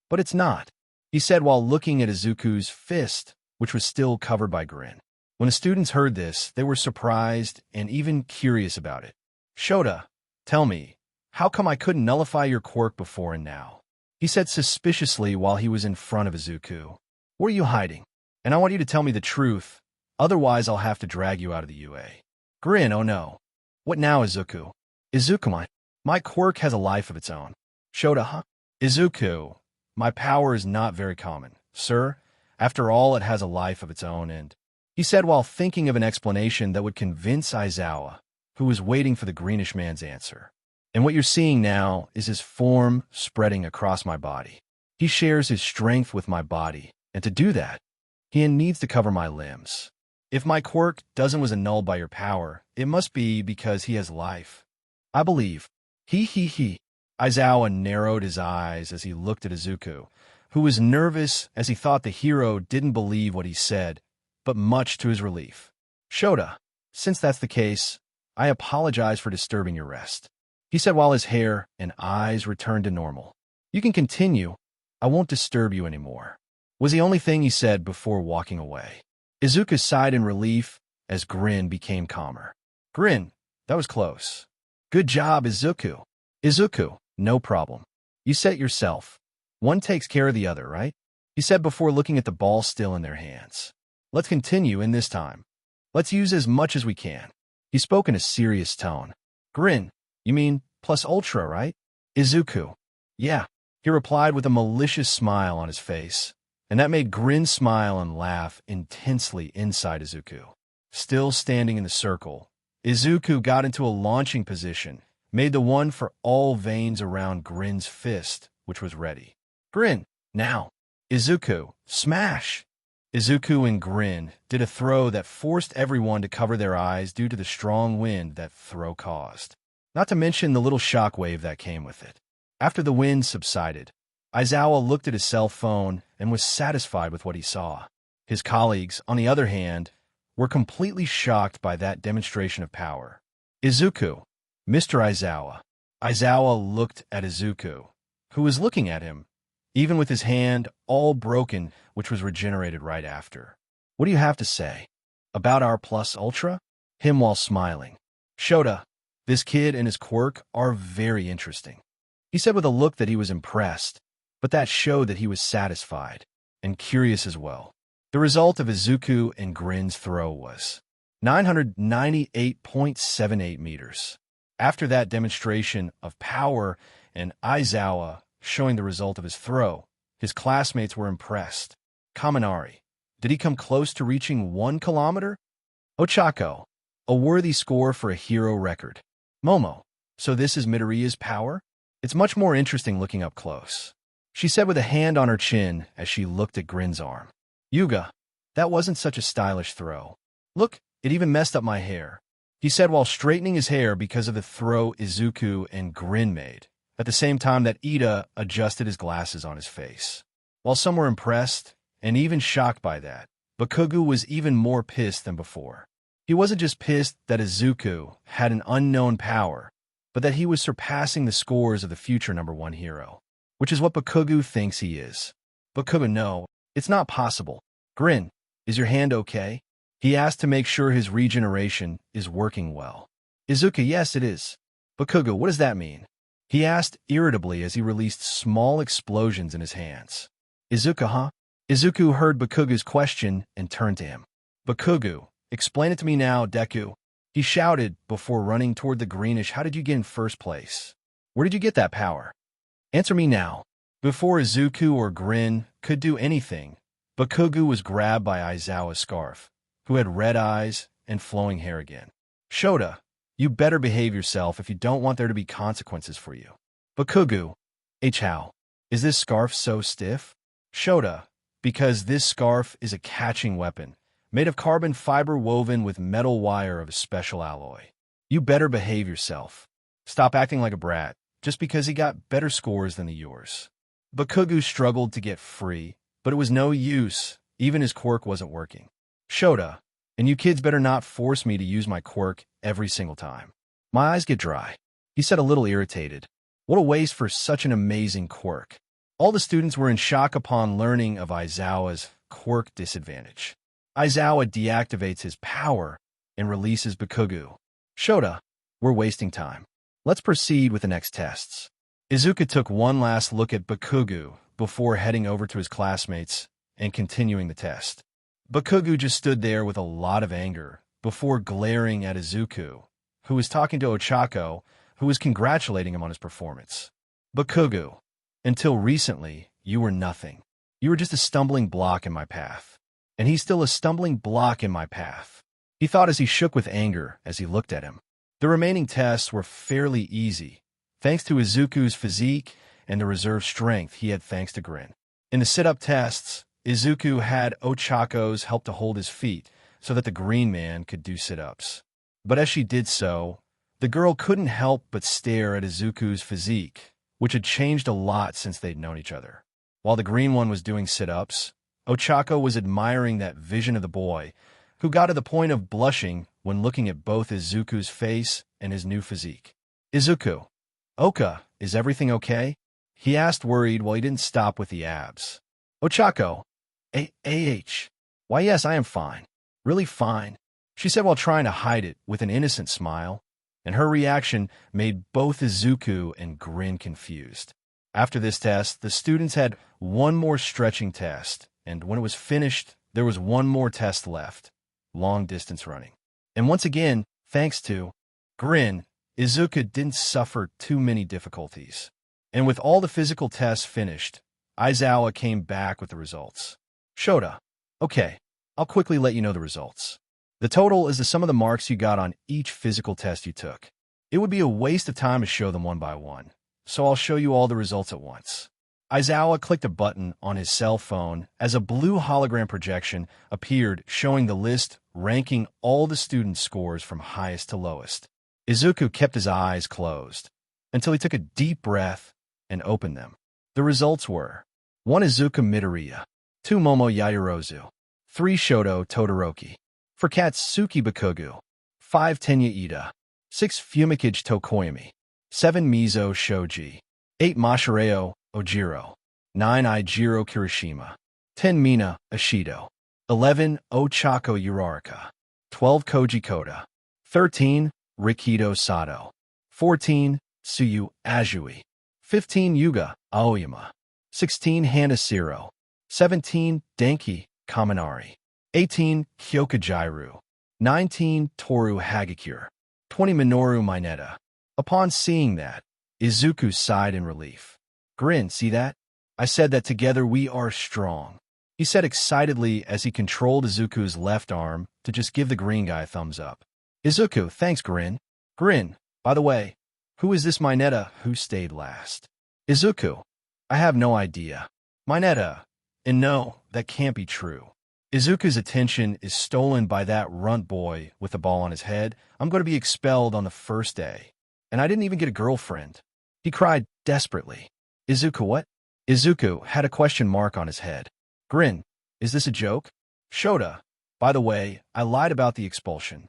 [SPEAKER 2] But it's not, he said while looking at Izuku's fist, which was still covered by Grin. When the students heard this, they were surprised and even curious about it. Shota, tell me, how come I couldn't nullify your quirk before and now? He said suspiciously while he was in front of Izuku. What are you hiding? And I want you to tell me the truth, otherwise I'll have to drag you out of the UA. Grin, oh no. What now, Izuku? Izuku, my quirk has a life of its own. Shota, huh? Izuku, my power is not very common, sir. After all, it has a life of its own, and he said while thinking of an explanation that would convince Aizawa, who was waiting for the greenish man's answer. And what you're seeing now is his form spreading across my body. He shares his strength with my body, and to do that, he needs to cover my limbs. If my quirk was annulled by your power, it must be because he has life. I believe. He. Aizawa narrowed his eyes as he looked at Izuku, who was nervous as he thought the hero didn't believe what he said, but much to his relief. Shota, since that's the case, I apologize for disturbing your rest, he said while his hair and eyes returned to normal. You can continue. I won't disturb you anymore, was the only thing he said before walking away. Izuku sighed in relief as Grin became calmer. Grin, that was close. Good job, Izuku. Izuku, no problem. You said it yourself. One takes care of the other, right? He said before looking at the ball still in their hands. Let's continue in this time. Let's use as much as we can. He spoke in a serious tone. Grin, you mean plus ultra, right? Izuku. Yeah, he replied with a malicious smile on his face, and that made Grin smile and laugh intensely inside Izuku. Still standing in the circle, Izuku got into a launching position, made the one for all veins around Grin's fist, which was ready. Grin, now. Izuku, smash. Izuku and Grin did a throw that forced everyone to cover their eyes due to the strong wind that throw caused. Not to mention the little shockwave that came with it. After the wind subsided, Aizawa looked at his cell phone and was satisfied with what he saw. His colleagues, on the other hand, were completely shocked by that demonstration of power. Izuku, Mr. Aizawa. Aizawa looked at Izuku, who was looking at him, even with his hand all broken, which was regenerated right after. What do you have to say about our Plus Ultra? Him while smiling. Shota, this kid and his quirk are very interesting. He said with a look that he was impressed, but that showed that he was satisfied and curious as well. The result of Izuku and Grin's throw was 998.78 meters. After that demonstration of power and Aizawa showing the result of his throw, his classmates were impressed. Kaminari, did he come close to reaching 1 kilometer? Ochako, a worthy score for a hero record. Momo, so this is Midoriya's power? It's much more interesting looking up close, she said with a hand on her chin as she looked at Grin's arm. Yuga, that wasn't such a stylish throw. Look, it even messed up my hair, he said while straightening his hair because of the throw Izuku and Grin made, at the same time that Ida adjusted his glasses on his face. While some were impressed and even shocked by that, Bakugo was even more pissed than before. He wasn't just pissed that Izuku had an unknown power, but that he was surpassing the scores of the future #1 hero, which is what Bakugo thinks he is. Bakugo, no, it's not possible. Grin, is your hand okay? He asked to make sure his regeneration is working well. Izuku, yes, it is. Bakugo, what does that mean? He asked irritably as he released small explosions in his hands. Izuku, huh? Izuku heard Bakugo's question and turned to him. Bakugo, explain it to me now, Deku. He shouted before running toward the greenish. How did you get in first place? Where did you get that power? Answer me now. Before Izuku or Grin could do anything, Bakugo was grabbed by Aizawa's scarf, who had red eyes and flowing hair again. Shota, you better behave yourself if you don't want there to be consequences for you. Bakugo, how? Is this scarf so stiff? Shota, because this scarf is a catching weapon, made of carbon fiber woven with metal wire of a special alloy. You better behave yourself. Stop acting like a brat, just because he got better scores than yours. Bakugo struggled to get free, but it was no use, even his quirk wasn't working. Shota, and you kids better not force me to use my quirk every single time. My eyes get dry, he said a little irritated. What a waste for such an amazing quirk. All the students were in shock upon learning of Aizawa's quirk disadvantage. Aizawa deactivates his power and releases Bakugo. Shota, we're wasting time. Let's proceed with the next tests. Izuku took one last look at Bakugo before heading over to his classmates and continuing the test. Bakugo just stood there with a lot of anger before glaring at Izuku, who was talking to Ochako, who was congratulating him on his performance. Bakugo, until recently, you were nothing. You were just a stumbling block in my path. And he's still a stumbling block in my path, he thought as he shook with anger as he looked at him. The remaining tests were fairly easy, thanks to Izuku's physique and the reserve strength he had thanks to Grin. In the sit-up tests, Izuku had Ochako's help to hold his feet so that the green man could do sit-ups. But as she did so, the girl couldn't help but stare at Izuku's physique, which had changed a lot since they'd known each other. While the green one was doing sit-ups, Ochako was admiring that vision of the boy, who got to the point of blushing when looking at both Izuku's face and his new physique. Izuku, Oka, is everything okay? He asked worried while he didn't stop with the abs. Ochako, why yes, I am fine. Really fine, she said while trying to hide it with an innocent smile, and her reaction made both Izuku and Grin confused. After this test, the students had one more stretching test, and when it was finished, there was one more test left, long-distance running. And once again, thanks to Grin, Izuku didn't suffer too many difficulties. And with all the physical tests finished, Aizawa came back with the results. Shota, okay, I'll quickly let you know the results. The total is the sum of the marks you got on each physical test you took. It would be a waste of time to show them one by one, so I'll show you all the results at once. Aizawa clicked a button on his cell phone as a blue hologram projection appeared showing the list ranking all the students' scores from highest to lowest. Izuku kept his eyes closed until he took a deep breath and opened them. The results were 1 Izuku Midoriya, 2 Momo Yaoyorozu, 3 Shoto Todoroki, 4 Katsuki Bakugo, 5 Tenya Ida, 6 Fumikage Tokoyami, 7 Mizo Shoji, 8 Mashireo Ojiro, 9 Ijiro Kirishima, 10 Mina Ashido, 11 Ochako Uraraka, 12 Koji Koda, 13 Rikido Sato, 14 Tsuyu Ajui, 15 Yuga Aoyama, 16 Hanashiro, 17 Denki Kaminari, 18 Hyokujairu, 19 Toru Hagakure, 20 Minoru Mineta. Upon seeing that, Izuku sighed in relief. Grin, see that? I said that together we are strong, he said excitedly as he controlled Izuku's left arm to just give the green guy a thumbs up. Izuku, thanks, Grin. Grin, by the way, who is this Mineta who stayed last? Izuku, I have no idea. Mineta, and no, that can't be true. Izuku's attention is stolen by that runt boy with the ball on his head. I'm going to be expelled on the first day. And I didn't even get a girlfriend. He cried desperately. Izuku, what? Izuku had a question mark on his head. Grin, is this a joke? Shota, by the way, I lied about the expulsion.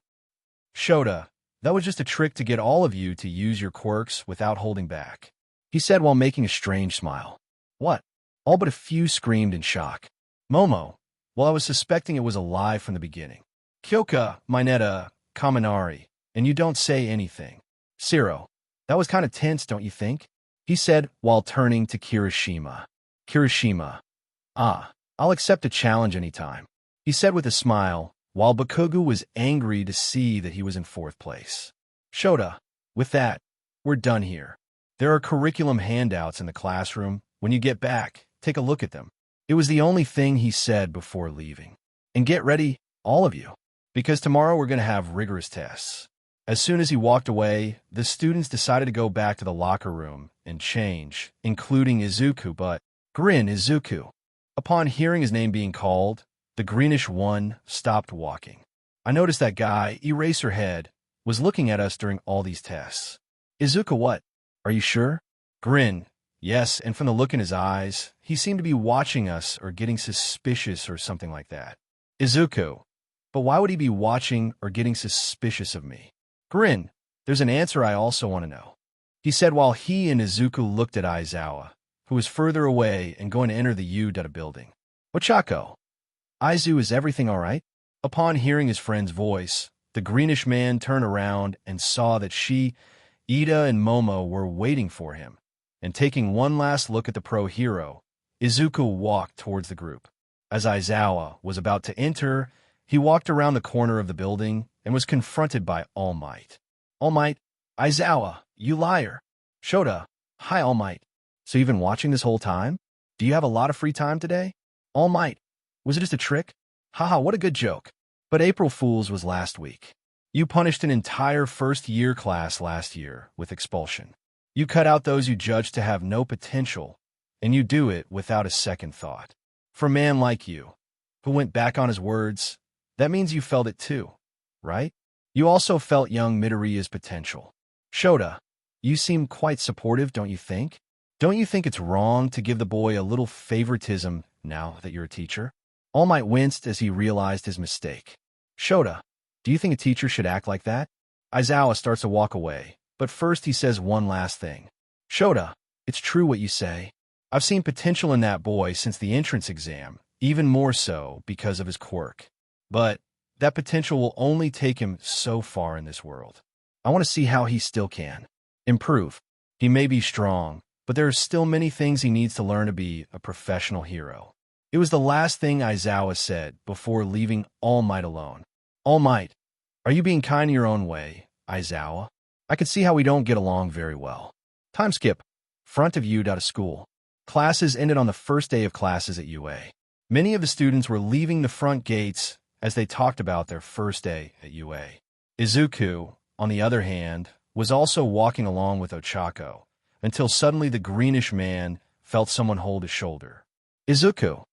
[SPEAKER 2] Shota, that was just a trick to get all of you to use your quirks without holding back, he said while making a strange smile. What? All but a few screamed in shock. Momo, well, I was suspecting it was a lie from the beginning. Kyoka, Mineta, Kaminari, and you don't say anything. Siro, that was kind of tense, don't you think? He said while turning to Kirishima. Kirishima, I'll accept a challenge anytime, he said with a smile, while Bakugo was angry to see that he was in 4th place. Shota, with that, we're done here. There are curriculum handouts in the classroom. When you get back, take a look at them. It was the only thing he said before leaving. And get ready, all of you, because tomorrow we're going to have rigorous tests. As soon as he walked away, the students decided to go back to the locker room and change, including Izuku, but Grin Izuku. Upon hearing his name being called, the greenish one stopped walking. I noticed that guy, Eraserhead, was looking at us during all these tests. Izuku, what? Are you sure? Grin, yes, and from the look in his eyes, he seemed to be watching us or getting suspicious or something like that. Izuku, but why would he be watching or getting suspicious of me? Grin, there's an answer I also want to know, he said while he and Izuku looked at Aizawa, who was further away and going to enter the Udata building. Ochako, Aizu, is everything all right? Upon hearing his friend's voice, the greenish man turned around and saw that she, Ida, and Momo were waiting for him, and taking one last look at the pro hero, Izuku walked towards the group. As Aizawa was about to enter, he walked around the corner of the building and was confronted by All Might. All Might, Aizawa, you liar. Shota, hi All Might. So you've been watching this whole time? Do you have a lot of free time today? All Might, was it just a trick? Haha, what a good joke. But April Fool's was last week. You punished an entire first-year class last year with expulsion. You cut out those you judged to have no potential, and you do it without a second thought. For a man like you, who went back on his words, that means you felt it too, right? You also felt young Midoriya's potential. Shota, you seem quite supportive, don't you think? Don't you think it's wrong to give the boy a little favoritism now that you're a teacher? All Might winced as he realized his mistake. Shota, do you think a teacher should act like that? Aizawa starts to walk away, but first he says one last thing. Shota, it's true what you say. I've seen potential in that boy since the entrance exam, even more so because of his quirk. But that potential will only take him so far in this world. I want to see how he still can improve. He may be strong, but there are still many things he needs to learn to be a professional hero. It was the last thing Aizawa said before leaving All Might alone. All Might, are you being kind in your own way, Aizawa? I can see how we don't get along very well. Time skip. Front of Udata School. Classes ended on the first day of classes at UA. Many of the students were leaving the front gates as they talked about their first day at UA. Izuku, on the other hand, was also walking along with Ochako, until suddenly the greenish man felt someone hold his shoulder. Izuku.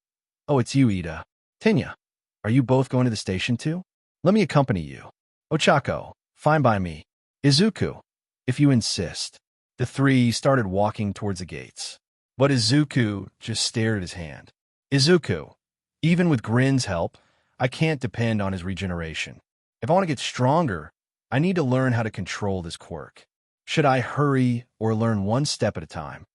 [SPEAKER 2] Oh, it's you, Ida. Tenya. Are you both going to the station too? Let me accompany you. Ochako. Fine by me. Izuku. If you insist. The three started walking towards the gates. But Izuku just stared at his hand. Izuku, even with Grin's help, I can't depend on his regeneration. If I want to get stronger, I need to learn how to control this quirk. Should I hurry or learn one step at a time?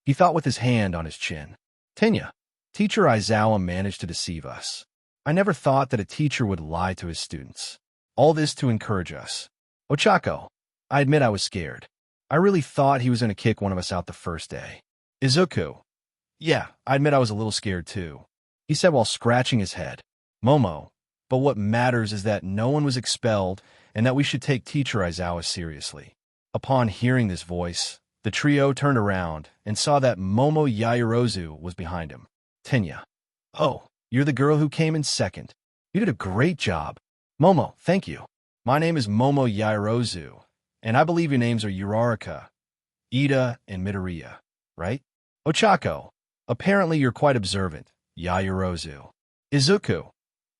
[SPEAKER 2] He thought with his hand on his chin. Tenya, Teacher Aizawa managed to deceive us. I never thought that a teacher would lie to his students. All this to encourage us. Ochako, I admit I was scared. I really thought he was going to kick one of us out the first day. Izuku, yeah, I admit I was a little scared too, he said while scratching his head. Momo, but what matters is that no one was expelled and that we should take Teacher Aizawa seriously. Upon hearing this voice, the trio turned around and saw that Momo Yaoyorozu was behind him. Tenya, oh, you're the girl who came in second. You did a great job. Momo, thank you. My name is Momo Yaoyorozu, and I believe your names are Uraraka, Ida, and Midoriya, right? Ochako, apparently you're quite observant, Yaoyorozu. Izuku,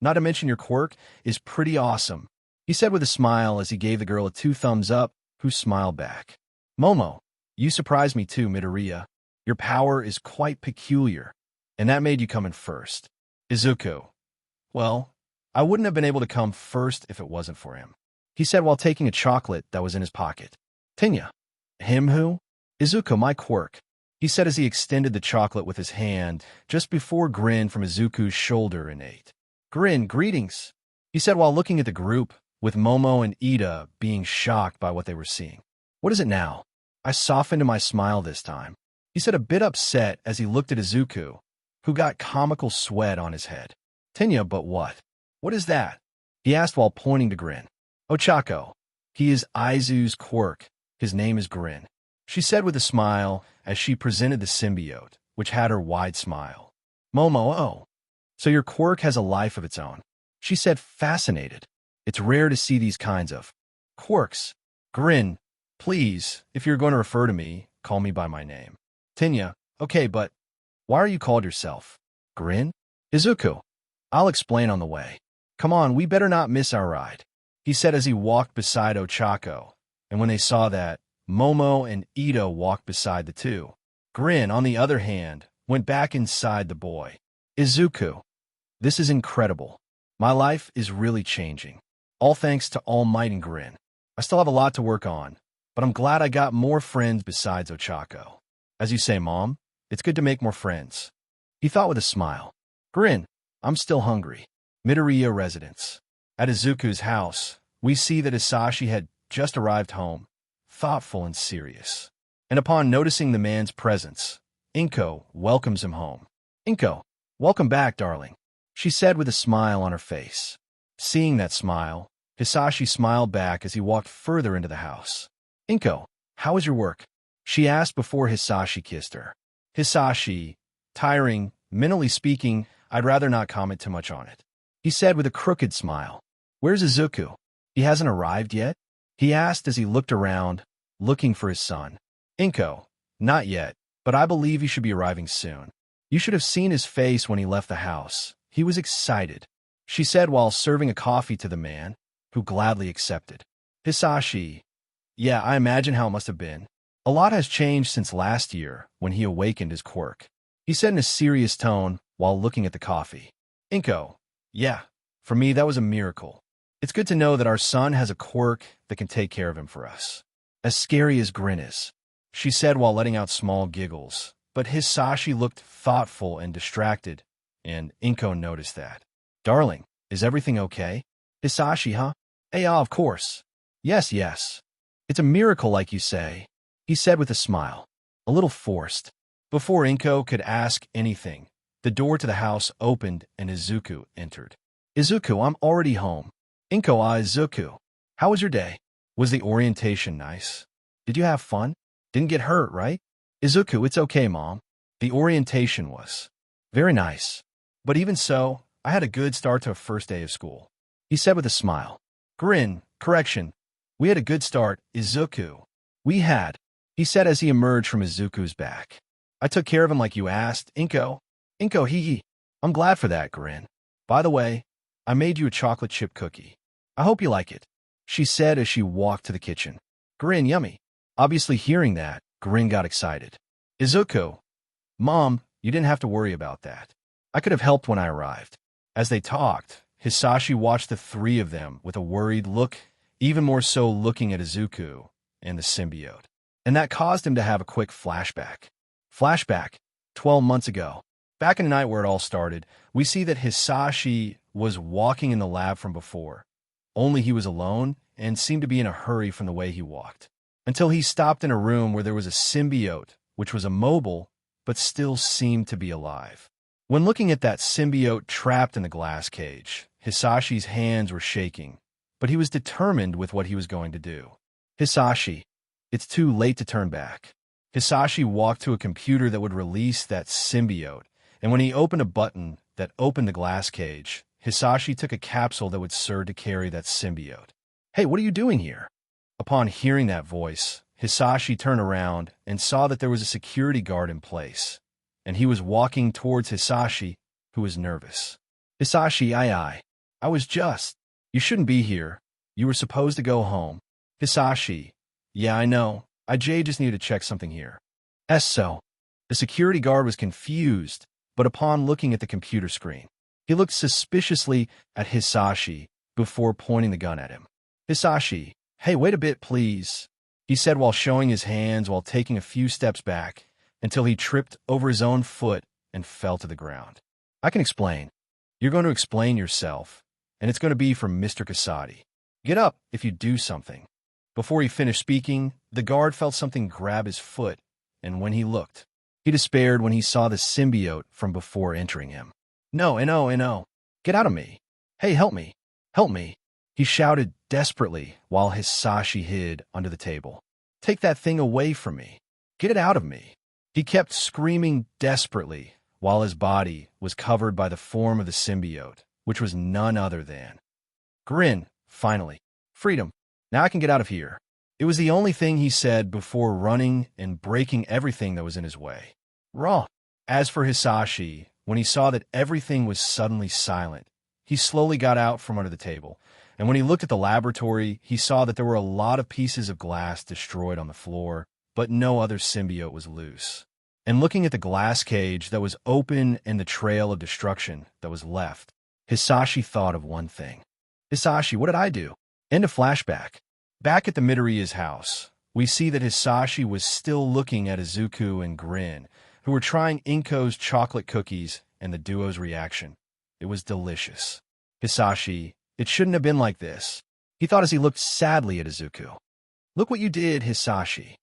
[SPEAKER 2] not to mention your quirk, is pretty awesome, he said with a smile as he gave the girl a 2 thumbs up, who smiled back. Momo, you surprised me too, Midoriya. Your power is quite peculiar, and that made you come in first. Izuku, well, I wouldn't have been able to come first if it wasn't for him, he said while taking a chocolate that was in his pocket. Tenya, him who? Izuku, my quirk, he said as he extended the chocolate with his hand just before Grin from Izuku's shoulder and ate. Grin, greetings, he said while looking at the group, with Momo and Ida being shocked by what they were seeing. What is it now? I softened to my smile this time, he said a bit upset as he looked at Izuku, who got comical sweat on his head. Tenya, but what? What is that? He asked while pointing to Grin. Ochako, he is Aizu's quirk. His name is Grin, she said with a smile as she presented the symbiote, which had her wide smile. Momo, oh, so your quirk has a life of its own, she said, fascinated. It's rare to see these kinds of quirks. Grin, please, if you're going to refer to me, call me by my name. Tenya, okay, but why are you called yourself? Grin? Izuku, I'll explain on the way. Come on, we better not miss our ride, he said as he walked beside Ochako, and when they saw that, Momo and Ito walked beside the two. Grin, on the other hand, went back inside the boy. Izuku, this is incredible. My life is really changing. All thanks to All Might and Grin. I still have a lot to work on, but I'm glad I got more friends besides Ochako. As you say, Mom, it's good to make more friends, he thought with a smile. Grin, I'm still hungry. Midoriya residence. At Izuku's house, we see that Hisashi had just arrived home, thoughtful and serious. And upon noticing the man's presence, Inko welcomes him home. Inko, welcome back, darling, she said with a smile on her face. Seeing that smile, Hisashi smiled back as he walked further into the house. Inko, how is your work? She asked before Hisashi kissed her. Hisashi, tiring, mentally speaking, I'd rather not comment too much on it, he said with a crooked smile. Where's Izuku? He hasn't arrived yet? He asked as he looked around, looking for his son. Inko, not yet, but I believe he should be arriving soon. You should have seen his face when he left the house. He was excited, she said while serving a coffee to the man, who gladly accepted. Hisashi, yeah, I imagine how it must have been. A lot has changed since last year when he awakened his quirk, he said in a serious tone while looking at the coffee. Inko, yeah, for me that was a miracle. It's good to know that our son has a quirk that can take care of him for us. As scary as Grin is, she said while letting out small giggles, but Hisashi looked thoughtful and distracted, and Inko noticed that. Darling, is everything okay? Hisashi, huh? Yeah, of course. Yes. It's a miracle like you say, he said with a smile, a little forced. Before Inko could ask anything, the door to the house opened and Izuku entered. Izuku, I'm already home. Inko, Izuku, how was your day? Was the orientation nice? Did you have fun? Didn't get hurt, right? Izuku, it's okay, Mom. The orientation was very nice. But even so, I had a good start to a first day of school, he said with a smile. Grin, correction. We had a good start, Izuku. We had, he said as he emerged from Izuku's back. I took care of him like you asked, Inko. Inko, hee. I'm glad for that, Grin. By the way, I made you a chocolate chip cookie. I hope you like it, she said as she walked to the kitchen. Grin, yummy. Obviously hearing that, Grin got excited. Izuku, Mom, you didn't have to worry about that. I could have helped when I arrived. As they talked, Hisashi watched the three of them with a worried look, even more so looking at Izuku and the symbiote. And that caused him to have a quick flashback. Flashback, 12 months ago. Back in the night where it all started, we see that Hisashi was walking in the lab from before. Only he was alone and seemed to be in a hurry from the way he walked. Until he stopped in a room where there was a symbiote, which was immobile, but still seemed to be alive. When looking at that symbiote trapped in the glass cage, Hisashi's hands were shaking, but he was determined with what he was going to do. Hisashi, it's too late to turn back. Hisashi walked to a computer that would release that symbiote, and when he opened a button that opened the glass cage, Hisashi took a capsule that would serve to carry that symbiote. Hey, what are you doing here? Upon hearing that voice, Hisashi turned around and saw that there was a security guard in place, and he was walking towards Hisashi, who was nervous. Hisashi, I was just. You shouldn't be here. You were supposed to go home. Hisashi, yeah, I know. I just needed to check something here. So. The security guard was confused, but upon looking at the computer screen, he looked suspiciously at Hisashi before pointing the gun at him. Hisashi, hey, wait a bit, please, he said while showing his hands while taking a few steps back until he tripped over his own foot and fell to the ground. I can explain. You're going to explain yourself, and it's going to be from Mr. Kasadi. Get up if you do something. Before he finished speaking, the guard felt something grab his foot, and when he looked, he despaired when he saw the symbiote from before entering him. No. Get out of me. Hey, help me. Help me. He shouted desperately while Hisashi hid under the table. Take that thing away from me. Get it out of me. He kept screaming desperately while his body was covered by the form of the symbiote, which was none other than Grin. Finally. Freedom. Now I can get out of here. It was the only thing he said before running and breaking everything that was in his way. Raw. As for Hisashi, when he saw that everything was suddenly silent, he slowly got out from under the table, and when he looked at the laboratory, he saw that there were a lot of pieces of glass destroyed on the floor, but no other symbiote was loose. And looking at the glass cage that was open and the trail of destruction that was left, Hisashi thought of one thing. Hisashi, what did I do? End of flashback. Back at the Midoriya's house, we see that Hisashi was still looking at Izuku and Grin, who were trying Inko's chocolate cookies, and the duo's reaction. It was delicious. Hisashi, it shouldn't have been like this, he thought as he looked sadly at Izuku. Look what you did, Hisashi.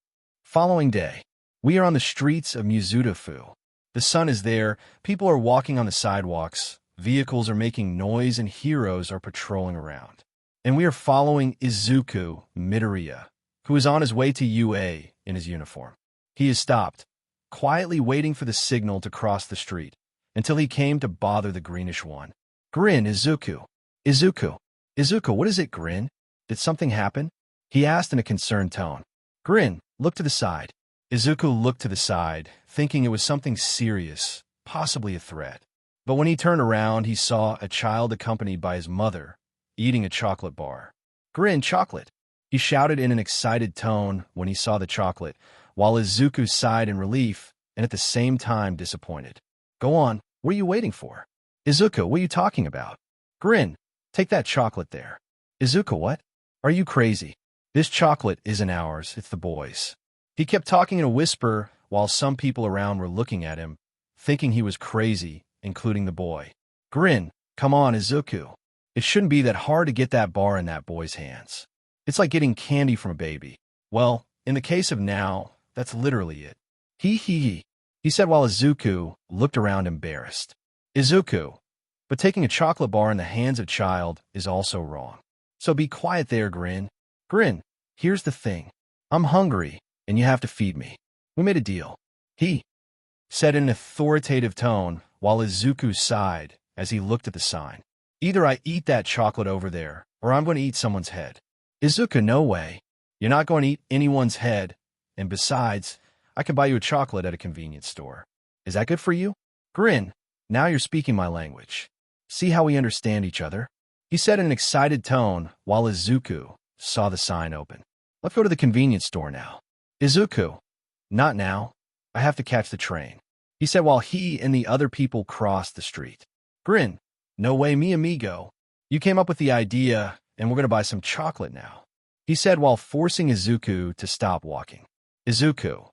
[SPEAKER 2] Following day, we are on the streets of Mizutofu. The sun is there, people are walking on the sidewalks, vehicles are making noise, and heroes are patrolling around. And we are following Izuku Midoriya, who is on his way to UA in his uniform. He is stopped, quietly waiting for the signal to cross the street, until he came to bother the greenish one. Grin, Izuku. Izuku, what is it, Grin? Did something happen? He asked in a concerned tone. Grin, look to the side. Izuku looked to the side, thinking it was something serious, possibly a threat. But when he turned around, he saw a child accompanied by his mother, eating a chocolate bar. Grin, chocolate. He shouted in an excited tone when he saw the chocolate, while Izuku sighed in relief and at the same time disappointed. Go on, what are you waiting for? Izuku, what are you talking about? Grin, take that chocolate there. Izuku, what? Are you crazy? This chocolate isn't ours, it's the boys'. He kept talking in a whisper while some people around were looking at him, thinking he was crazy, including the boy. Grin, come on, Izuku. It shouldn't be that hard to get that bar in that boy's hands. It's like getting candy from a baby. Well, in the case of now, that's literally it. He said while Izuku looked around embarrassed. Izuku, but taking a chocolate bar in the hands of a child is also wrong. So be quiet there, Grin. Grin, here's the thing. I'm hungry, and you have to feed me. We made a deal. He said in an authoritative tone while Izuku sighed as he looked at the sign. Either I eat that chocolate over there, or I'm going to eat someone's head. Izuku, no way. You're not going to eat anyone's head, and besides, I can buy you a chocolate at a convenience store. Is that good for you? Grin, now you're speaking my language. See how we understand each other? He said in an excited tone while Izuku saw the sign open. Let's go to the convenience store now. Izuku, Not now. I have to catch the train, he said while he and the other people crossed the street. Grin. No way, mi amigo. You came up with the idea, and we're going to buy some chocolate now, he said while forcing Izuku to stop walking. Izuku.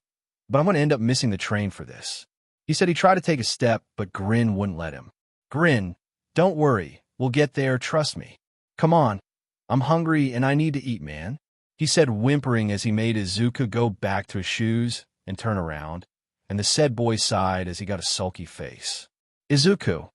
[SPEAKER 2] But I'm going to end up missing the train for this. He said he tried to take a step, but Grin wouldn't let him. Grin. Don't worry. We'll get there, trust me. Come on. I'm hungry and I need to eat, man, he said, whimpering as he made Izuku go back to his shoes and turn around, and the said boy sighed as he got a sulky face. Izuku.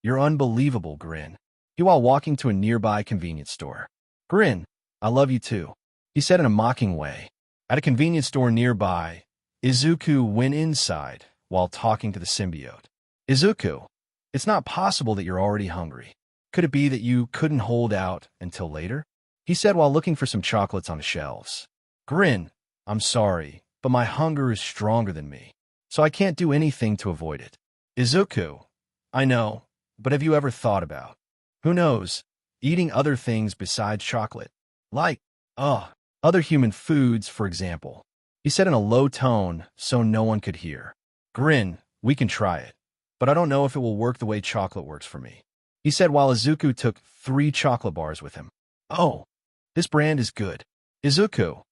[SPEAKER 2] You're unbelievable, Grin, he while walking to a nearby convenience store. Grin. I love you too, he said in a mocking way. At a convenience store nearby, Izuku went inside while talking to the symbiote. Izuku. It's not possible that you're already hungry. Could it be that you couldn't hold out until later, he said while looking for some chocolates on the shelves. Grin. I'm sorry, but my hunger is stronger than me, so I can't do anything to avoid it. Izuku. I know, but have you ever thought about, who knows, eating other things besides chocolate? Like, other human foods, for example, he said in a low tone so no one could hear. Grin. We can try it, but I don't know if it will work the way chocolate works for me, he said while Izuku took 3 chocolate bars with him. Oh, this brand is good. Izuku.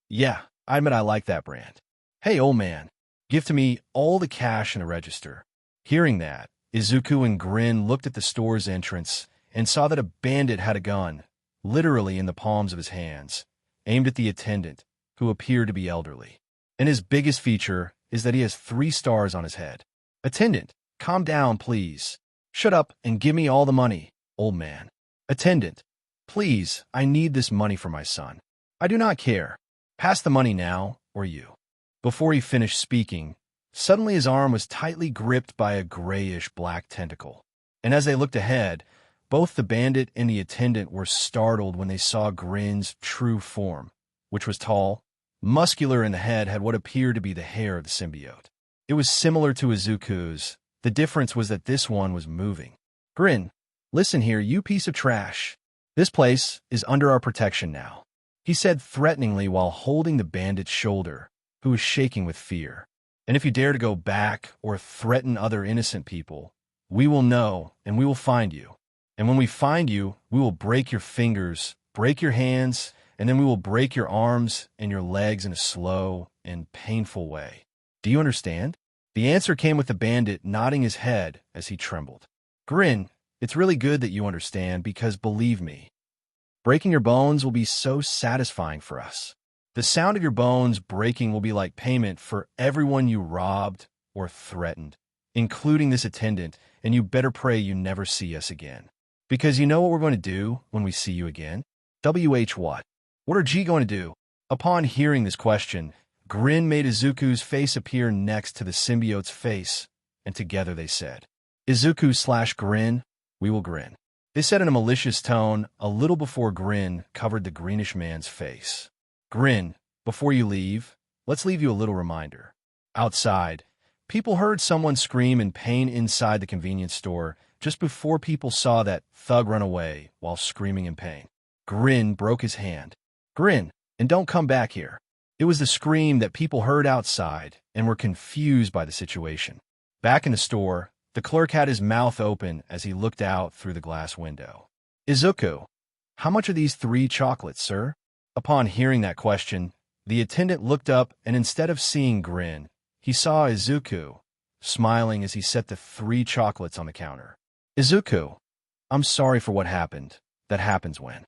[SPEAKER 2] Yeah, I admit I like that brand. Hey, old man, give to me all the cash in the register. Hearing that, Izuku and Grin looked at the store's entrance and saw that a bandit had a gun, literally in the palms of his hands, aimed at the attendant, who appeared to be elderly. And his biggest feature is that he has 3 stars on his head. Attendant, calm down, please. Shut up and give me all the money, old man. Attendant, please, I need this money for my son. I do not care. Pass the money now, or you. Before he finished speaking, suddenly his arm was tightly gripped by a grayish-black tentacle. And as they looked ahead, both the bandit and the attendant were startled when they saw Grin's true form, which was tall, muscular, and the head had what appeared to be the hair of the symbiote. It was similar to Izuku's. The difference was that this one was moving. Grin. Listen here, you piece of trash. This place is under our protection now, he said threateningly while holding the bandit's shoulder, who was shaking with fear. And if you dare to go back or threaten other innocent people, we will know and we will find you. And when we find you, we will break your fingers, break your hands, and then we will break your arms and your legs in a slow and painful way. Do you understand? The answer came with the bandit nodding his head as he trembled. Grin. It's really good that you understand because, believe me, breaking your bones will be so satisfying for us. The sound of your bones breaking will be like payment for everyone you robbed or threatened, including this attendant, and you better pray you never see us again. Because you know what we're going to do when we see you again? WH what? What are G going to do? Upon hearing this question, Grin made Izuku's face appear next to the symbiote's face, and together they said, Izuku/Grin, we will grin. They said in a malicious tone a little before Grin covered the greenish man's face. Grin, before you leave, let's leave you a little reminder. Outside, people heard someone scream in pain inside the convenience store just before people saw that thug run away while screaming in pain. Grin broke his hand. Grin, and don't come back here. It was the scream that people heard outside and were confused by the situation. Back in the store, the clerk had his mouth open as he looked out through the glass window. Izuku, how much are these 3 chocolates, sir? Upon hearing that question, the attendant looked up and instead of seeing Grin, he saw Izuku, smiling as he set the 3 chocolates on the counter. Izuku, I'm sorry for what happened. That happens when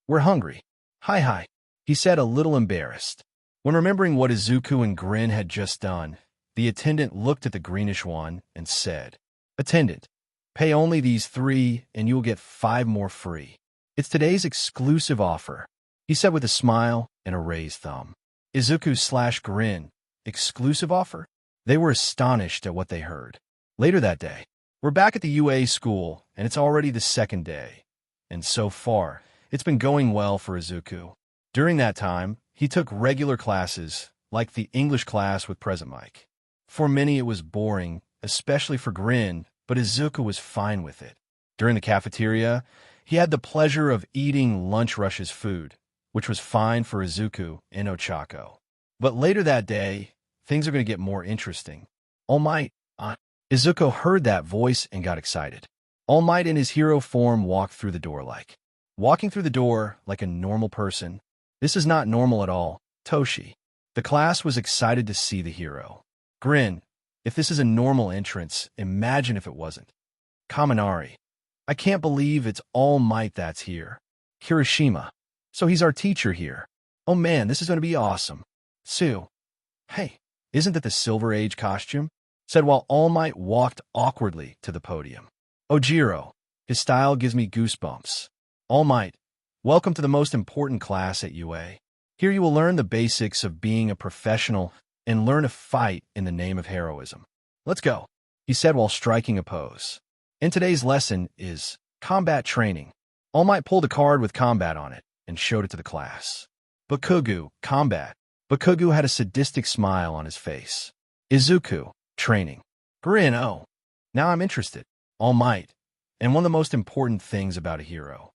[SPEAKER 2] we're hungry. Hi, he said a little embarrassed. When remembering what Izuku and Grin had just done, the attendant looked at the greenish one and said, Attendant, pay only these 3 and you'll get 5 more free. It's today's exclusive offer, he said with a smile and a raised thumb. Izuku/Grin, exclusive offer? They were astonished at what they heard. Later that day, we're back at the UA school and it's already the 2nd day. And so far, it's been going well for Izuku. During that time, he took regular classes, like the English class with Present Mike. For many, it was boring, especially for Grin, but Izuku was fine with it. During the cafeteria, he had the pleasure of eating Lunch Rush's food, which was fine for Izuku and Ochako. But later that day, Things are going to get more interesting. All Might, Izuku heard that voice and got excited. All Might in his hero form walked through the door walking through the door like a normal person. This is not normal at all, Toshi. The class was excited to see the hero. Grin, if this is a normal entrance, imagine if it wasn't. Kaminari, I can't believe it's All Might that's here. Kirishima, so he's our teacher here. Oh man, this is going to be awesome. Sue, hey, isn't that the Silver Age costume? Said while All Might walked awkwardly to the podium. Ojiro, his style gives me goosebumps. All Might, welcome to the most important class at UA. Here you will learn the basics of being a professional and learn to fight in the name of heroism. Let's go, he said while striking a pose. And today's lesson is combat training. All Might pulled a card with combat on it and showed it to the class. Bakugu, combat. Bakugu had a sadistic smile on his face. Izuku, training. Grin, oh, now I'm interested. All Might, and one of the most important things about a hero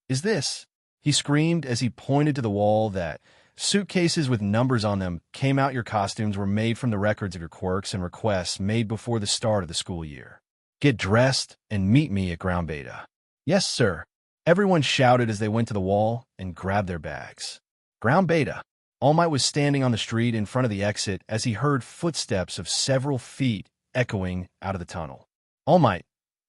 [SPEAKER 2] is this, he screamed as he pointed to the wall that suitcases with numbers on them came out. Your costumes were made from the records of your quirks and requests made before the start of the school year. Get dressed and meet me at ground beta. Yes, sir. Everyone shouted as they went to the wall and grabbed their bags. Ground beta. All Might was standing on the street in front of the exit as he heard footsteps of several feet echoing out of the tunnel. All Might,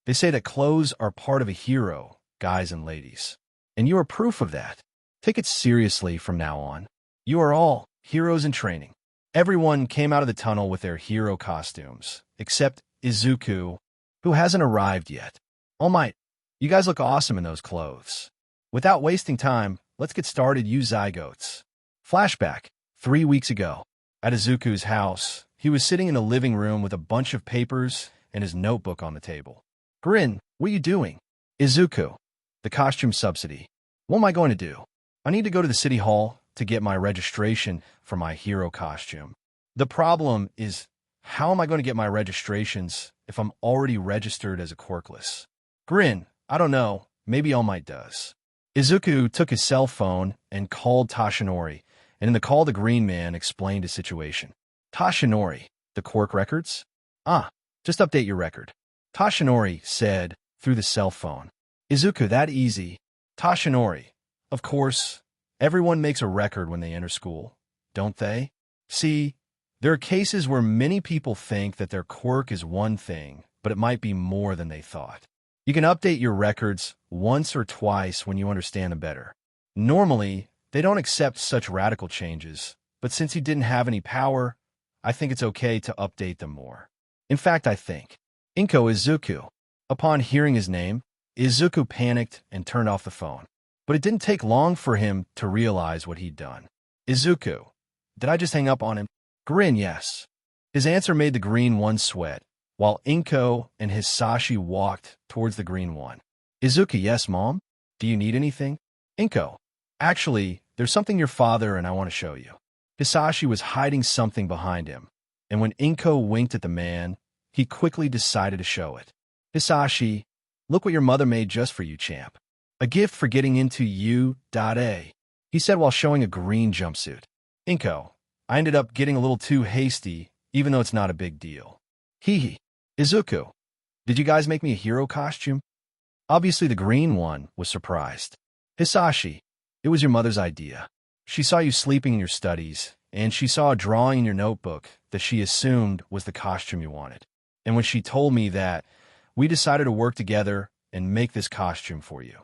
[SPEAKER 2] they say that clothes are part of a hero, guys and ladies. And you are proof of that. Take it seriously from now on. You are all heroes in training. Everyone came out of the tunnel with their hero costumes, except Izuku, who hasn't arrived yet. All Might, you guys look awesome in those clothes. Without wasting time, let's get started, you zygotes. Flashback, 3 weeks ago. At Izuku's house, he was sitting in a living room with a bunch of papers and his notebook on the table. Grin, what are you doing? Izuku, the costume subsidy. What am I going to do? I need to go to the city hall to get my registration for my hero costume. The problem is, how am I going to get my registrations if I'm already registered as a quirkless? Grin, I don't know. Maybe All Might does. Izuku took his cell phone and called Tashinori, and in the call the green man explained his situation. Tashinori, the quirk records? Just update your record. Tashinori said through the cell phone. Izuku, that easy. Tashinori, of course, everyone makes a record when they enter school, don't they? See, there are cases where many people think that their quirk is one thing, but it might be more than they thought. You can update your records once or twice when you understand them better. Normally, they don't accept such radical changes, but since you didn't have any power, I think it's okay to update them more. In fact, I think. Inko Izuku. Upon hearing his name, Izuku panicked and turned off the phone. But it didn't take long for him to realize what he'd done. Izuku, did I just hang up on him? Grin, yes. His answer made the green one sweat, while Inko and Hisashi walked towards the green one. Izuku, yes, Mom? Do you need anything? Inko, actually, there's something your father and I want to show you. Hisashi was hiding something behind him, and when Inko winked at the man, he quickly decided to show it. Hisashi, look what your mother made just for you, champ. A gift for getting into U.A, he said while showing a green jumpsuit. Inko, I ended up getting a little too hasty, even though it's not a big deal. Hee. Izuku, did you guys make me a hero costume? Obviously the green one was surprised. Hisashi, it was your mother's idea. She saw you sleeping in your studies, and she saw a drawing in your notebook that she assumed was the costume you wanted. And when she told me that, we decided to work together and make this costume for you.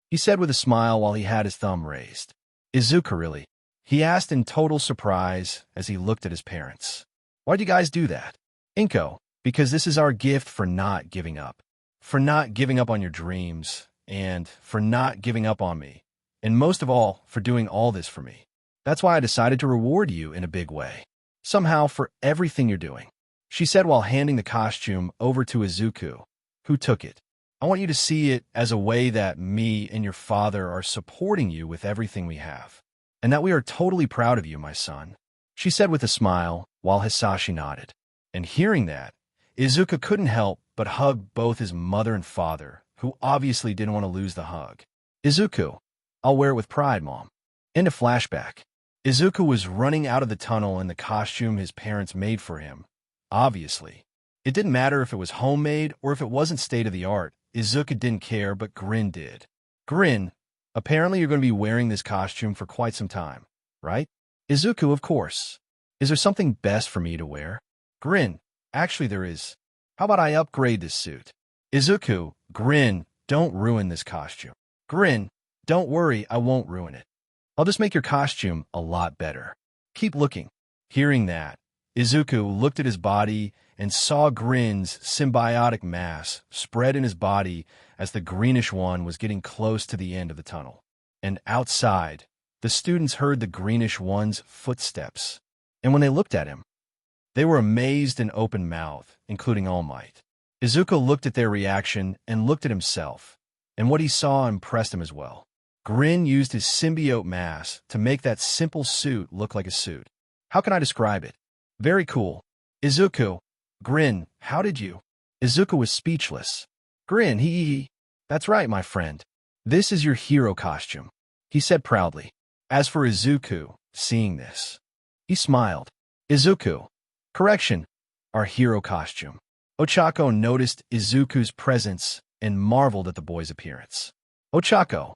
[SPEAKER 2] He said with a smile while he had his thumb raised. Izuku, really? He asked in total surprise as he looked at his parents. Why'd you guys do that? Inko, because this is our gift for not giving up. For not giving up on your dreams, and for not giving up on me. And most of all, for doing all this for me. That's why I decided to reward you in a big way. Somehow for everything you're doing. She said while handing the costume over to Izuku, who took it. I want you to see it as a way that me and your father are supporting you with everything we have. And that we are totally proud of you, my son. She said with a smile, while Hisashi nodded. And hearing that, Izuku couldn't help but hug both his mother and father, who obviously didn't want to lose the hug. Izuku, I'll wear it with pride, Mom. End of flashback. Izuku was running out of the tunnel in the costume his parents made for him. Obviously. It didn't matter if it was homemade or if it wasn't state-of-the-art. Izuku didn't care, but Grin did. Grin, apparently you're going to be wearing this costume for quite some time, right? Izuku, of course. Is there something best for me to wear? Grin, actually there is. How about I upgrade this suit? Izuku, Grin, don't ruin this costume. Grin, don't worry, I won't ruin it. I'll just make your costume a lot better. Keep looking. Hearing that, Izuku looked at his body and saw Grin's symbiotic mass spread in his body as the greenish one was getting close to the end of the tunnel. And outside, the students heard the greenish one's footsteps. And when they looked at him, they were amazed and open-mouthed, including All Might. Izuku looked at their reaction and looked at himself, and what he saw impressed him as well. Grin used his symbiote mass to make that simple suit look like a suit. How can I describe it? Very cool. Izuku, Grin, how did you? Izuku was speechless. Grin, That's right, my friend. This is your hero costume, he said proudly. As for Izuku, seeing this, he smiled. Izuku, correction, our hero costume. Ochako noticed Izuku's presence and marveled at the boy's appearance. Ochako,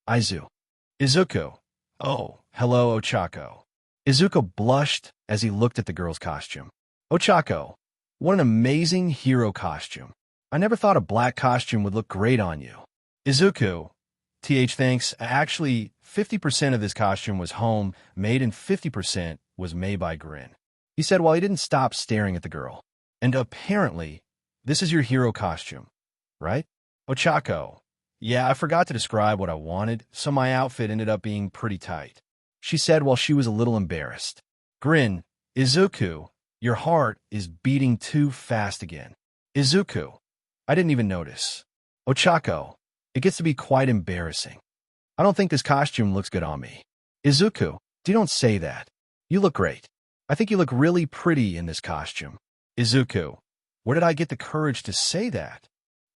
[SPEAKER 2] Izuku. Oh, hello, Ochako. Izuku blushed as he looked at the girl's costume. Ochako, what an amazing hero costume. I never thought a black costume would look great on you. Izuku, thanks. Actually, 50% of this costume was home-made and 50% was made by Grin, he said while he didn't stop staring at the girl. And apparently, this is your hero costume, right? Ochako, yeah, I forgot to describe what I wanted, so my outfit ended up being pretty tight, she said while she was a little embarrassed. Grin, Izuku, your heart is beating too fast again. Izuku, I didn't even notice. Ochako, it gets to be quite embarrassing. I don't think this costume looks good on me. Izuku, don't say that. You look great. I think you look really pretty in this costume. Izuku, where did I get the courage to say that?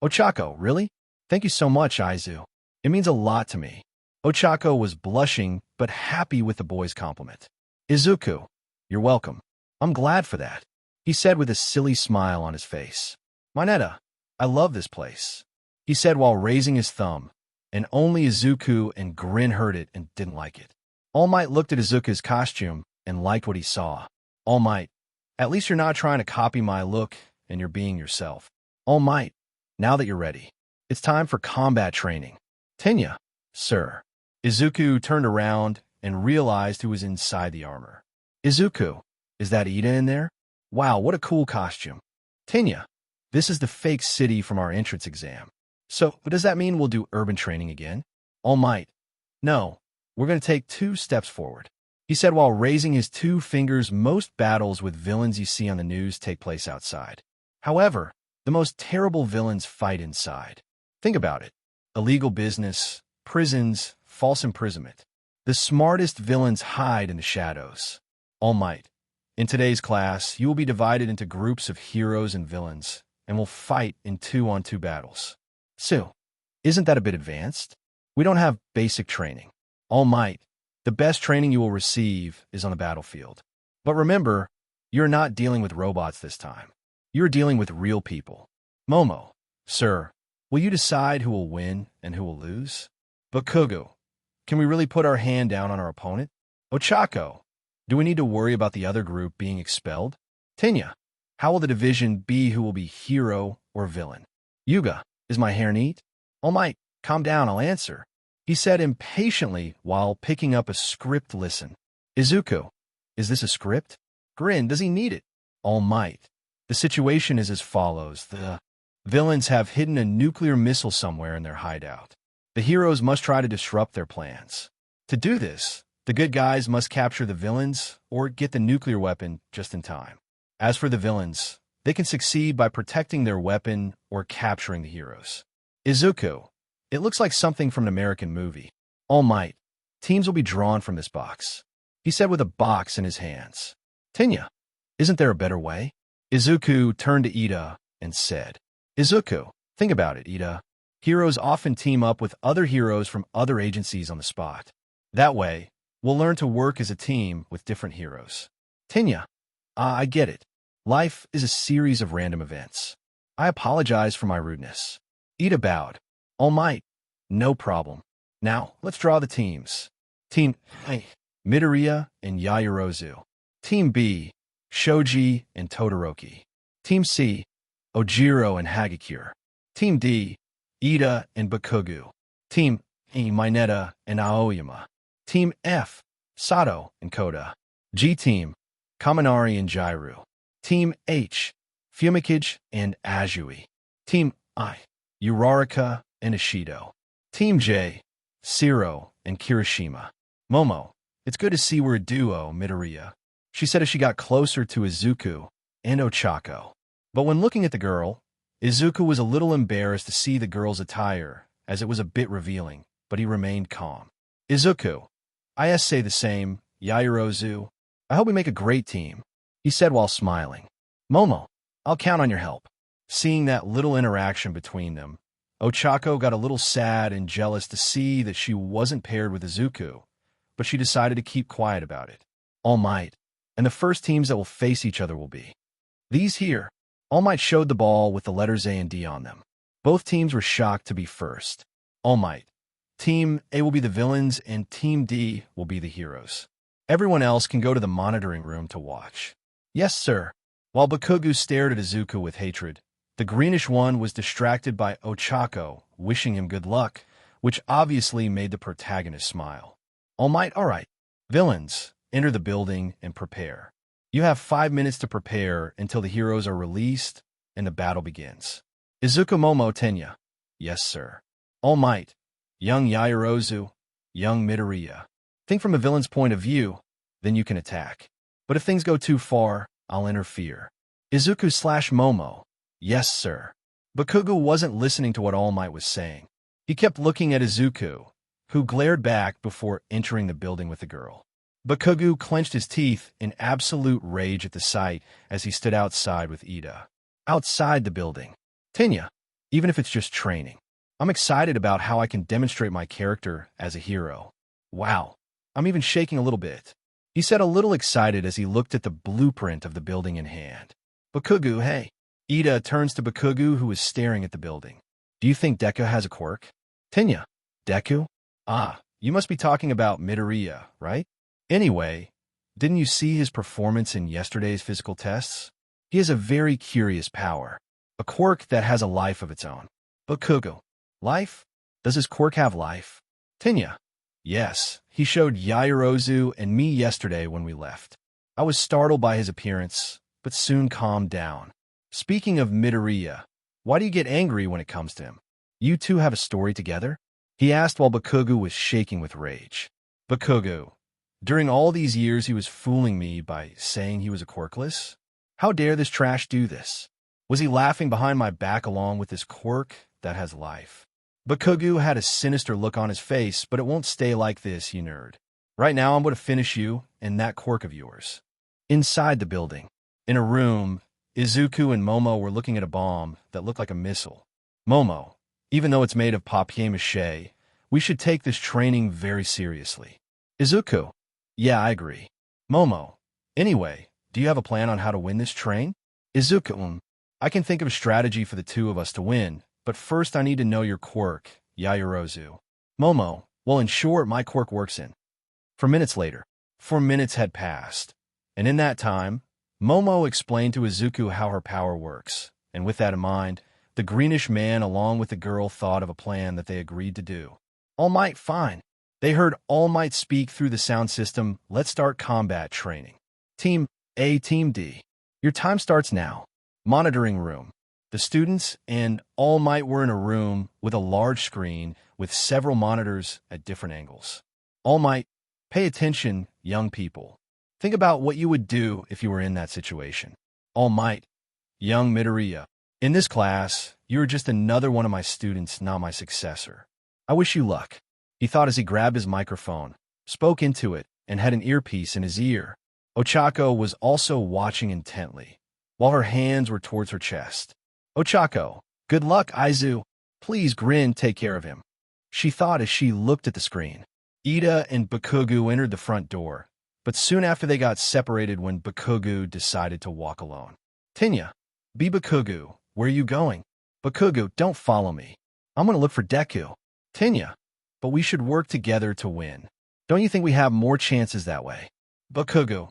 [SPEAKER 2] Ochako, really? Thank you so much, Izu. It means a lot to me. Ochako was blushing but happy with the boy's compliment. Izuku, you're welcome. I'm glad for that, he said with a silly smile on his face. Mineta, I love this place, he said while raising his thumb, and only Izuku and Grin heard it and didn't like it. All Might looked at Izuku's costume and liked what he saw. All Might, at least you're not trying to copy my look and you're being yourself. All Might, now that you're ready, it's time for combat training. Tenya, sir. Izuku turned around and realized who was inside the armor. Izuku, is that Ida in there? Wow, what a cool costume. Tenya, this is the fake city from our entrance exam. So, does that mean we'll do urban training again? All Might, no, we're going to take 2 steps forward, he said while raising his 2 fingers. Most battles with villains you see on the news take place outside. However, the most terrible villains fight inside. Think about it. Illegal business, prisons, false imprisonment. The smartest villains hide in the shadows. All Might, in today's class, you will be divided into groups of heroes and villains, and will fight in 2-on-2 battles. So, isn't that a bit advanced? We don't have basic training. All Might, the best training you will receive is on the battlefield. But remember, you're not dealing with robots this time. You're dealing with real people. Momo, sir, will you decide who will win and who will lose? But Kugo, can we really put our hand down on our opponent? Ochako, do we need to worry about the other group being expelled? Tenya, how will the division be who will be hero or villain? Yuga, is my hair neat? All Might, calm down, I'll answer, he said impatiently while picking up a script. Listen. Izuku, is this a script? Grin, does he need it? All Might, the situation is as follows. The villains have hidden a nuclear missile somewhere in their hideout. The heroes must try to disrupt their plans. To do this, the good guys must capture the villains or get the nuclear weapon just in time. As for the villains, they can succeed by protecting their weapon or capturing the heroes. Izuku, it looks like something from an American movie. All Might, teams will be drawn from this box, he said with a box in his hands. Tenya, isn't there a better way? Izuku turned to Ida and said, Izuku, think about it, Ida. Heroes often team up with other heroes from other agencies on the spot. That way, We'll learn to work as a team with different heroes. Tenya, I get it. Life is a series of random events. I apologize for my rudeness. Ida bowed. All Might, no problem. Now, let's draw the teams. Team A, Midoriya and Yaoyorozu. Team B, Shoji and Todoroki. Team C, Ojiro and Hagakure. Team D, Ida and Bakugo. Team E, Mineta and Aoyama. Team F, Sato and Koda. G Team, Kaminari and Jairu. Team H, Fumikage and Azui. Team I, Uraraka and Ishido. Team J, Siro and Kirishima. Momo, it's good to see we're a duo, Midoriya. She said as she got closer to Izuku and Ochako. But when looking at the girl, Izuku was a little embarrassed to see the girl's attire, as it was a bit revealing, but he remained calm. Izuku, I say the same, Yaoyorozu. I hope we make a great team, he said while smiling. Momo, I'll count on your help. Seeing that little interaction between them, Ochako got a little sad and jealous to see that she wasn't paired with Izuku, but she decided to keep quiet about it. All Might, and the first teams that will face each other will be these here. All Might showed the ball with the letters A and D on them. Both teams were shocked to be first. All Might, Team A will be the villains and Team D will be the heroes. Everyone else can go to the monitoring room to watch. Yes, sir. While Bakugo stared at Izuku with hatred, the greenish one was distracted by Ochako, wishing him good luck, which obviously made the protagonist smile. All Might, all right. Villains, enter the building and prepare. You have 5 minutes to prepare until the heroes are released and the battle begins. Izuku Momo Tenya. Yes, sir. All Might, young Yaoyorozu, young Midoriya. Think from a villain's point of view, then you can attack. But if things go too far, I'll interfere. Izuku/Momo. Yes, sir. Bakugo wasn't listening to what All Might was saying. He kept looking at Izuku, who glared back before entering the building with the girl. Bakugo clenched his teeth in absolute rage at the sight as he stood outside with Ida. Outside the building. Tenya, even if it's just training. I'm excited about how I can demonstrate my character as a hero. Wow, I'm even shaking a little bit. He said a little excited as he looked at the blueprint of the building in hand. Bakugo, hey. Ida turns to Bakugo, who is staring at the building. Do you think Deku has a quirk? Tenya, Deku? Ah, you must be talking about Midoriya, right? Anyway, didn't you see his performance in yesterday's physical tests? He has a very curious power. A quirk that has a life of its own. Bakugo, life? Does his quirk have life? Tenya, yes, he showed Yaoyorozu and me yesterday when we left. I was startled by his appearance, but soon calmed down. Speaking of Midoriya, why do you get angry when it comes to him? You two have a story together? He asked while Bakugo was shaking with rage. Bakugo, during all these years he was fooling me by saying he was a quirkless? How dare this trash do this? Was he laughing behind my back along with this quirk that has life? Bakugo had a sinister look on his face, but it won't stay like this, you nerd. Right now I'm going to finish you and that quirk of yours. Inside the building, in a room, Izuku and Momo were looking at a bomb that looked like a missile. Momo, even though it's made of papier-mâché, we should take this training very seriously. Izuku, yeah, I agree. Momo, anyway, do you have a plan on how to win this train? Izuku, I can think of a strategy for the two of us to win, but first I need to know your quirk, Yaoyorozu. Momo, well, in short, my quirk works in. 4 minutes later, 4 minutes had passed, and in that time, Momo explained to Izuku how her power works, and with that in mind, the greenish man along with the girl thought of a plan that they agreed to do. All Might, fine. They heard All Might speak through the sound system. Let's start combat training. Team A, Team D. Your time starts now. Monitoring room. The students and All Might were in a room with a large screen with several monitors at different angles. All Might, pay attention, young people. Think about what you would do if you were in that situation. All Might, young Midoriya. In this class, you are just another one of my students, not my successor. I wish you luck, he thought as he grabbed his microphone, spoke into it, and had an earpiece in his ear. Ochako was also watching intently, while her hands were towards her chest. Ochako, good luck, Izu. Please grin, take care of him, she thought as she looked at the screen. Ida and Bakugu entered the front door, but soon after they got separated when Bakugu decided to walk alone. Tinya, be Bakugu, where are you going? Bakugu, don't follow me. I'm going to look for Deku. Tinya, but we should work together to win. Don't you think we have more chances that way? Bakugu,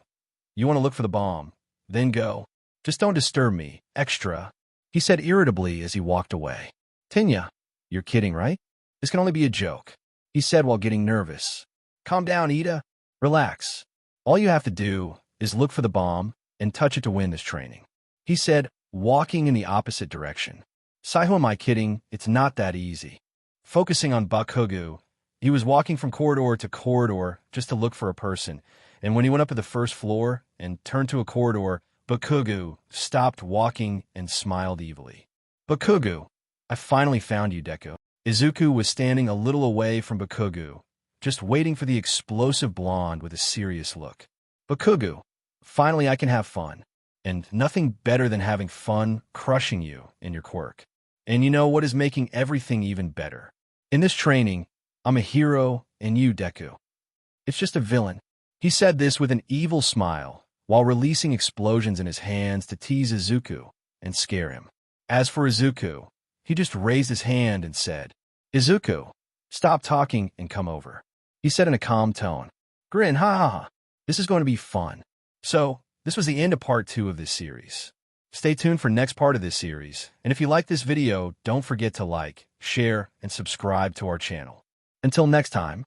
[SPEAKER 2] you want to look for the bomb, then go. Just don't disturb me, extra, he said irritably as he walked away. Tinya, you're kidding, right? This can only be a joke, he said while getting nervous. Calm down, Ida. Relax. All you have to do is look for the bomb and touch it to win this training, he said, walking in the opposite direction. Who am I kidding? It's not that easy. Focusing on Bakugu, he was walking from corridor to corridor just to look for a person, and when he went up to the first floor and turned to a corridor, Bakugu stopped walking and smiled evilly. Bakugu, I finally found you, Deku. Izuku was standing a little away from Bakugu, just waiting for the explosive blonde with a serious look. Bakugu, finally I can have fun, and nothing better than having fun crushing you in your quirk. And you know what is making everything even better? In this training, I'm a hero and you, Deku. It's just a villain. He said this with an evil smile, while releasing explosions in his hands to tease Izuku and scare him. As for Izuku, he just raised his hand and said, Izuku, stop talking and come over, he said in a calm tone. Grin, ha ha ha. This is going to be fun. So, this was the end of part 2 of this series. Stay tuned for next part of this series, and if you like this video, don't forget to like, share, and subscribe to our channel. Until next time.